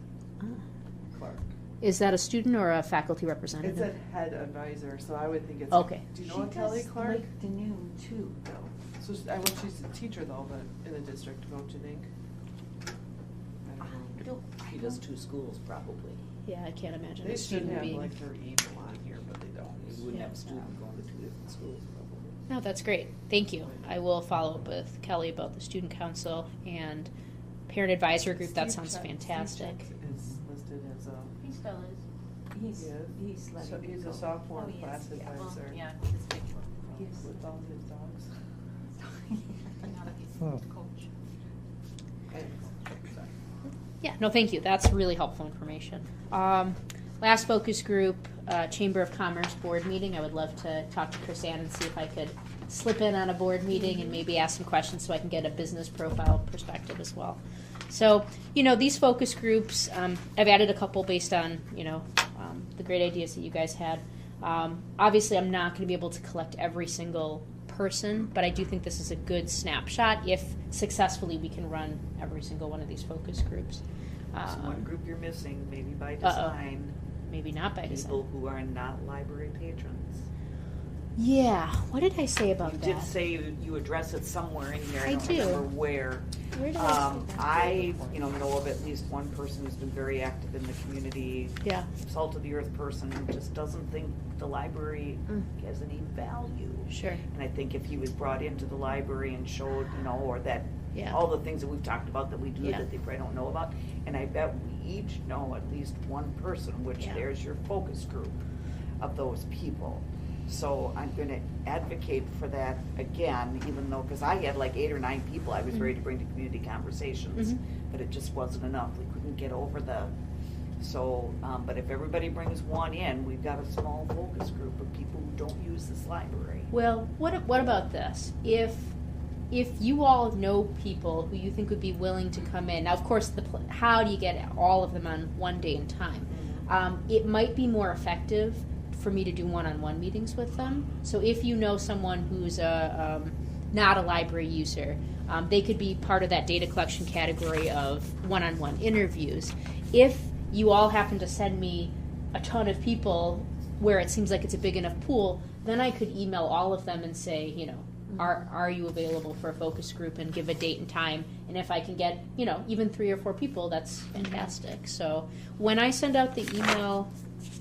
Clark. Is that a student or a faculty It's representative? a head advisor, so I would think it's. Okay. Do you know a Kelly Clark? Like the noon too, though. So she's a teacher though, but in the district, don't you think? I don't know. She does 2 schools probably. Yeah, I can't imagine They a should student have being. like her email on here, but they don't. You wouldn't Yeah. have a student going to 2 different schools probably. No, that's great. Thank you. I will follow up with Kelly about the student council and parent advisory group. That Steve sounds Chet- fantastic. Steve Chet is listed as a, He still is. He's letting so it he's go. a sophomore Oh, he is. class Yeah. Well, advisor yeah, he's a big one. Yes. with all his dogs. But now that he's Hmm. a coach. Yeah, no, thank you. That's really helpful information. Last focus group, Chamber of Commerce board meeting. I would love to talk to Chris Ann and see if I could slip in on a board meeting and maybe ask some questions so I can get a business profile perspective as well. So, these focus groups, I've added a couple based on, the great ideas that you guys had. Obviously, I'm not going to be able to collect every single person, but I do think this is a good snapshot if successfully we can run every single one of these focus groups. So one group you're missing, maybe by Uh-oh. design, Maybe not by design. people who are not library patrons. Yeah, what did I say about You that? did say you address it somewhere in here, I I don't do. remember where. Where did I say that? I know of at least one person who's been very active in the community, Yeah. salt of the earth person, who just doesn't think the library has any value. Sure. And I think if he was brought into the library and showed, or that, Yeah. all the things that we've talked about that we do Yeah. that they probably don't know about, and I bet we each know at least one person, which Yeah. there's your focus group of those people. So I'm gonna advocate for that again, even though, because I had like 8 or 9 people I was ready to bring to community conversations, Mhm. but it just wasn't enough. We couldn't get over but if everybody brings one in, we've got a small focus group of people who don't use this library. Well, what about this? If you all know people who you think would be willing to come in, now of course, how do you get all of them on one day and time? It might be more effective for me to do one-on-one meetings with them. So if you know someone who's not a library user, they could be part of that data collection category of one-on-one interviews. If you all happen to send me a ton of people where it seems like it's a big enough pool, then I could email all of them and say, are you available for a focus group, and give a date and time. And if I can get, even 3 or 4 people, that's fantastic. So when I send out the email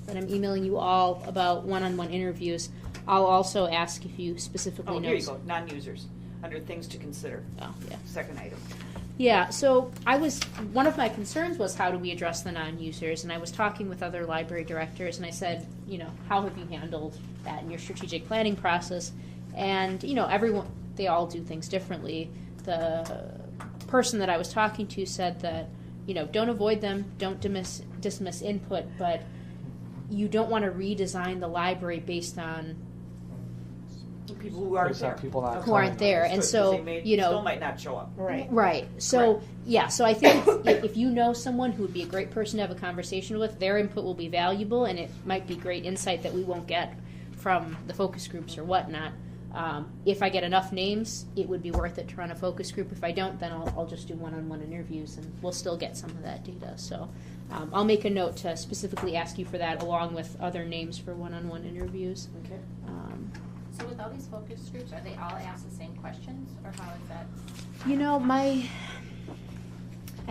that I'm emailing you all about one-on-one interviews, I'll also ask if you specifically know. Here you go, non-users, under things to consider. Oh, yeah. Second item. Yeah, so one of my concerns was how do we address the non-users, and I was talking with other library directors, and I said, how have you handled that in your strategic planning process? And, they all do things differently. The person that I was talking to said that, don't avoid them, don't dismiss input, but you don't want to redesign the library based on People who aren't Based on there. people not who aren't there, and Understood, 'cause so they may- you know, still might not show up. Right. right. So yeah, so I think if you know someone who would be a great person to have a conversation with, their input will be valuable, and it might be great insight that we won't get from the focus groups or whatnot. If I get enough names, it would be worth it to run a focus group. If I don't, then I'll just do one-on-one interviews, and we'll still get some of that data. So I'll make a note to specifically ask you for that, along with other names for one-on-one interviews. Okay. So with all these focus groups, are they all asked the same questions, or how is that? You know, I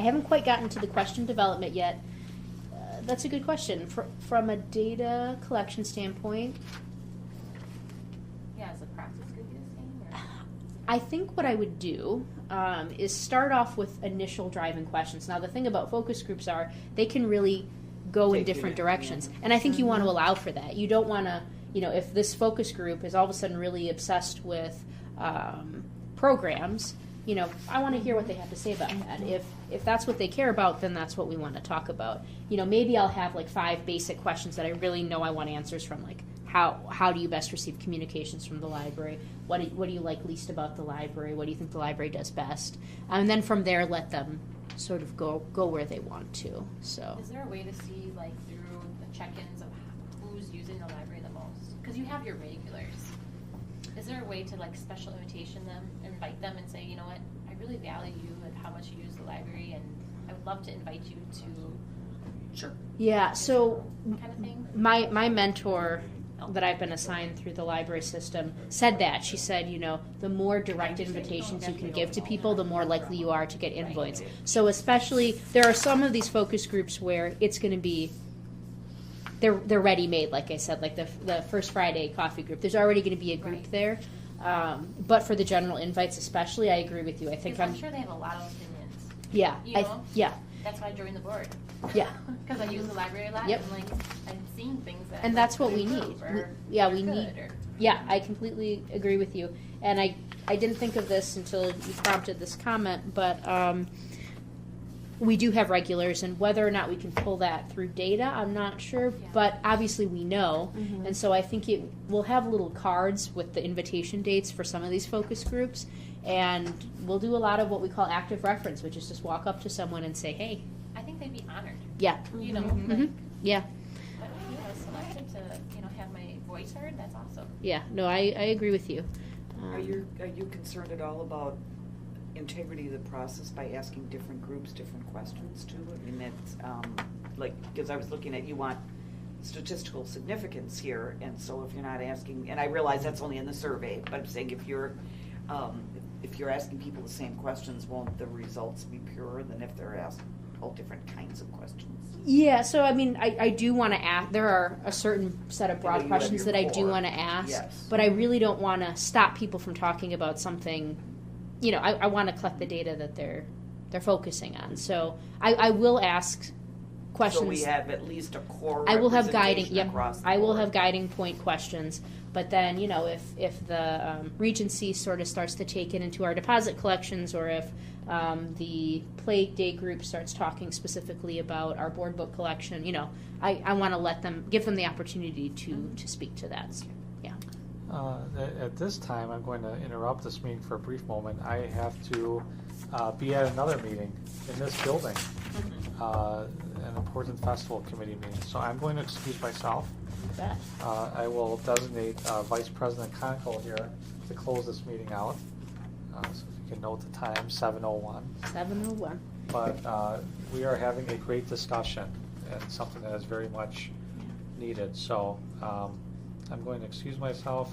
haven't quite gotten to the question development yet. That's a good question. From a data collection standpoint, Yeah, is the process going to be the same? Or? I think what I would do is start off with initial driving questions. Now, the thing about focus groups are they can really go in Take you different in, directions. yeah. And I think you want to allow for that. You don't want to, you know, if this focus group is all of a sudden really obsessed with programs, you know, I want to hear what they have to say about that. If that's what they care about, then that's what we want to talk about. You know, maybe I'll have like 5 basic questions that I really know I want answers from, like how do you best receive communications from the library? What do you like least about the library? What do you think the library does best? And then from there, let them sort of go where they want to. So Is there a way to see, like, through the check-ins of who's using the library the most? Because you have your regulars. Is there a way to, like, special invitation them, invite them and say, you know what, I really value you and how much you use the library, and I would love to invite you to Sure. yeah, so kind of thing? my mentor that I've been assigned through the library system said that. She said, you know, the more direct invitations you can give to people, the more likely you are to get invites. So especially, there are some of these focus groups where it's going to be, they're ready-made, like I said, like the First Friday coffee group. There's already going to be a group there. But for the general invites especially, I agree with you. I think I'm sure they have a lot of opinions. Yeah. You know? Yeah. That's why I joined the board. Yeah. Because I use the library a lot, Yep. and like I've seen things that. And that's what we need. We need. need. Yeah, I completely agree with you. And I didn't think of this until you prompted this comment, but we do have regulars, and whether or not we can pull that through data, I'm not sure. Yeah. But obviously we know, and so I think we'll have little cards with the invitation dates for some of these focus groups, and we'll do a lot of what we call active reference, which is just walk up to someone and say, hey. I think they'd be honored. Yeah. You know, Mhm. Yeah. but you know, selected to have my voice heard. That's awesome. Yeah. No, I agree with you. Are you concerned at all about integrity of the process by asking different groups different questions too? I mean, that's like, because I was looking at, you want statistical significance here, and so if you're not asking, and I realize that's only in the survey, but I'm saying if you're asking people the same questions, won't the results be purer than if they're asked all different kinds of questions? Yeah, so I mean, I do want to ask, there are a certain set of broad You have questions your that I do core. want to ask, Yes. but I really don't want to stop people from talking about something, you know, I want to collect the data that they're focusing on. So I will ask questions. So we have at least a core I will have guiding, representation yep, across the I will board. have guiding point questions, but then, you know, if the Regency sort of starts to take it into our deposit collections, or if the Play Day group starts talking specifically about our board book collection, you know, I want to give them the opportunity to speak to that. So, yeah. At this time, I'm going to interrupt this meeting for a brief moment. I have to be at another meeting in this building, an important festival committee meeting. So I'm going to excuse myself. You bet. I will designate Vice President Conkle here to close this meeting out. So if you can note the time, 7:01. 7:01. But we are having a great discussion, and something that is very much needed. So I'm going to excuse myself,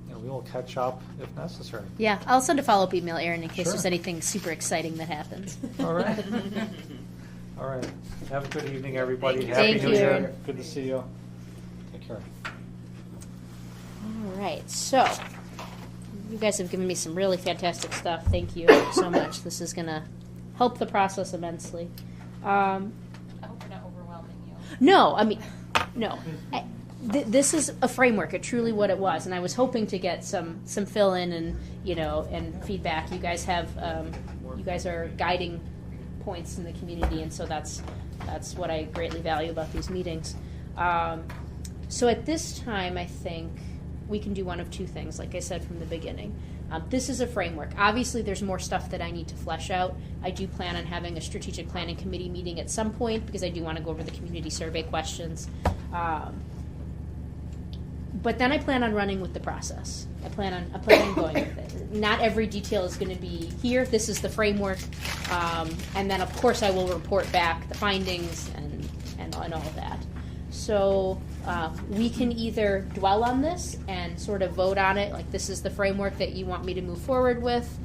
and we will catch up if necessary. Yeah, I'll send a follow-up email, Erin, in case Sure. there's anything super exciting that happens. All right. All right. Have a good evening, everybody. Thank you. Happy Thank New you, Year. Erin. Good to see you. Take care. All right, so you guys have given me some really fantastic stuff. Thank you so much. This is going to help the process immensely. I hope we're not overwhelming you. No, I mean, no. This is a framework. It's truly what it was, and I was hoping to get some fill-in and and feedback. You guys have, you guys are guiding points in the community, and so that's what I greatly value about these meetings. So at this time, I think we can do one of two things, like I said from the beginning. This is a framework. Obviously, there's more stuff that I need to flesh out. I do plan on having a strategic planning committee meeting at some point because I do want to go over the community survey questions. But then I plan on running with the process. I plan on going with it. Not every detail is going to be here. This is the framework, and then of course I will report back the findings and all of that. So we can either dwell on this and sort of vote on it, like this is the framework that you want me to move forward with,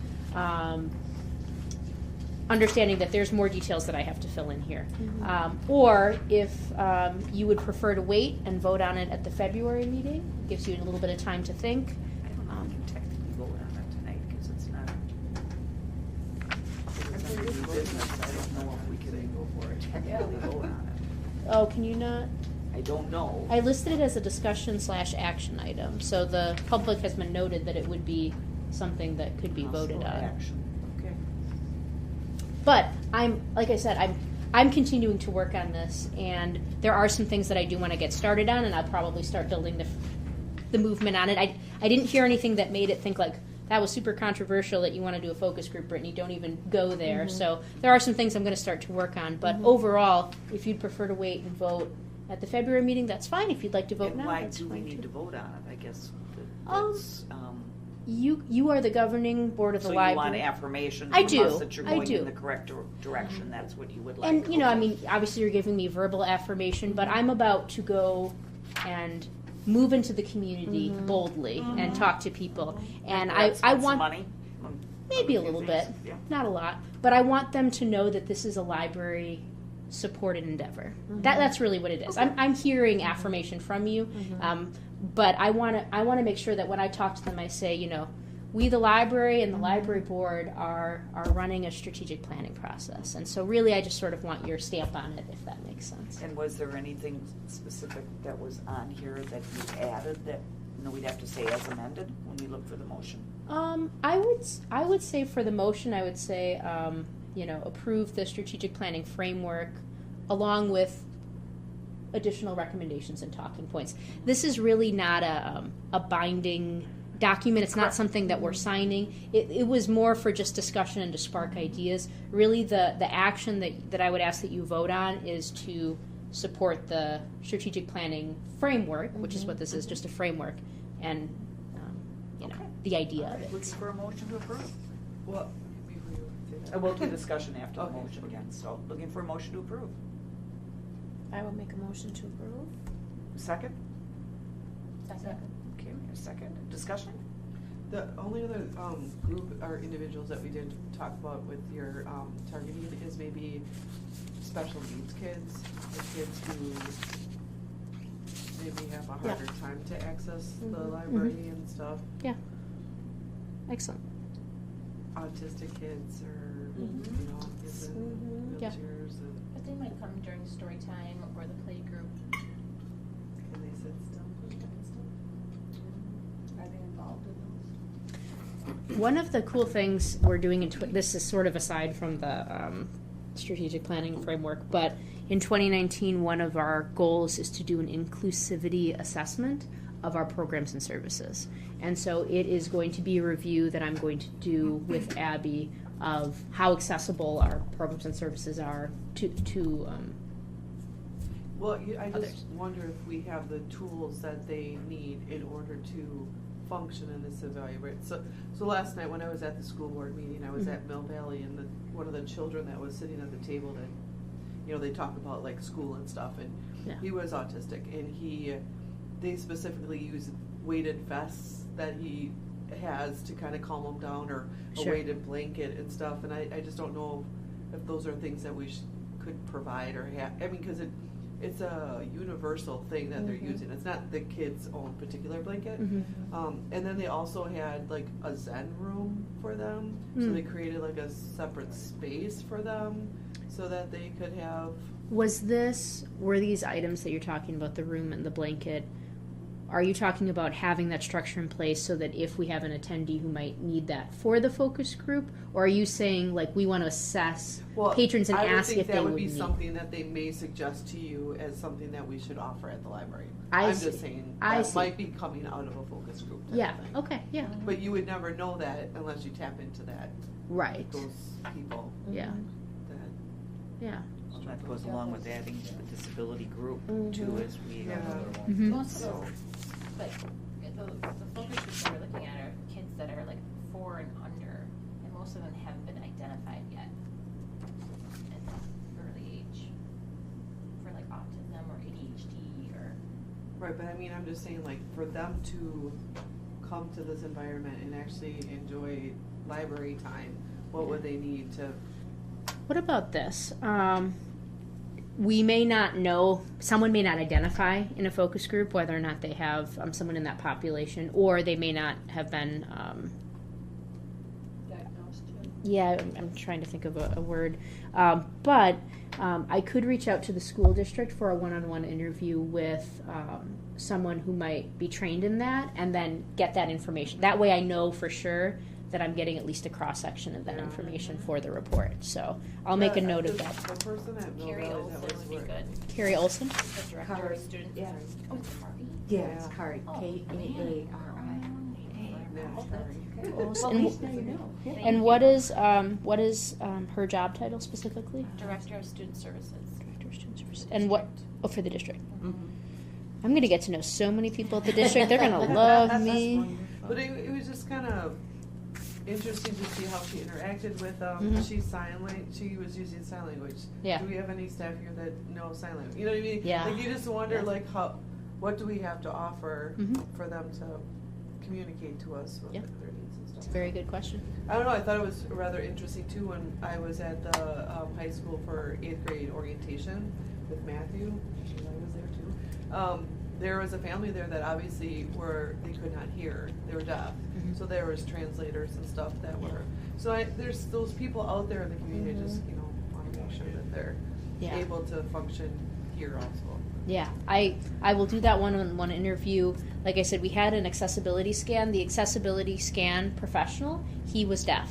understanding that there's more details that I have to fill in here. Or if you would prefer to wait and vote on it at the February meeting, it gives you a little bit of time to think. I don't know if we can technically vote on it tonight because it's not. It's under new business. I don't know if we can go for it. Technically vote on it. Oh, can you not? I don't know. I listed it as a discussion/action item, so the public has been noted that it would be something that could be voted on. Action. Okay. But like I said, I'm continuing to work on this, and there are some things that I do want to get started on, and I'll probably start building the movement on it. I didn't hear anything that made it think like that was super controversial that you want to do a focus group, Brittany. Don't even go there. So there are some things I'm going to start to work on. But overall, if you'd prefer to wait and vote at the February meeting, that's fine. If you'd like to vote And now, why that's do we fine need too. to vote on it? I guess that's. You are the governing board of the So library. you want affirmation I from do. us that you're I going do. in the correct direction. That's what you would like. And, I Okay. mean, obviously you're giving me verbal affirmation, but I'm about to go and move into the community boldly and talk to people. And I Spend some want, money. maybe a few little things. bit, Yeah. not a lot, but I want them to know that this is a library supported endeavor. That's really what it is. I'm hearing affirmation from you, but I want to make sure that when I talk to them, I say, we, the library and the library board, are running a strategic planning process. And so really I just sort of want your stamp on it, if that makes sense. And was there anything specific that was on here that you added that we'd have to say as amended when we look for the motion? I would say for the motion, I would say, approve the strategic planning framework along with additional recommendations and talking points. This is really not a binding document. It's not something that we're signing. It was more for just discussion and to spark ideas. Really, the action that I would ask that you vote on is to support the strategic planning framework, which is what this is, just a framework, and the idea of it. Looking for a motion to approve. Well, before you say that. And we'll do discussion after the Okay. motion again. So looking for a motion to approve. I will make a motion to approve. Second? Second. Okay, a second. Discussion? The only other group or individuals that we did talk about with your targeting is maybe special needs kids, the kids who maybe have a harder time to access the library and stuff. Yeah. Excellent. Autistic kids or kids in Yeah. wheelchairs and But they might come during story time or the play group. can they sit still? Are they involved in those? One of the cool things we're doing this is sort of aside from the strategic planning framework, but in 2019, one of our goals is to do an inclusivity assessment of our programs and services. And so it is going to be a review that I'm going to do with Abby of how accessible our programs and services are to Well, I just others. wonder if we have the tools that they need in order to function in this evaluation. So last night when I was at the school board meeting, I was at Mill Valley, and one of the children that was sitting at the table that, they talk about like school and stuff, and he was autistic, and they specifically use weighted vests that he has to kind of calm him down, or a weighted blanket and stuff, and I just don't know if those are things that we could provide or have. I mean, because it's a universal thing that they're using. It's not the kid's own particular blanket. And then they also had like a Zen room for them, so they created like a separate space for them so that they could have. were these items that you're talking about, the room and the blanket, are you talking about having that structure in place so that if we have an attendee who might need that for the focus group, or are you saying like we want to assess patrons and ask if they would need? that would be something that they may suggest to you as something that we should offer at the library. I'm just saying that might be coming out of a focus group type of thing. Okay, yeah. But you would never know that unless you tap into that. Right. Those people. Yeah. Well, that goes along with adding to the disability group too, as we Most of those, like, the focus groups that we're looking at are kids that are like 4 and under, and most of them haven't been identified yet at an early age for like autism or ADHD or. Right, but I mean, I'm just saying, like, for them to come to this environment and actually enjoy library time, what would they need to? What about this? We may not know, someone may not identify in a focus group whether or not they have someone in that population, or they may not have been Diagnosed. Yeah, I'm trying to think of a word. But I could reach out to the school district for a one-on-one interview with someone who might be trained in that, and then get that information. That way I know for sure that I'm getting at least a cross-section of that information for the report. So I'll make a note of that. The person at Mill Carrie Valley Olson that was would be working. good. Carrie Olson? The director of students. Yeah. Oh, Carrie? Yeah, it's Kari, Oh, K-A-A-R-I. Olson. And what is her job title specifically? Director of Student Services. Director of Student Services. And what? Oh, for the district. I'm going to get to know so many people at the district. They're going to love me. But it was just kind of interesting to see how she interacted with she's sign language. She was using sign language. Yeah. Do we have any staff here that know sign language? You know what I mean? Yeah. Like, you just wonder like what do we have to offer for them to communicate to us what their needs and stuff. It's a very good question. I don't know. I thought it was rather interesting too when I was at the high school for 8th grade orientation with Matthew. Actually, I was there too. There was a family there that obviously they could not hear. They were deaf. So there was translators and stuff that were. So there's those people out there in the community. Just want to make sure that they're able to function here also. Yeah, I will do that one-on-one interview. Like I said, we had an accessibility scan. The accessibility scan professional, he was deaf.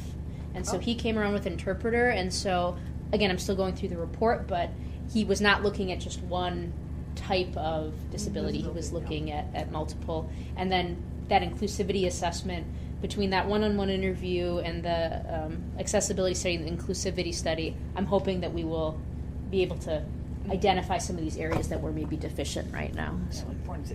And so he came around with an interpreter. And so, again, I'm still going through the report, but he was not looking at just one type of disability. He was looking at multiple. And then that inclusivity assessment, between that one-on-one interview and the accessibility study and the inclusivity study, I'm hoping that we will be able to identify some of these areas that we're maybe deficient right now. So.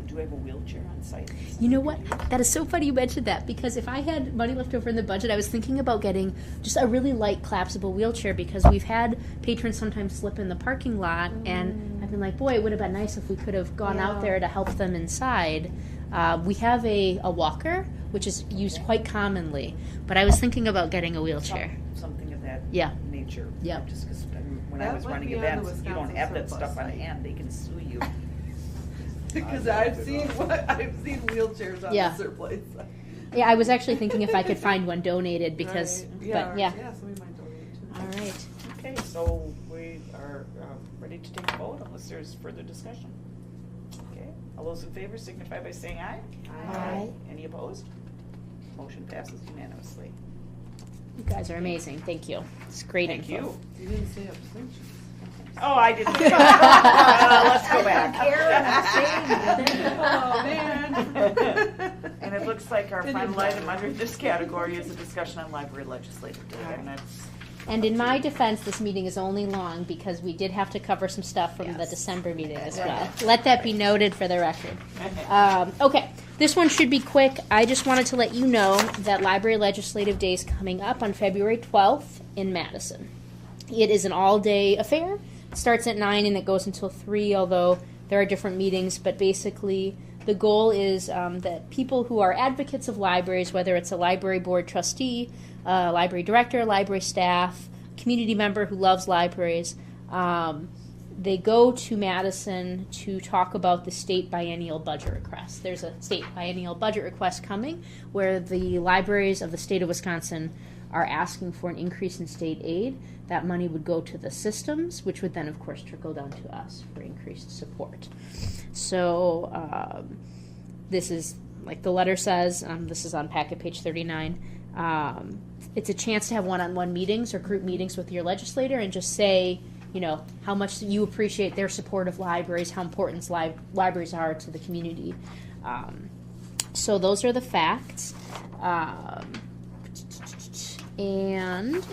Do we have a wheelchair on site? You know what? That is so funny you mentioned that, because if I had money left over in the budget, I was thinking about getting just a really light collapsible wheelchair, because we've had patrons sometimes slip in the parking lot, and I've been like, boy, it would have been nice if we could have gone out there to help them inside. We have a walker, which is used quite commonly, but I was thinking about getting a wheelchair. Something of that nature. Yeah. Just because when I That was might running be on events, the if you don't Wisconsin have that surplus stuff on site. hand, they can sue you. Because I've seen wheelchairs on the surplus. Yeah, I was actually thinking if I could find one donated, because, Right. yeah. Yeah, somebody might donate too. All right. Okay, so we are ready to take a vote unless there's further discussion. Okay, all those in favor signify by saying aye. Aye. Any opposed? Motion passes unanimously. You guys are amazing. Thank you. It's great Thank info. you. You didn't say abstention. Oh, I didn't. Let's go back. Oh, man. And it looks like our final item under this category is a discussion on library legislative data, and that's. And in my defense, this meeting is only long because we did have to cover some stuff from the December meeting as well. Let that be noted for the record. Okay, this one should be quick. I just wanted to let you know that Library Legislative Day is coming up on February 12th in Madison. It is an all-day affair. It starts at 9 and it goes until 3, although there are different meetings. But basically, the goal is that people who are advocates of libraries, whether it's a library board trustee, library director, library staff, community member who loves libraries, they go to Madison to talk about the state biennial budget request. There's a state biennial budget request coming where the libraries of the state of Wisconsin are asking for an increase in state aid. That money would go to the systems, which would then, of course, trickle down to us for increased support. So this is, like the letter says, this is on packet page 39, it's a chance to have one-on-one meetings or group meetings with your legislator and just say, how much you appreciate their support of libraries, how important libraries are to the community. So those are the facts. And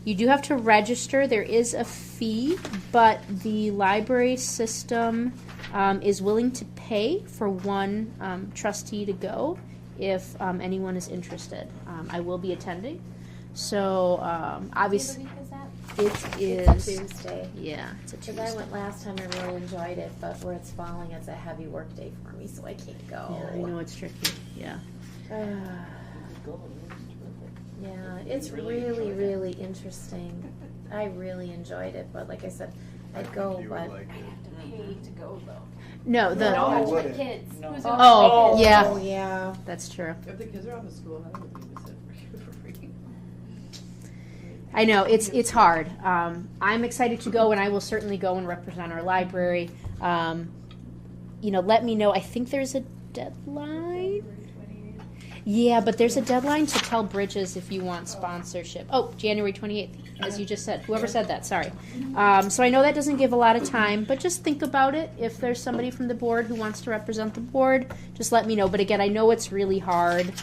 you do have to register. There is a fee, but the library system is willing to pay for one trustee to go if anyone is interested. I will be attending. So obviously, What day of the week is that? it is It's a Tuesday. Yeah, it's a Because Tuesday. I went last time, I really enjoyed it, but where it's falling, it's a heavy work day for me, so I can't go. Yeah, I know it's tricky. Yeah. Yeah, it's really, really interesting. I really enjoyed it, but like I said, I'd go, You but. would like I it. have to pay to go though. No, the No, Watch my wouldn't. kids. No. Who's Oh, gonna yeah. Oh, yeah. that's true. If the kids are on the school, I would babysit for you for free. I know it's hard. I'm excited to go, and I will certainly go and represent our library. Let me know. I think there's a deadline. Yeah, but there's a deadline to tell Bridges if you want sponsorship. Oh, January 28th, as you just said. Whoever said that, sorry. So I know that doesn't give a lot of time, but just think about it. If there's somebody from the board who wants to represent the board, just let me know. But again, I know it's really hard.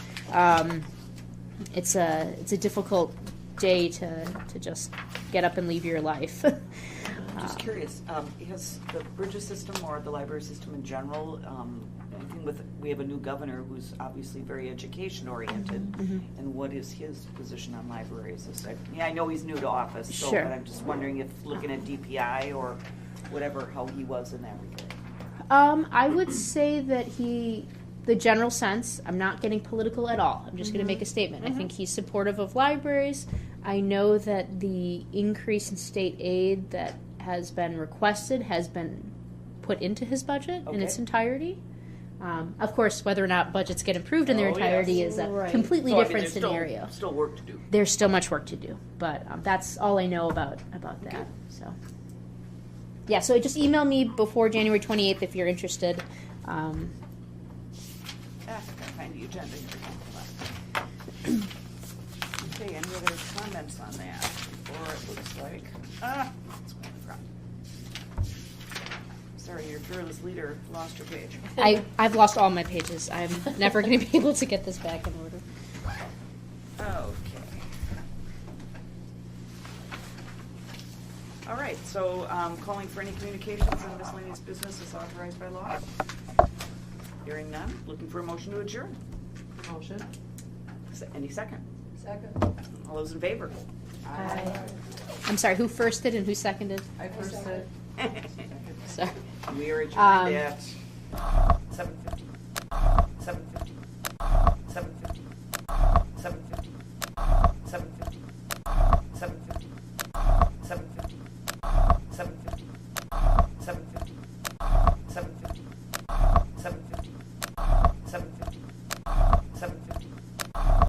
It's a difficult day to just get up and leave your life. I'm just curious, has the Bridges system or the library system in general, we have a new governor who's obviously very education oriented, and what is his position on libraries? I know he's new to office, so Sure. but I'm just wondering if looking at DPI or whatever, how he was in that regard. I would say that the general sense, I'm not getting political at all. I'm just going to make a statement. I think he's supportive of libraries. I know that the increase in state aid that has been requested has been put into his budget in its entirety. Of course, whether or not budgets get approved in their entirety is a Right. completely So, different there's scenario. Still work to do. There's still much work to do, but that's all I know about that. So, yeah. So just email me before January 28th if you're interested. I gotta find the agenda here. Okay, any other comments on that? Before it looks like, it's going from. Sorry, your fearless leader lost her page. I've lost all my pages. I'm never going to be able to get this back in order. Okay. All right, so calling for any communications and miscellaneous business is authorized by law. Hearing none, looking for a motion to adjourn. Motion. Any second? Second. All those in favor? I'm sorry, who firsted and who seconded? I first said. Sorry. We are adjourned at 7:50.